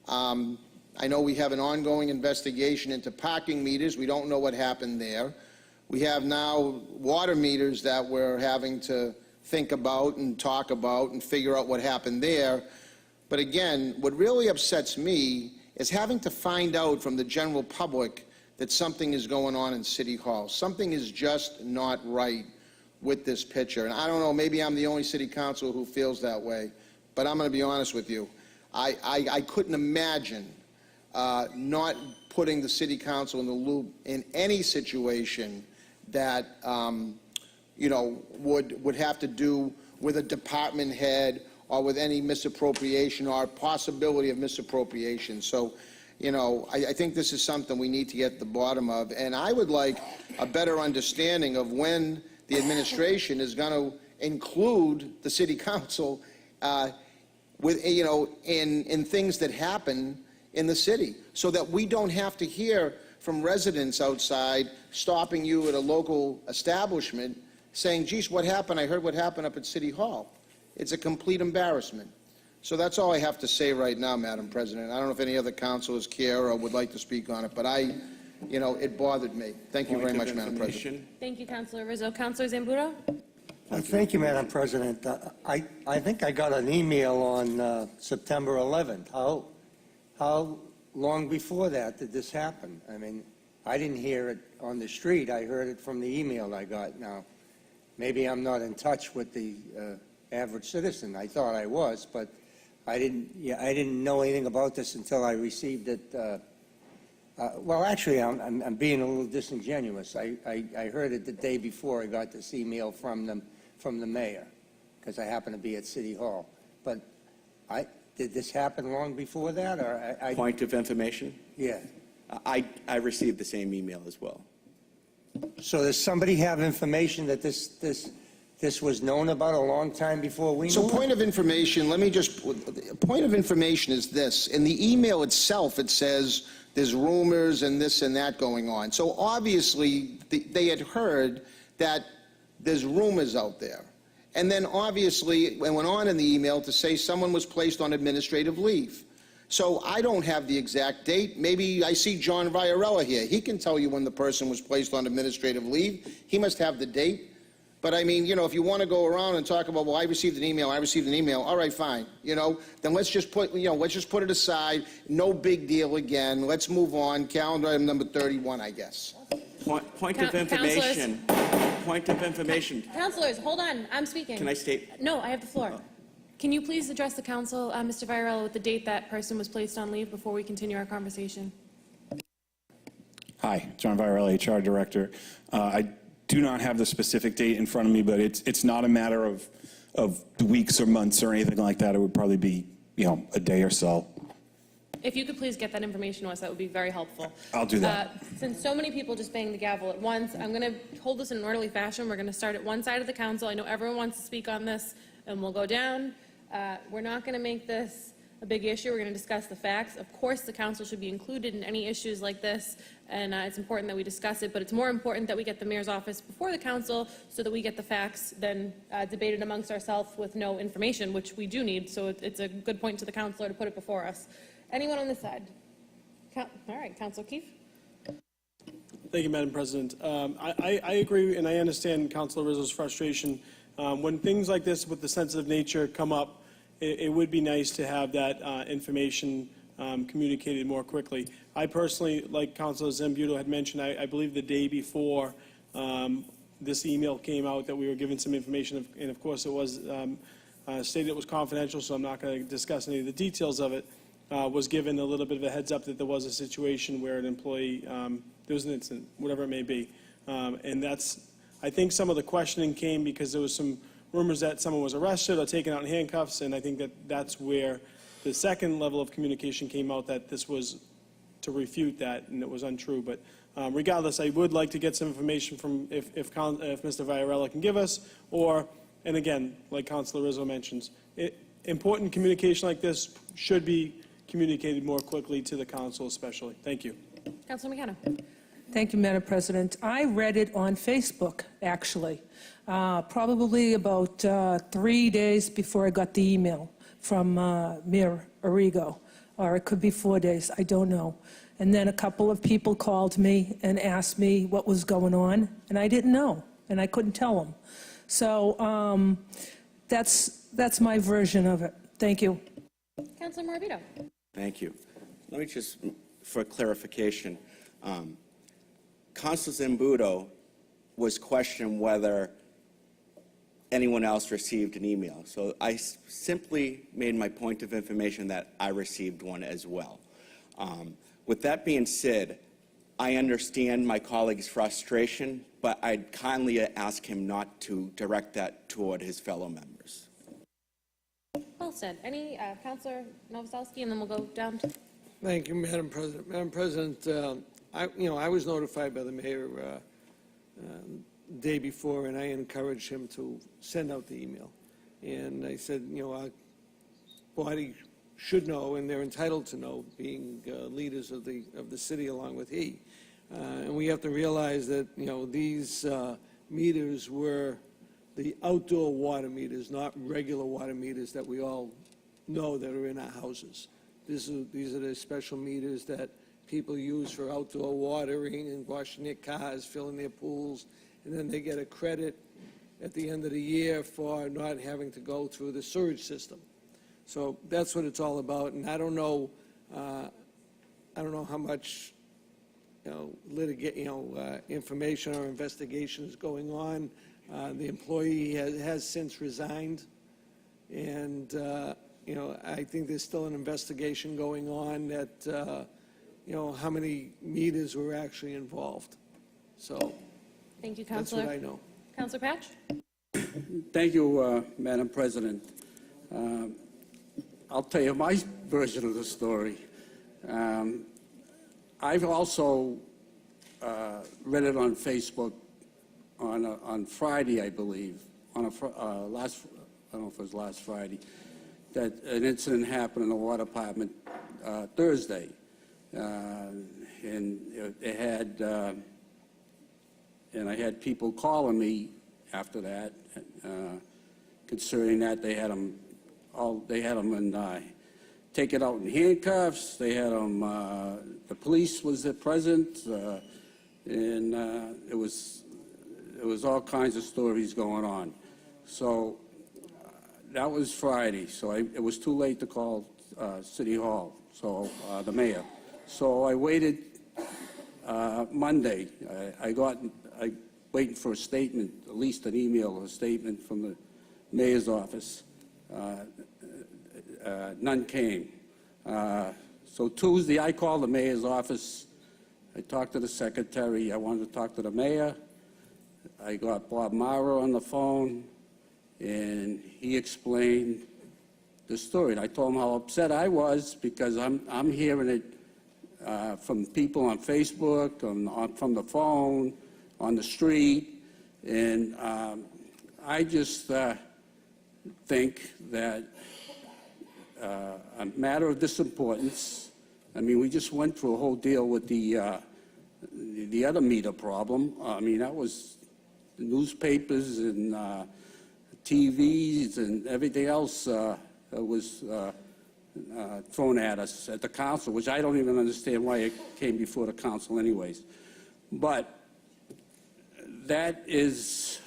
I know we have an ongoing investigation into parking meters. We don't know what happened there. We have now water meters that we're having to think about and talk about and figure out what happened there. But again, what really upsets me is having to find out from the general public that something is going on in City Hall. Something is just not right with this picture. And I don't know, maybe I'm the only city councilor who feels that way, but I'm going to be honest with you. I couldn't imagine not putting the city council in the loop in any situation that would have to do with a department head or with any misappropriation or possibility of misappropriation. So, you know, I think this is something we need to get to the bottom of. And I would like a better understanding of when the administration is going to include the city council with, you know, in things that happen in the city, so that we don't have to hear from residents outside stopping you at a local establishment saying, geez, what happened? I heard what happened up at City Hall. It's a complete embarrassment. So that's all I have to say right now, Madam President. I don't know if any other councilors care or would like to speak on it, but it bothered me. Thank you very much, Madam President. Thank you, Councilor Rizzo. Councilor Zambudo? Thank you, Madam President. I think I got an email on September 11th. How long before that did this happen? I mean, I didn't hear it on the street. I heard it from the email I got. Now, maybe I'm not in touch with the average citizen. I thought I was, but I didn't know anything about this until I received it. Well, actually, I'm being a little disingenuous. I heard it the day before I got this email from the mayor, because I happened to be at City Hall. But did this happen long before that, or Point of information? Yeah. I received the same email as well. So does somebody have information that this was known about a long time before we knew? So point of information, point of information is this. In the email itself, it says there's rumors and this and that going on. So obviously, they had heard that there's rumors out there. And then obviously, it went on in the email to say someone was placed on administrative leave. So I don't have the exact date. Maybe I see John Viarella here. He can tell you when the person was placed on administrative leave. He must have the date. But I mean, you know, if you want to go around and talk about, well, I received an email, all right, fine. You know, then let's just put it aside. No big deal again. Let's move on. Calendar item number 31, I guess. Point of information. Point of information. Councilors, hold on. I'm speaking. Can I state? No, I have the floor. Can you please address the council, Mr. Viarella, with the date that person was placed on leave before we continue our conversation? Hi, John Viarella, HR Director. I do not have the specific date in front of me, but it's not a matter of weeks or months or anything like that. It would probably be, you know, a day or so. If you could please get that information to us, that would be very helpful. I'll do that. Since so many people just bang the gavel at once, I'm going to hold this in an orderly fashion. We're going to start at one side of the council. I know everyone wants to speak on this, and we'll go down. We're not going to make this a big issue. We're going to discuss the facts. Of course, the council should be included in any issues like this, and it's important that we discuss it, but it's more important that we get the mayor's office before the council so that we get the facts then debated amongst ourselves with no information, which we do need, so it's a good point to the councilor to put it before us. Anyone on this side? All right, Councilor Keefe. Thank you, Madam President. I agree, and I understand Councilor Rizzo's frustration. When things like this with the sensitive nature come up, it would be nice to have that information communicated more quickly. I personally, like Councilor Zambudo had mentioned, I believe the day before this email came out that we were given some information, and of course it was stated it was confidential, so I'm not going to discuss any of the details of it. Was given a little bit of a heads up that there was a situation where an employee, there was an incident, whatever it may be. And I think some of the questioning came because there was some rumors that someone was arrested or taken out in handcuffs, and I think that's where the second level of communication came out, that this was to refute that, and it was untrue. But regardless, I would like to get some information from, if Mr. Viarella can give us, and again, like Councilor Rizzo mentions, important communication like this should be communicated more quickly to the council especially. Thank you. Councilor McKenna. Thank you, Madam President. I read it on Facebook, actually, probably about 3 days before I got the email from Mayor Arrigo, or it could be 4 days, I don't know. And then a couple of people called me and asked me what was going on, and I didn't know, and I couldn't tell them. So that's my version of it. Thank you. Councilor Morabito. Thank you. Let me just, for clarification, Councilor Zambudo was questioning whether anyone else received an email. So I simply made my point of information that I received one as well. With that being said, I understand my colleague's frustration, but I'd kindly ask him not to direct that toward his fellow members. Well said. Any Councilor Novoselsky, and then we'll go down to... Thank you, Madam President. Madam President, I was notified by the mayor the day before, and I encouraged him to send out the email. And I said, our body should know, and they're entitled to know, being leaders of the city along with he. And we have to realize that, these meters were the outdoor water meters, not regular water meters that we all know that are in our houses. These are the special meters that people use for outdoor watering and washing their cars, filling their pools, and then they get a credit at the end of the year for not having to go through the sewage system. So that's what it's all about, and I don't know how much information or investigation is going on. The employee has since resigned, and I think there's still an investigation going on that how many meters were actually involved. So Thank you, that's Councilor. what I know. Councilor Patch. Thank you, Madam President. I'll tell you my version of the story. I've also read it on Facebook on Friday, I believe, I don't know if it was last Friday, that an incident happened in the water department Thursday. And it had, and I had people calling me after that concerning that they had them taken out in handcuffs. They had them. The police was present, and it was all kinds of stories going on. So that was Friday. So it was too late to call City Hall. So the mayor. So I waited Monday. I waiting for a statement, at least an email or a statement from the mayor's office. None came. So Tuesday, I called the mayor's office. I talked to the secretary. I wanted to talk to the mayor. I got Bob Morrow on the phone, and he explained the story. And I told him how upset I was because I'm hearing it from people on Facebook, from the phone, on the street, and I just think that a matter of this importance, I mean, we just went through a whole deal with the other meter problem. I mean, that was the newspapers and TVs and everything else was thrown at us at the council, which I don't even understand why it came before the council anyways. But that is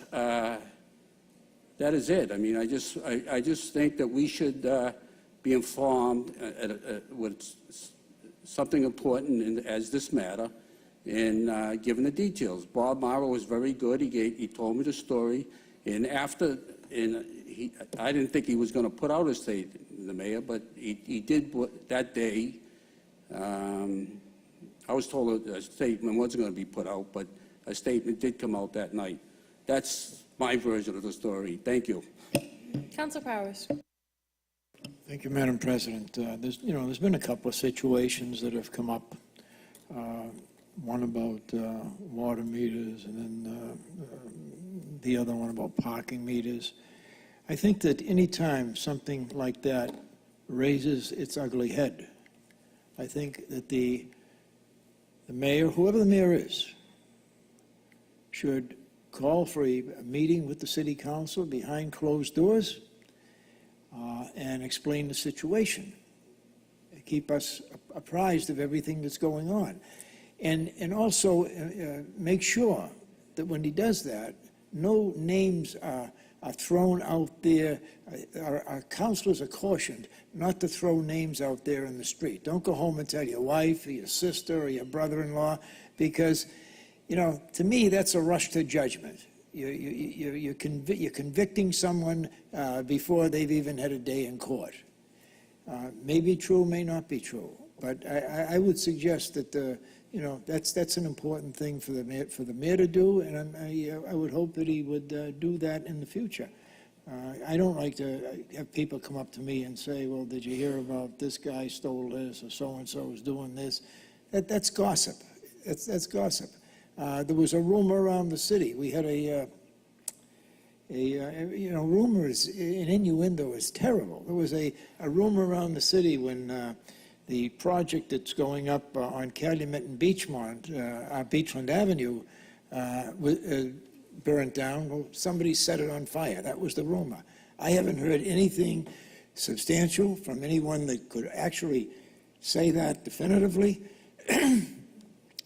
it. I mean, I just think that we should be informed with something important as this matter and given the details. Bob Morrow was very good. He told me the story, and I didn't think he was going to put out a statement, the mayor, but he did that day. I was told a statement wasn't going to be put out, but a statement did come out that night. That's my version of the story. Thank you. Councilor Powers. Thank you, Madam President. There's been a couple of situations that have come up. One about water meters, and then the other one about parking meters. I think that any time something like that raises its ugly head, I think that the mayor, whoever the mayor is, should call for a meeting with the city council behind closed doors and explain the situation. Keep us apprised of everything that's going on. And also make sure that when he does that, no names are thrown out there. Our councilors are cautioned not to throw names out there in the street. Don't go home and tell your wife or your sister or your brother-in-law, because, to me, that's a rush to judgment. You're convicting someone before they've even had a day in court. May be true, may not be true, but I would suggest that that's an important thing for the mayor to do, and I would hope that he would do that in the future. I don't like to have people come up to me and say, well, did you hear about this guy stole this, or so-and-so is doing this? That's gossip. That's gossip. There was a rumor around the city. We had rumor is, an innuendo is terrible. There was a rumor around the city when the project that's going up on Calumet and Beachland Avenue burnt down. Well, somebody set it on fire. That was the rumor. I haven't heard anything substantial from anyone that could actually say that definitively.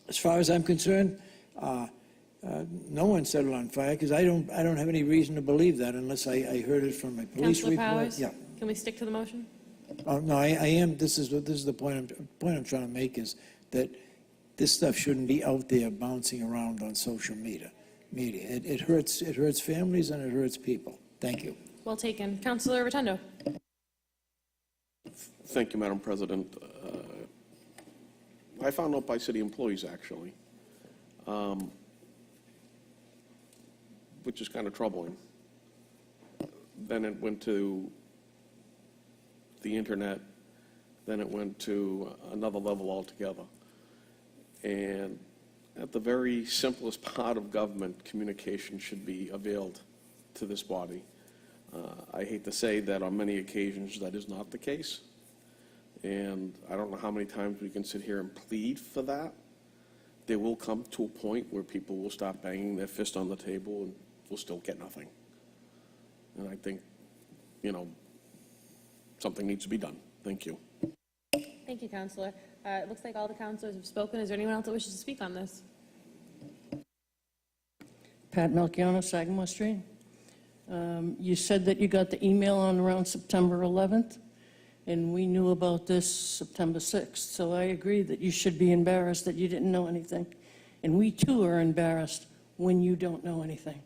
As far as I'm concerned, no one set it on fire, because I don't have any reason to believe that unless I heard it from a police Councilor report. Powers? Yeah. Can we stick to the motion? No, I am. This is the point I'm trying to make, is that this stuff shouldn't be out there bouncing around on social media. It hurts families and it hurts people. Thank you. Well taken. Councilor Rotundo. Thank you, Madam President. I found out by city employees, actually, which is kind of troubling. Then it went to the internet, then it went to another level altogether. And at the very simplest part of government, communication should be availed to this body. I hate to say that on many occasions that is not the case. And I don't know how many times we can sit here and plead for that. There will come to a point where people will stop banging their fist on the table and we'll still get nothing. And I think, something needs to be done. Thank you. Thank you, Councilor. It looks like all the councilors have spoken. Is there anyone else that wishes to speak on this? Pat Melchiona, Sagamore Street. You said that you got the email on around September 11th, and we knew about this September 6th. So I agree that you should be embarrassed that you didn't know anything. And we too are embarrassed when you don't know anything.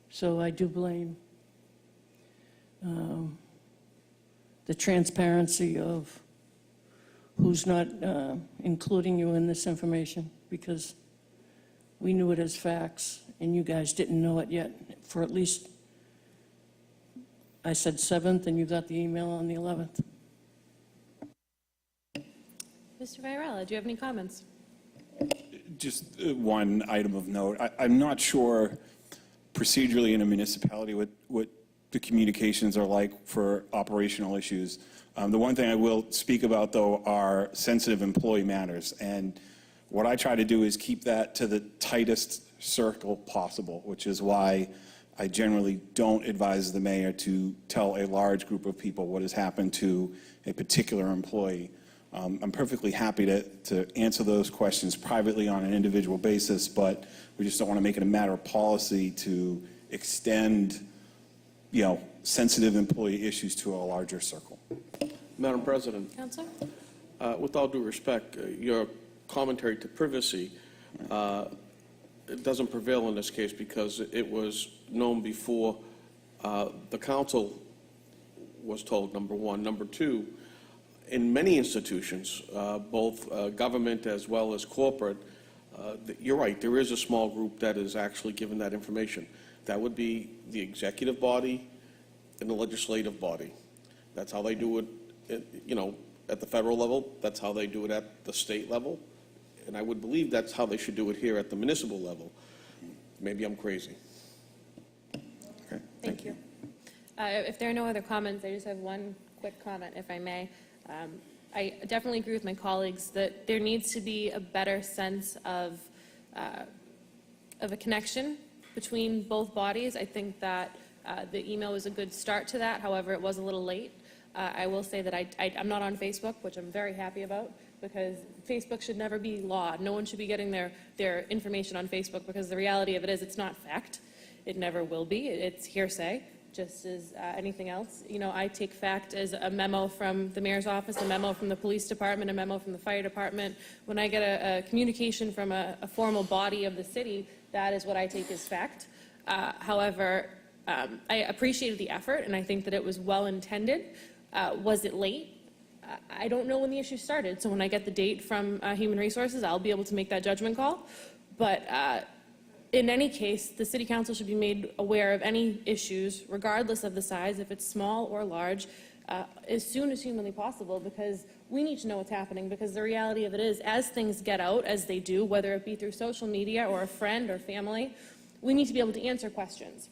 So I do blame the transparency of who's not including you in this information, because we knew it as facts and you guys didn't know it yet for at least, I said 7th, and you got the email on the 11th. Mr. Varela, do you have any comments? Just one item of note. I'm not sure procedurally in a municipality what the communications are like for operational issues. The one thing I will speak about, though, are sensitive employee matters. And what I try to do is keep that to the tightest circle possible, which is why I generally don't advise the mayor to tell a large group of people what has happened to a particular employee. I'm perfectly happy to answer those questions privately on an individual basis, but we just don't want to make it a matter of policy to extend, sensitive employee issues to a larger circle. Madam President, Counselor? with all due respect, your commentary to privacy it doesn't prevail in this case because it was known before the council was told, number one. Number two, in many institutions, both government as well as corporate, you're right, there is a small group that is actually given that information. That would be the executive body and the legislative body. That's how they do it, at the federal level. That's how they do it at the state level. And I would believe that's how they should do it here at the municipal level. Maybe I'm crazy. Okay. Thank you. If there are no other comments, I just have one quick comment, if I may. I definitely agree with my colleagues that there needs to be a better sense of a connection between both bodies. I think that the email was a good start to that. However, it was a little late. I will say that I'm not on Facebook, which I'm very happy about, because Facebook should never be law. No one should be getting their information on Facebook, because the reality of it is it's not fact. It never will be. It's hearsay, just as anything else. I take fact as a memo from the mayor's office, a memo from the police department, a memo from the fire department. When I get a communication from a formal body of the city, that is what I take as fact. However, I appreciated the effort, and I think that it was well intended. Was it late? I don't know when the issue started, so when I get the date from Human Resources, I'll be able to make that judgment call. But in any case, the City Council should be made aware of any issues, regardless of the size, if it's small or large, as soon as humanly possible, because we need to know what's happening, because the reality of it is, as things get out, as they do, whether it be through social media or a friend or family, we need to be able to answer questions.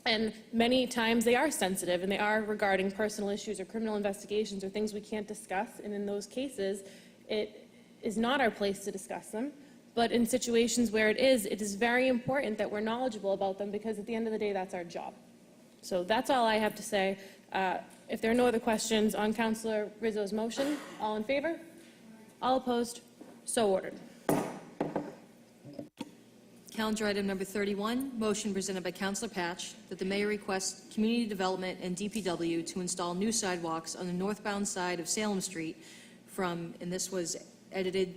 And many times they are sensitive, and they are regarding personal issues or criminal investigations or things we can't discuss. And in those cases, it is not our place to discuss them. But in situations where it is very important that we're knowledgeable about them, because at the end of the day, that's our job. So that's all I have to say. If there are no other questions on Councillor Rizzo's motion, all in favor? All opposed? So ordered. Calendar item number 31, motion presented by Councillor Patch that the mayor requests Community Development and DPW to install new sidewalks on the northbound side of Salem Street from, and this was edited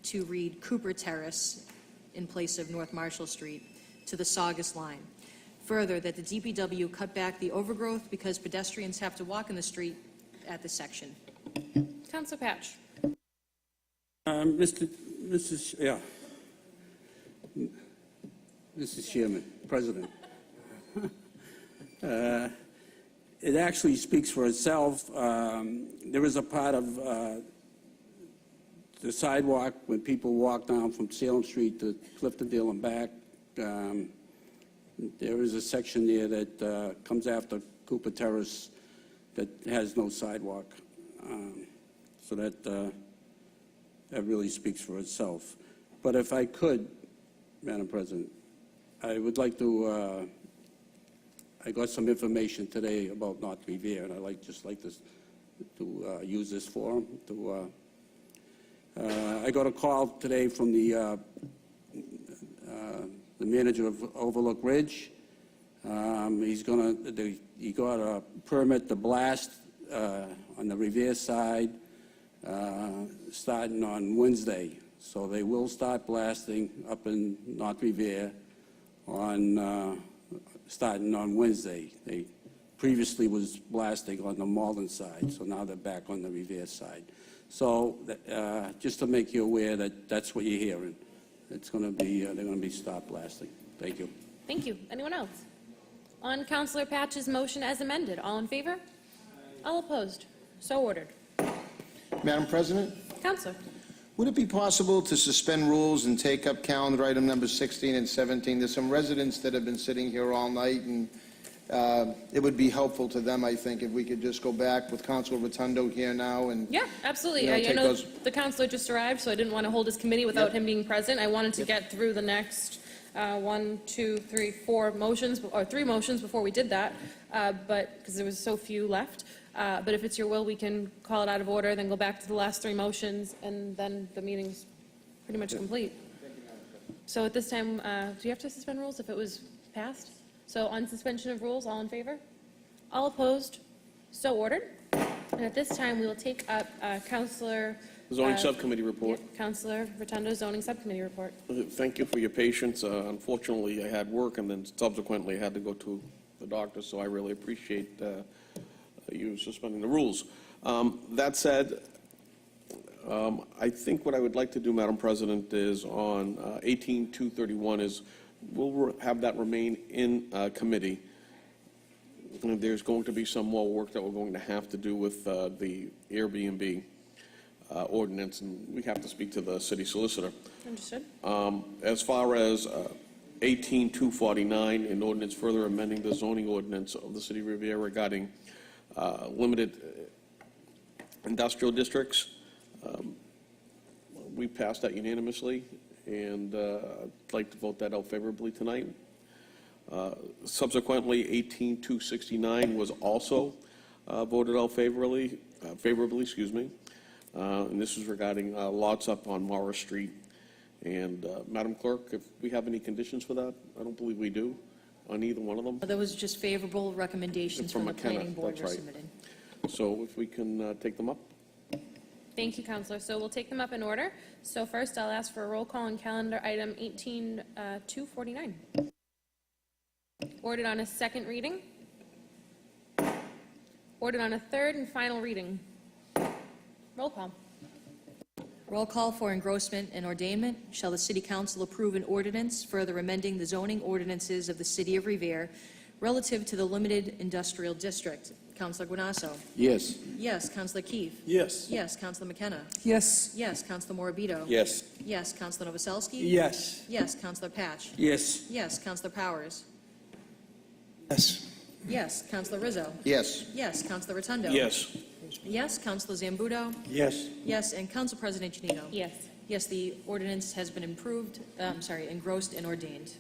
to read Cooper Terrace in place of North Marshall Street, to the Saugus line. Further, that the DPW cut back the overgrowth because pedestrians have to walk in the street at this section. Councillor Patch. Mr. Chairman, President. It actually speaks for itself. There is a part of the sidewalk when people walk down from Salem Street to Cliftondale and back. There is a section there that comes after Cooper Terrace that has no sidewalk. So that really speaks for itself. But if I could, Madam President, I would like to, I got some information today about North Revere, and I'd just like to use this forum to, I got a call today from the manager of Overlook Ridge. He got a permit to blast on the Revere side starting on Wednesday. So they will start blasting up in North Revere starting on Wednesday. They previously was blasting on the Malden side, so now they're back on the Revere side. So just to make you aware that that's what you're hearing. It's going to be, they're going to be stop blasting. Thank you. Thank you. Anyone else? On Councillor Patch's motion as amended, all in favor? All opposed? So ordered. Madam President, Councillor. would it be possible to suspend rules and take up calendar item number 16 and 17? There's some residents that have been sitting here all night, and it would be helpful to them, I think, if we could just go back with Councilor Rotundo here now and, Yeah, absolutely. You know, I take know those- the counselor just arrived, so I didn't want to hold his committee without Yep. him being present. I wanted to get through the next 4 motions, or 3 motions before we did that, but, because there was so few left. But if it's your will, we can call it out of order, then go back to the last 3 motions, and then the meeting's pretty much complete. So at this time, do you have to suspend rules if it was passed? So on suspension of rules, all in favor? All opposed? So ordered. And at this time, we will take up Counselor... Zoning Subcommittee report. Counselor Rotundo, Zoning Subcommittee report. Thank you for your patience. Unfortunately, I had work, and then subsequently I had to go to the doctor, so I really appreciate you suspending the rules. That said, I think what I would like to do, Madam President, is on 18231 is we'll have that remain in committee. And there's going to be some more work that we're going to have to do with the Airbnb ordinance, and we have to speak to the city solicitor. Understood. As far as 18249, an ordinance further amending the zoning ordinance of the city of Revere regarding limited industrial districts, we passed that unanimously, and I'd like to vote that out favorably tonight. Subsequently, 18269 was also voted out favorably, and this is regarding lots up on Morris Street. And Madam Clerk, if we have any conditions for that, I don't believe we do on either one of them. There was just favorable recommendations From from the McKenna, planning board that's were right. submitted. So if we can take them up. Thank you, Counselor. So we'll take them up in order. So first, I'll ask for a roll call on calendar item 18249. Ordered on a second reading. Ordered on a third and final reading. Roll call. Roll call for engrossment and ordainment. Shall the city council approve an ordinance further amending the zoning ordinances of the city of Revere relative to the limited industrial district? Councilor Guanasso. Yes. Yes. Councilor Keefe. Yes. Yes. Councilor McKenna. Yes. Yes. Councilor Morabito. Yes. Yes. Councilor Novoselsky. Yes. Yes. Councilor Patch. Yes. Yes. Councilor Powers. Yes. Yes. Councilor Rizzo. yes. Yes. Councilor Rotundo. Yes. Yes. Councilor Zambudo. Yes. Yes. And Council President Janino. Yes. Yes, the ordinance has been engrossed and ordained.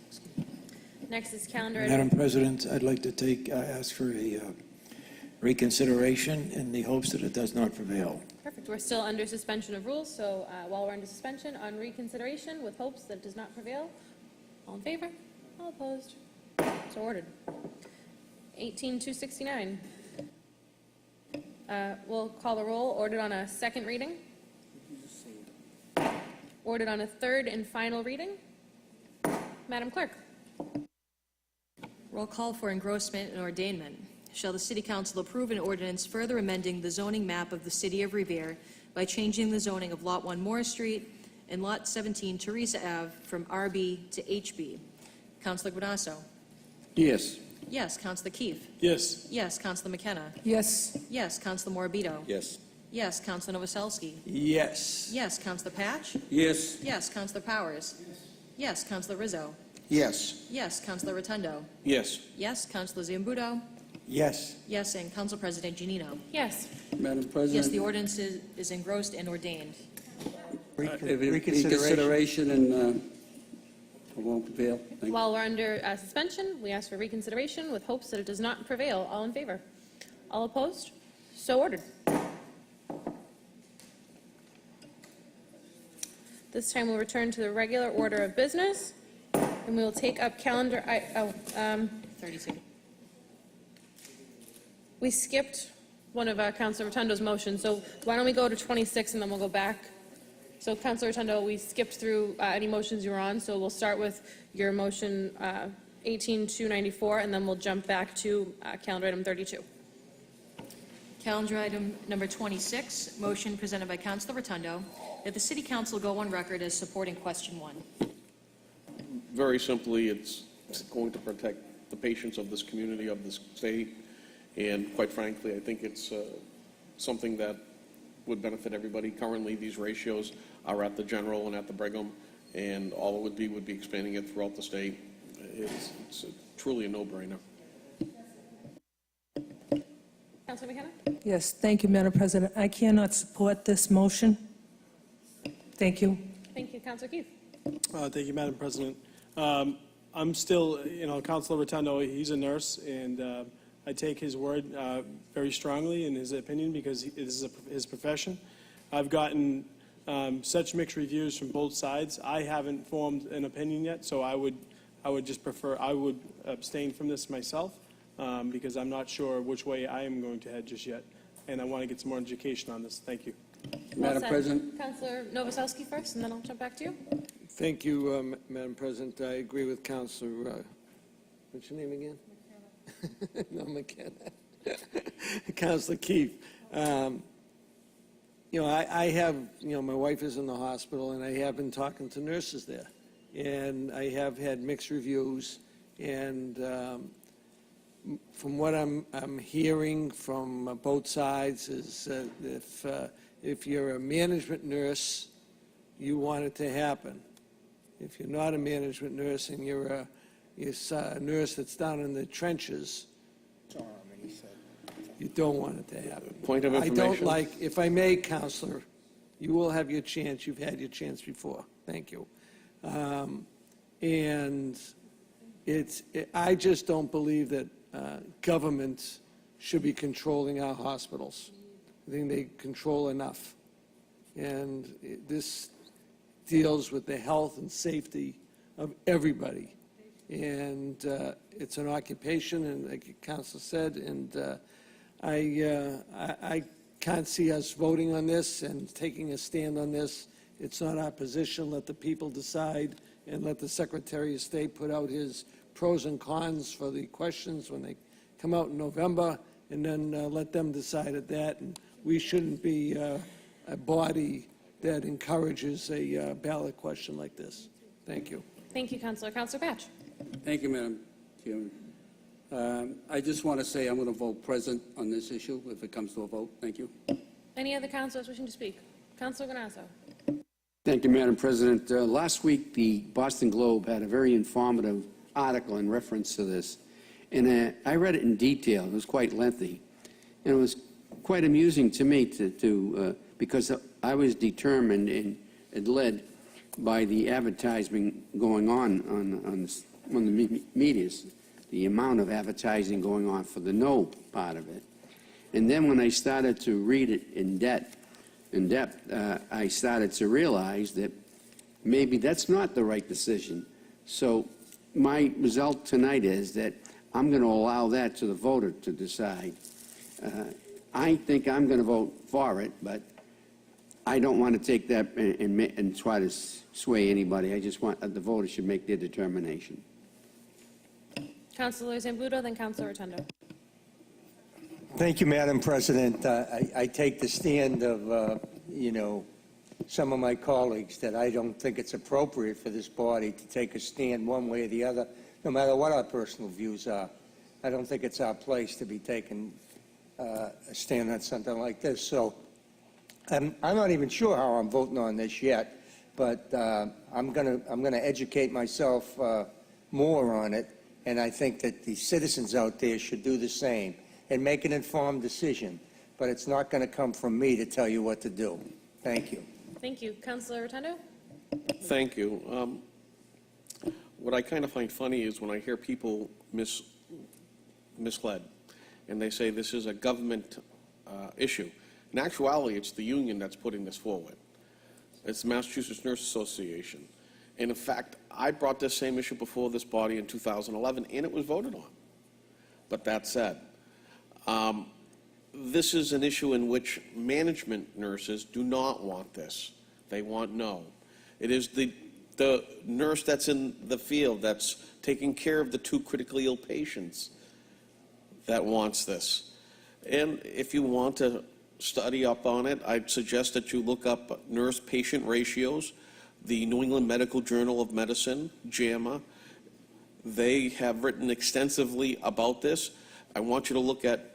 Next is calendar item. Madam President, I'd like to ask for a reconsideration in the hopes that it does not prevail. Perfect. We're still under suspension of rules, so while we're under suspension, on reconsideration with hopes that it does not prevail. All in favor? All opposed? So ordered. 18269. We'll call the roll. Ordered on a second reading. Ordered on a third and final reading. Madam Clerk. Roll call for engrossment and ordainment. Shall the City Council approve an ordinance further amending the zoning map of the City of Revere by changing the zoning of Lot 1 Morris Street and Lot 17 Teresa Ave from RB to HB? Councilor Guanasso. Yes. Yes. Councilor Keefe. Yes. Yes. Councilor McKenna. Yes. Yes. Councilor Morabito. Yes. Yes. Councilor Novoselsky. Yes. Yes. Councilor Patch. Yes. Yes. Councilor Powers. Yes. Councilor Rizzo. Yes. Yes. Councilor Rotundo. Yes. Yes. Councilor Zambudo. Yes. Yes. And Council President Janino. Yes. Madam Yes, President. the ordinance is engrossed and ordained. Reconsideration and it won't prevail. Thank you. While we're under suspension, we ask for reconsideration with hopes that it does not prevail. All in favor? All opposed? So ordered. This time we'll return to the regular order of business, and we will take up calendar, 32. we skipped one of Councilor Rotundo's motions, so why don't we go to 26 and then we'll go back? So Councilor Rotundo, we skipped through any motions you were on, so we'll start with your motion 18294, and then we'll jump back to calendar item 32. Calendar item number 26, motion presented by Councilor Rotundo, that the City Council go on record as supporting question 1. Very simply, it's going to protect the patients of this community, of this state, and quite frankly, I think it's something that would benefit everybody. Currently, these ratios are at the General and at the Brigham, and all it would be expanding it throughout the state. It's truly a no-brainer. Counselor McKenna? Yes, thank you, Madam President. I cannot support this motion. Thank you. Thank you, Counselor Keith. Thank you, Madam President. I'm still, Councilor Rotundo, he's a nurse, and I take his word very strongly in his opinion because it is his profession. I've gotten such mixed reviews from both sides. I haven't formed an opinion yet, so I would abstain from this myself because I'm not sure which way I am going to head just yet, and I want to get some more education on this. Thank you. Madam said. President? Counselor Novoselsky first, and then I'll jump back to you. Thank you, Madam President. I agree with Counselor, what's your name again? No, McKenna. Counselor Keith. I have, my wife is in the hospital, and I have been talking to nurses there. And I have had mixed reviews, and from what I'm hearing from both sides is if you're a management nurse, you want it to happen. If you're not a management nurse and you're a nurse that's down in the trenches, you don't want it to happen. Point of I don't information. like, if I may, Counselor, you will have your chance. You've had your chance before. Thank you. And I just don't believe that government should be controlling our hospitals. I think they control enough. And this deals with the health and safety of everybody. And it's an occupation, and like the council said, and I can't see us voting on this and taking a stand on this. It's not our position. Let the people decide, and let the Secretary of State put out his pros and cons for the questions when they come out in November, and then let them decide at that. And we shouldn't be a body that encourages a ballot question like this. Thank you. Thank you, Counselor. Counselor Batch. Thank you, Madam Chairman. I just want to say I'm going to vote present on this issue if it comes to a vote. Thank you. Any other councilors wishing to speak? Counselor Ganasso. Thank you, Madam President. Last week, the Boston Globe had a very informative article in reference to this, and I read it in detail. It was quite lengthy, and it was quite amusing to me because I was determined and led by the advertising going on the medias, the amount of advertising going on for the no part of it. And then when I started to read it in depth, I started to realize that maybe that's not the right decision. So my result tonight is that I'm going to allow that to the voter to decide. I think I'm going to vote for it, but I don't want to take that and try to sway anybody. I just want the voters should make their determination. Counselor Zambudo, then Counselor Rotundo. Thank you, Madam President. I take the stand of, some of my colleagues that I don't think it's appropriate for this body to take a stand one way or the other, no matter what our personal views are. I don't think it's our place to be taking a stand on something like this. So I'm not even sure how I'm voting on this yet, but I'm gonna educate myself more on it, and I think that the citizens out there should do the same and make an informed decision. But it's not going to come from me to tell you what to do. Thank you. Thank you. Counselor Rotundo? Thank you. What I kind of find funny is when I hear people misled, and they say this is a government issue. In actuality, it's the union that's putting this forward. It's the Massachusetts Nurse Association. And in fact, I brought this same issue before this body in 2011, and it was voted on. But that said, this is an issue in which management nurses do not want this. They want no. It is the nurse that's in the field that's taking care of the 2 critically ill patients that wants this. And if you want to study up on it, I'd suggest that you look up nurse-patient ratios. The New England Medical Journal of Medicine, JAMA, they have written extensively about this. I want you to look at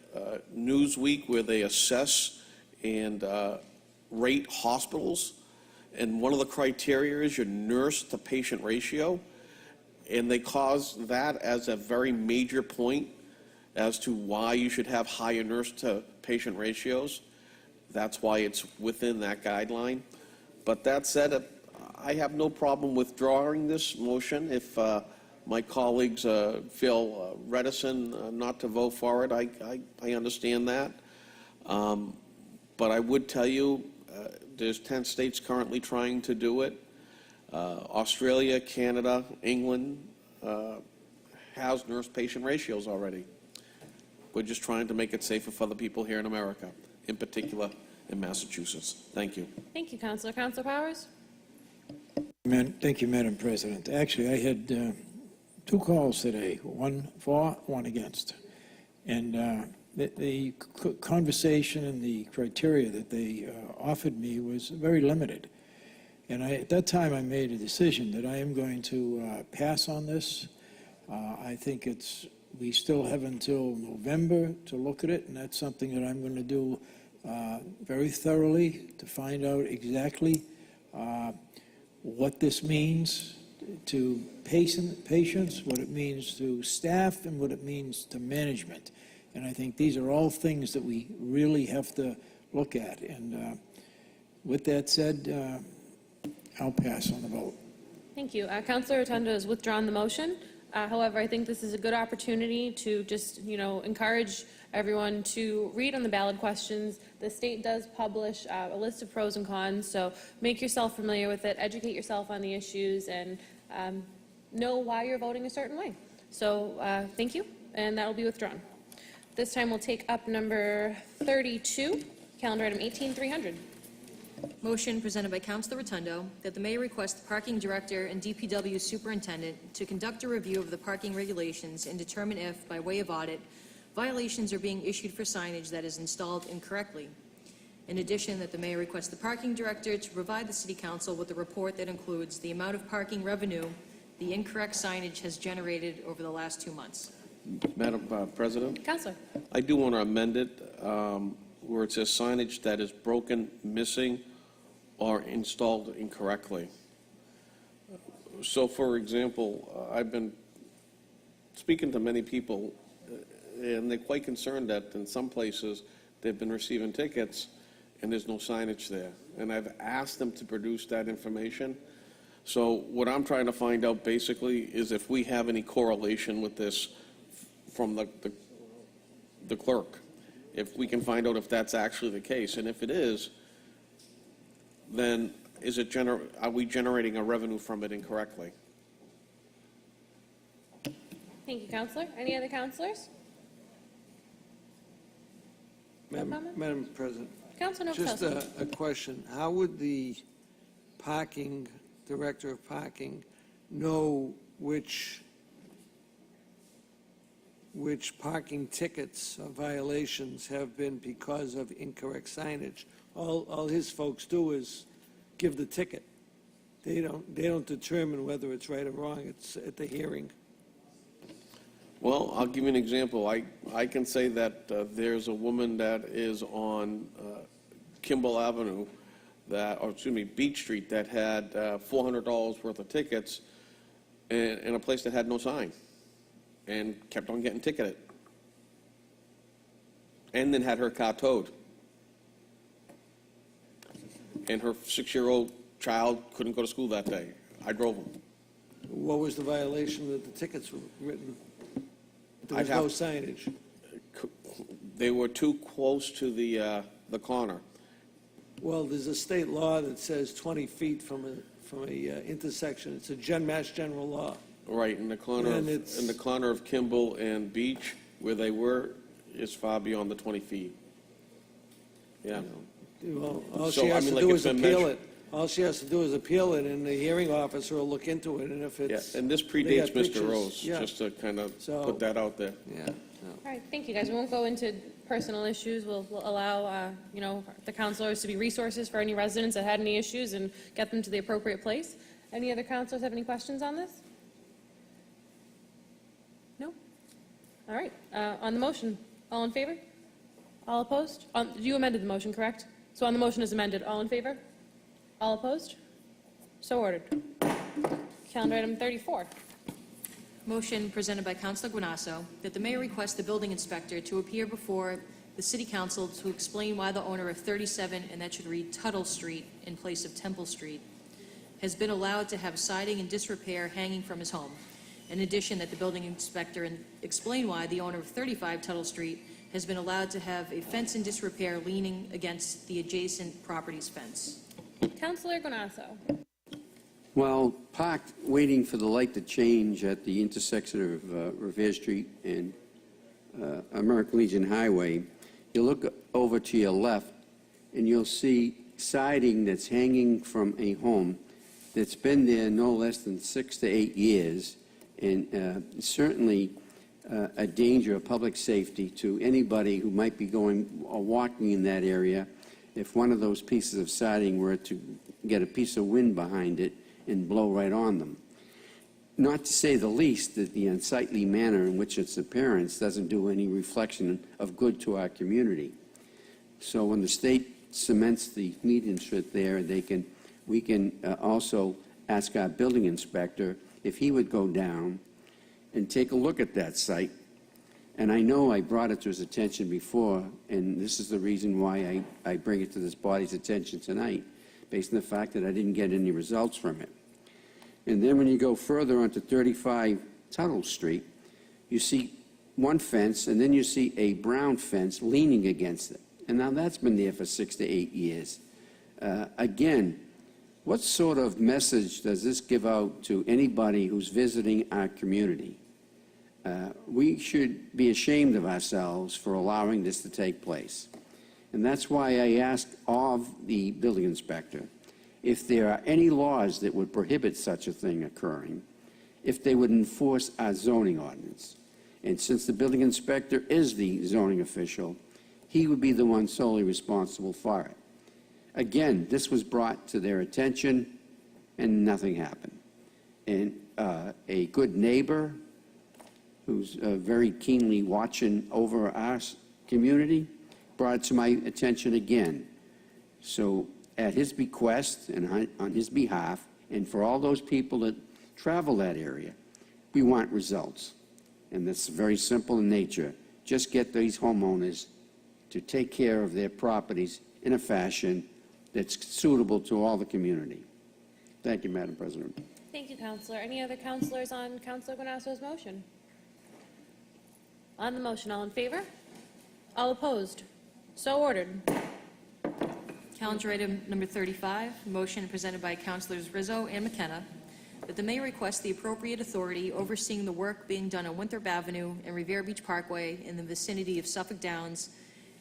Newsweek, where they assess and rate hospitals. And one of the criteria is your nurse-to-patient ratio. And they cause that as a very major point as to why you should have higher nurse to patient ratios. That's why it's within that guideline. But that said, I have no problem withdrawing this motion if my colleagues feel reticent not to vote for it. I understand that. But I would tell you, there's 10 states currently trying to do it. Australia, Canada, England has nurse-patient ratios already. We're just trying to make it safer for the people here in America, in particular in Massachusetts. Thank you. Thank you, Counselor. Counselor Powers? Thank you, Madam President. Actually, I had two calls today, one for, one against. And the conversation and the criteria that they offered me was very limited. And at that time, I made a decision that I am going to pass on this. I think we still have until November to look at it, and that's something that I'm going to do very thoroughly to find out exactly what this means to patients, what it means to staff, and what it means to management. And I think these are all things that we really have to look at. And with that said, I'll pass on the vote. Thank you. Counselor Rotundo has withdrawn the motion. However, I think this is a good opportunity to just, encourage everyone to read on the ballot questions. The state does publish a list of pros and cons, so make yourself familiar with it, educate yourself on the issues, and know why you're voting a certain way. So thank you, and that will be withdrawn. This time we'll take up number 32, calendar item 18300. Motion presented by Councilor Rotundo that the mayor request the parking director and DPW superintendent to conduct a review of the parking regulations and determine if, by way of audit, violations are being issued for signage that is installed incorrectly. In addition, that the mayor request the parking director to provide the city council with a report that includes the amount of parking revenue the incorrect signage has generated over the last 2 months. Madam President? Counselor. I do want to amend it where it says signage that is broken, missing, or installed incorrectly. So, for example, I've been speaking to many people, and they're quite concerned that in some places they've been receiving tickets and there's no signage there. And I've asked them to produce that information. So what I'm trying to find out basically is if we have any correlation with this from the clerk. If we can find out if that's actually the case, and if it is, then are we generating a revenue from it incorrectly? Thank you, Counselor. Any other counselors? Madam President, Counselor just Novoselsky. a question. How would the parking, director of parking, know which parking tickets or violations have been because of incorrect signage? All his folks do is give the ticket. They don't determine whether it's right or wrong. It's at the hearing. Well, I'll give you an example. I can say that there's a woman that is on Kimball Avenue, Beach Street, that had $400 worth of tickets in a place that had no sign and kept on getting ticketed. And then had her car towed. And her 6-year-old child couldn't go to school that day. I drove them. What was the violation that the tickets were written? There was no signage. They were too close to the corner. Well, there's a state law that says 20 feet from a intersection. It's a Mass General law. Right, in the corner of Kimball and Beach, where they were, is far beyond the 20 feet. Yeah. Well, all So, she has I mean, to like do it's is been appeal measured. it. All she has to do is appeal it, and the hearing officer will look into it, and if Yeah, it's... and this they predates got Mr. pictures, Rose, yeah. just to kind of So- put that out there. Yeah. All right, thank you, guys. We won't go into personal issues. We'll allow, the counselors to be resources for any residents that had any issues and get them to the appropriate place. Any other counselors have any questions on this? No? All right, on the motion, all in favor? All opposed? You amended the motion, correct? So on the motion is amended, all in favor? All opposed? So ordered. Calendar item 34. Motion presented by Councilor Guanasso that the mayor request the building inspector to appear before the City Council to explain why the owner of 37, and that should read Tuttle Street in place of Temple Street, has been allowed to have siding in disrepair hanging from his home. In addition, that the building inspector explain why the owner of 35 Tuttle Street has been allowed to have a fence in disrepair leaning against the adjacent property's fence. Councilor Guanasso. While parked waiting for the light to change at the intersection of Revere Street and American Legion Highway, you look over to your left and you'll see siding that's hanging from a home that's been there no less than 6 to 8 years, and certainly a danger of public safety to anybody who might be going or walking in that area if one of those pieces of siding were to get a piece of wind behind it and blow right on them. Not to say the least that the unsightly manner in which its appearance doesn't do any reflection of good to our community. So when the state cements the median strip there, we can also ask our building inspector if he would go down and take a look at that site. And I know I brought it to his attention before, and this is the reason why I bring it to this body's attention tonight, based on the fact that I didn't get any results from it. And then when you go further onto 35 Tuttle Street, you see one fence, and then you see a brown fence leaning against it. And now that's been there for 6 to 8 years. Again, what sort of message does this give out to anybody who's visiting our community? We should be ashamed of ourselves for allowing this to take place. And that's why I asked of the building inspector if there are any laws that would prohibit such a thing occurring, if they would enforce our zoning ordinance. And since the building inspector is the zoning official, he would be the one solely responsible for it. Again, this was brought to their attention and nothing happened. And a good neighbor who's very keenly watching over our community brought it to my attention again. So at his bequest and on his behalf, and for all those people that travel that area, we want results. And that's very simple in nature. Just get these homeowners to take care of their properties in a fashion that's suitable to all the community. Thank you, Madam President. Thank you, Councilor. Any other councilors on Councilor Guanasso's motion? On the motion, all in favor? All opposed? So ordered. Calendar item number 35, motion presented by Councilors Rizzo and McKenna, that the mayor request the appropriate authority overseeing the work being done on Winthrop Avenue and Revere Beach Parkway in the vicinity of Suffolk Downs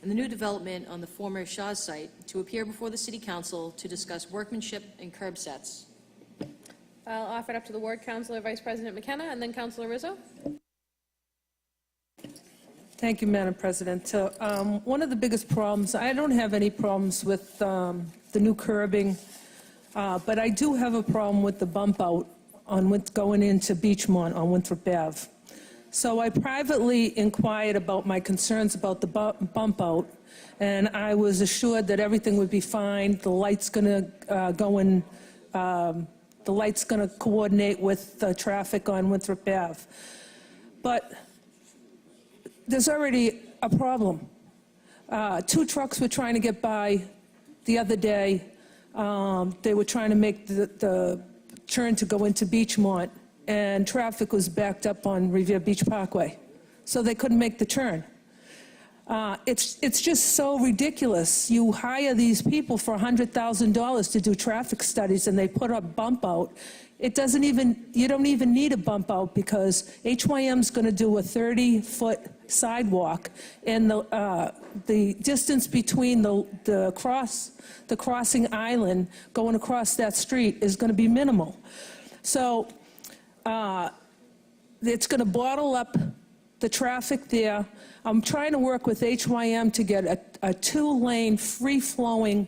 and the new development on the former Shaw's site to appear before the City Council to discuss workmanship and curb sets. I'll offer it up to the Ward Councilor, Vice President McKenna, and then Councilor Rizzo. Thank you, Madam President. One of the biggest problems, I don't have any problems with the new curbing, but I do have a problem with the bump out on going into Beachmont on Winthrop Ave. So I privately inquired about my concerns about the bump out, and I was assured that everything would be fine. The light's going to go in, the light's going to coordinate with the traffic on Winthrop Ave. But there's already a problem. 2 trucks were trying to get by the other day. They were trying to make the turn to go into Beachmont, and traffic was backed up on Revere Beach Parkway, so they couldn't make the turn. It's just so ridiculous. You hire these people for $100,000 to do traffic studies, and they put up bump out. You don't even need a bump out because HYM's going to do a 30-foot sidewalk, and the distance between the crossing island going across that street is going to be minimal. So it's going to bottle up the traffic there. I'm trying to work with HYM to get a 2-lane, free-flowing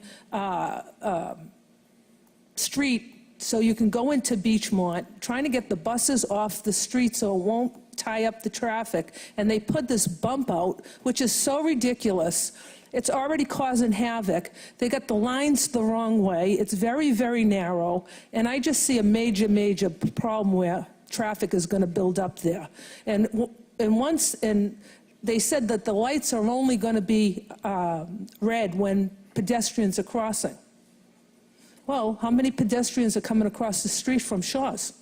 street so you can go into Beachmont, trying to get the buses off the street so it won't tie up the traffic. And they put this bump out, which is so ridiculous. It's already causing havoc. They got the lines the wrong way. It's very, very narrow. And I just see a major, major problem where traffic is going to build up there. And they said that the lights are only going to be red when pedestrians are crossing. Well, how many pedestrians are coming across the street from Shaw's?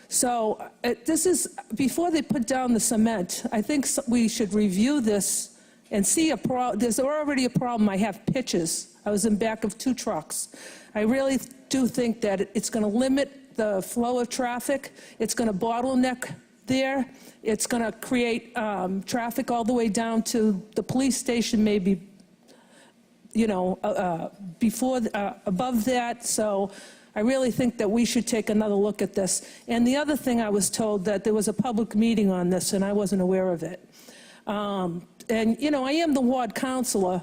So this is, before they put down the cement, I think we should review this and see there's already a problem. I have pictures. I was in back of 2 trucks. I really do think that it's going to limit the flow of traffic. It's going to bottleneck there. It's going to create traffic all the way down to the police station, maybe, you know, above that. So I really think that we should take another look at this. And the other thing, I was told that there was a public meeting on this, and I wasn't aware of it. And, you know, I am the ward councilor,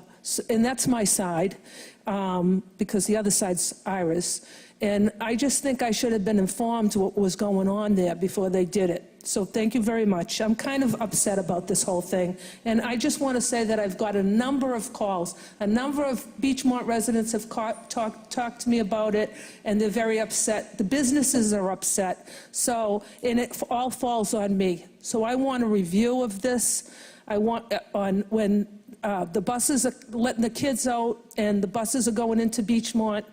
and that's my side, because the other side's Iris. And I just think I should have been informed what was going on there before they did it. So thank you very much. I'm kind of upset about this whole thing. And I just want to say that I've got a number of calls. A number of Beachmont residents have talked to me about it, and they're very upset. The businesses are upset. So, and it all falls on me. So I want a review of this. I want, when the buses are letting the kids out and the buses are going into Beachmont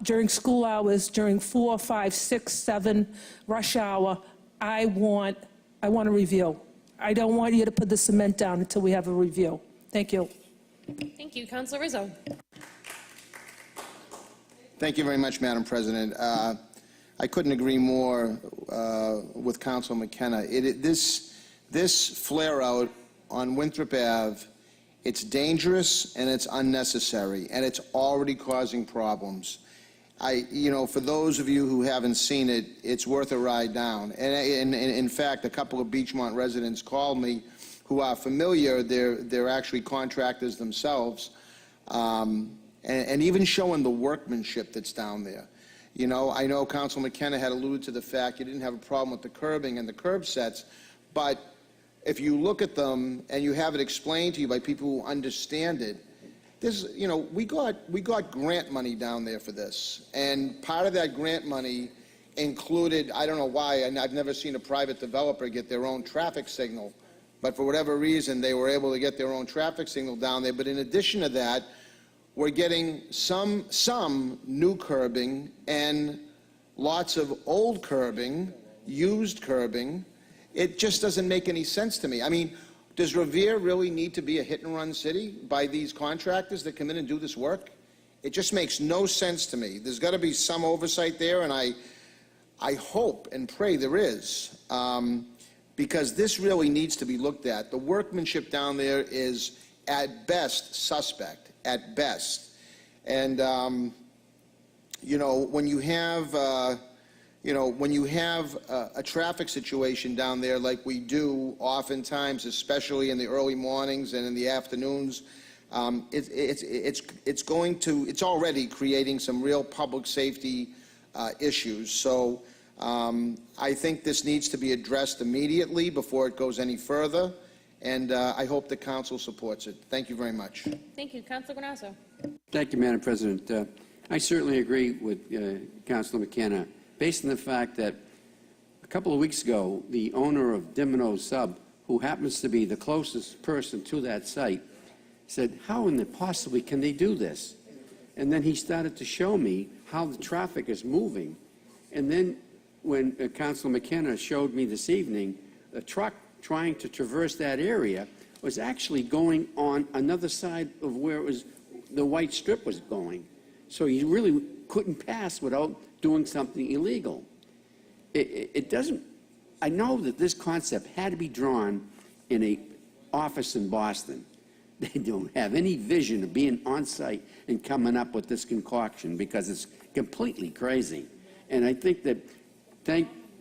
during school hours, during 4, 5, 6, 7 rush hour, I want a review. I don't want you to put the cement down until we have a review. Thank you. Thank you. Councilor Rizzo. Thank you very much, Madam President. I couldn't agree more with Councilor McKenna. This flare-out on Winthrop Ave, it's dangerous and it's unnecessary, and it's already causing problems. You know, for those of you who haven't seen it, it's worth a ride down. And in fact, a couple of Beachmont residents called me who are familiar. They're actually contractors themselves, and even showing the workmanship that's down there. You know, I know Council McKenna had alluded to the fact you didn't have a problem with the curbing and the curb sets, but if you look at them and you have it explained to you by people who understand it, this, you know, we got grant money down there for this, and part of that grant money included, I don't know why, and I've never seen a private developer get their own traffic signal, but for whatever reason, they were able to get their own traffic signal down there. But in addition to that, we're getting some new curbing and lots of old curbing, used curbing. It just doesn't make any sense to me. I mean, does Revere really need to be a hit-and-run city by these contractors that come in and do this work? It just makes no sense to me. There's got to be some oversight there, and I hope and pray there is, because this really needs to be looked at. The workmanship down there is, at best, suspect, at best. And, you know, when you have a traffic situation down there like we do oftentimes, especially in the early mornings and in the afternoons, it's already creating some real public safety issues. So I think this needs to be addressed immediately before it goes any further, and I hope the council supports it. Thank you very much. Thank you. Councilor Granasso. Thank you, Madam President. I certainly agree with Councilor McKenna, based on the fact that a couple of weeks ago, the owner of Dimino's Sub, who happens to be the closest person to that site, said, how in the possibly can they do this? And then he started to show me how the traffic is moving. And then when Councilor McKenna showed me this evening, a truck trying to traverse that area was actually going on another side of where the white strip was going. So he really couldn't pass without doing something illegal. It doesn't, I know that this concept had to be drawn in an office in Boston. They don't have any vision of being on site and coming up with this concoction, because it's completely crazy. And I think that,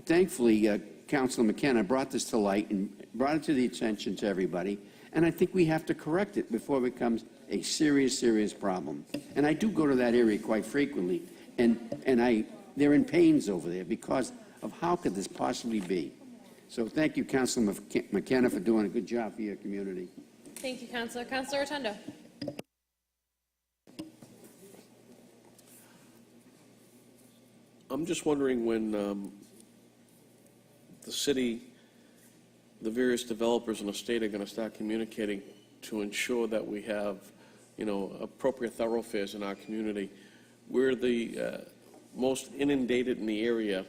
thankfully, Councilor McKenna brought this to light and brought it to the attention to everybody. And I think we have to correct it before it becomes a serious, serious problem. And I do go to that area quite frequently, and they're in pains over there because of how could this possibly be. So thank you, Councilor McKenna, for doing a good job for your community. Thank you, Councilor. Councilor Rotundo. I'm just wondering when the city the various developers in the state are going to start communicating to ensure that we have, appropriate thoroughfares in our community. We're the most inundated in the area,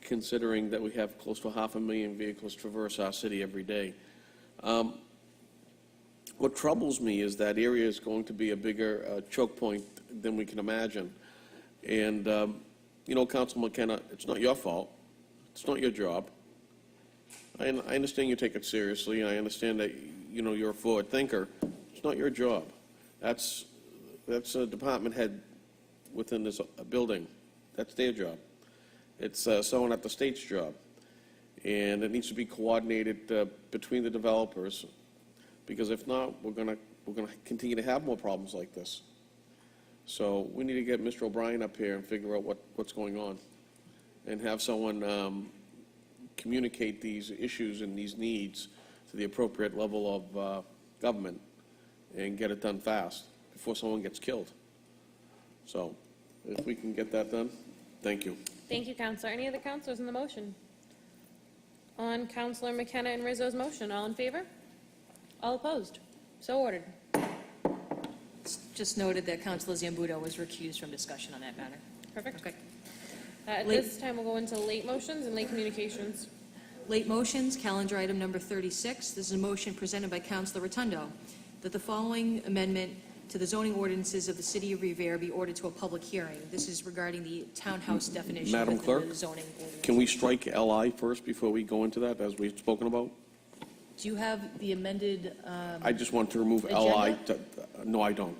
considering that we have close to 500,000 vehicles traverse our city every day. What troubles me is that area is going to be a bigger choke point than we can imagine. And, Councilman McKenna, it's not your fault. It's not your job. I understand you take it seriously. I understand that, you're a forward thinker. It's not your job. That's a department head within this building. That's their job. It's someone at the state's job. And it needs to be coordinated between the developers, because if not, we're gonna continue to have more problems like this. So we need to get Mr. O'Brien up here and figure out what's going on, and have someone communicate these issues and these needs to the appropriate level of government, and get it done fast before someone gets killed. So if we can get that done, thank you. Thank you, Counselor. Any other counselors in the motion? On Counselor McKenna and Rizzo's motion, all in favor? All opposed? So ordered. It's just noted that Councilor Zambudo was recused from discussion on that matter. Perfect. Okay. At Late- this time, we'll go into late motions and late communications. Late motions, calendar item number 36. This is a motion presented by Councilor Rotundo that the following amendment to the zoning ordinances of the City of Revere be ordered to a public hearing. This is regarding the townhouse definition Madam within Clerk, the zoning ordinance. Can we strike LI first before we go into that, as we've spoken about? Do you have the amended? I just want to remove LI. No, I don't.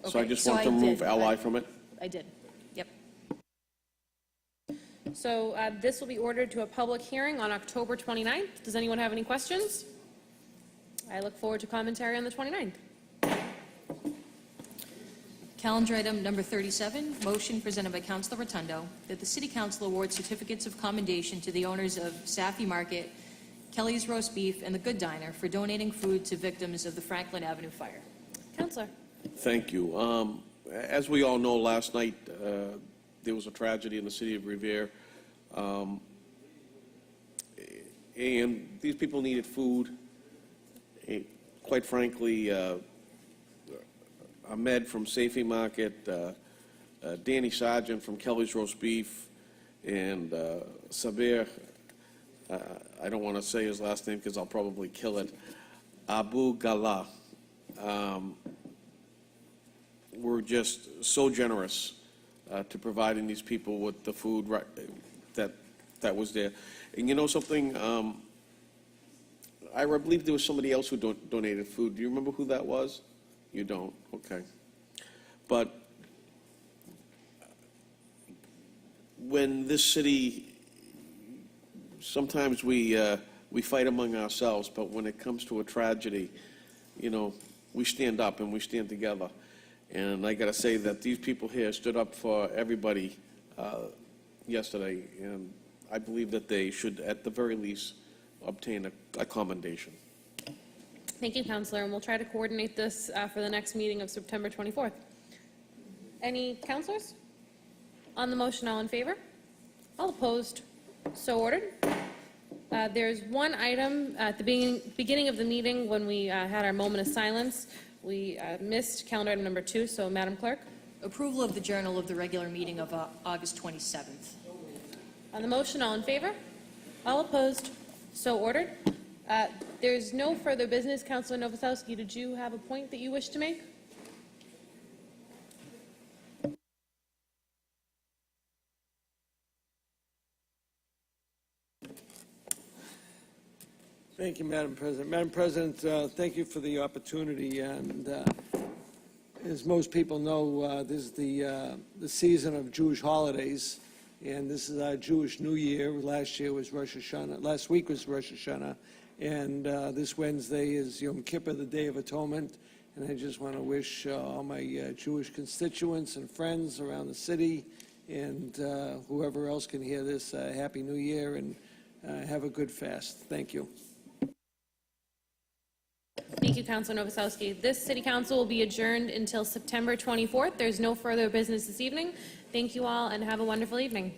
So I okay. just So want to I remove did. LI from it. I did. Yep. So this will be ordered to a public hearing on October 29th. Does anyone have any questions? I look forward to commentary on the 29th. Calendar item number 37, motion presented by Councilor Rotundo that the City Council award certificates of commendation to the owners of Saffy Market, Kelly's Roast Beef, and The Good Diner for donating food to victims of the Franklin Avenue fire. Counselor. Thank you. As we all know, last night there was a tragedy in the city of Revere, and these people needed food. Quite frankly, Ahmed from Safi Market, Danny Sargent from Kelly's Roast Beef, and Sabir, I don't want to say his last name because I'll probably kill it, Abu Gala, were just so generous to providing these people with the food that was there. And you know something? I believe there was somebody else who donated food. Do you remember who that was? You don't? Okay. But when this city, sometimes we fight among ourselves, but when it comes to a tragedy, we stand up and we stand together. And I got to say that these people here stood up for everybody yesterday, and I believe that they should, at the very least, obtain a commendation. Thank you, Counselor, and we'll try to coordinate this for the next meeting of September 24th. Any counselors? On the motion, all in favor? All opposed? So ordered. There's one item at the beginning of the meeting when we had our moment of silence. We missed calendar item number 2, so Madam Clerk. Approval of the journal of the regular meeting of August 27th. On the motion, all in favor? All opposed? So ordered. There's no further business. Councilor Novoselsky, did you have a point that you wish to make? Thank you, Madam President. Madam President, thank you for the opportunity. And as most people know, this is the season of Jewish holidays, and this is our Jewish New Year. Last year was Rosh Hashanah. Last week was Rosh Hashanah, and this Wednesday is Yom Kippur, the Day of Atonement. And I just want to wish all my Jewish constituents and friends around the city, and whoever else can hear this, Happy New Year, and have a good fast. Thank you. Thank you, Councilor Novoselsky. This City Council will be adjourned until September 24th. There's no further business this evening. Thank you all, and have a wonderful evening.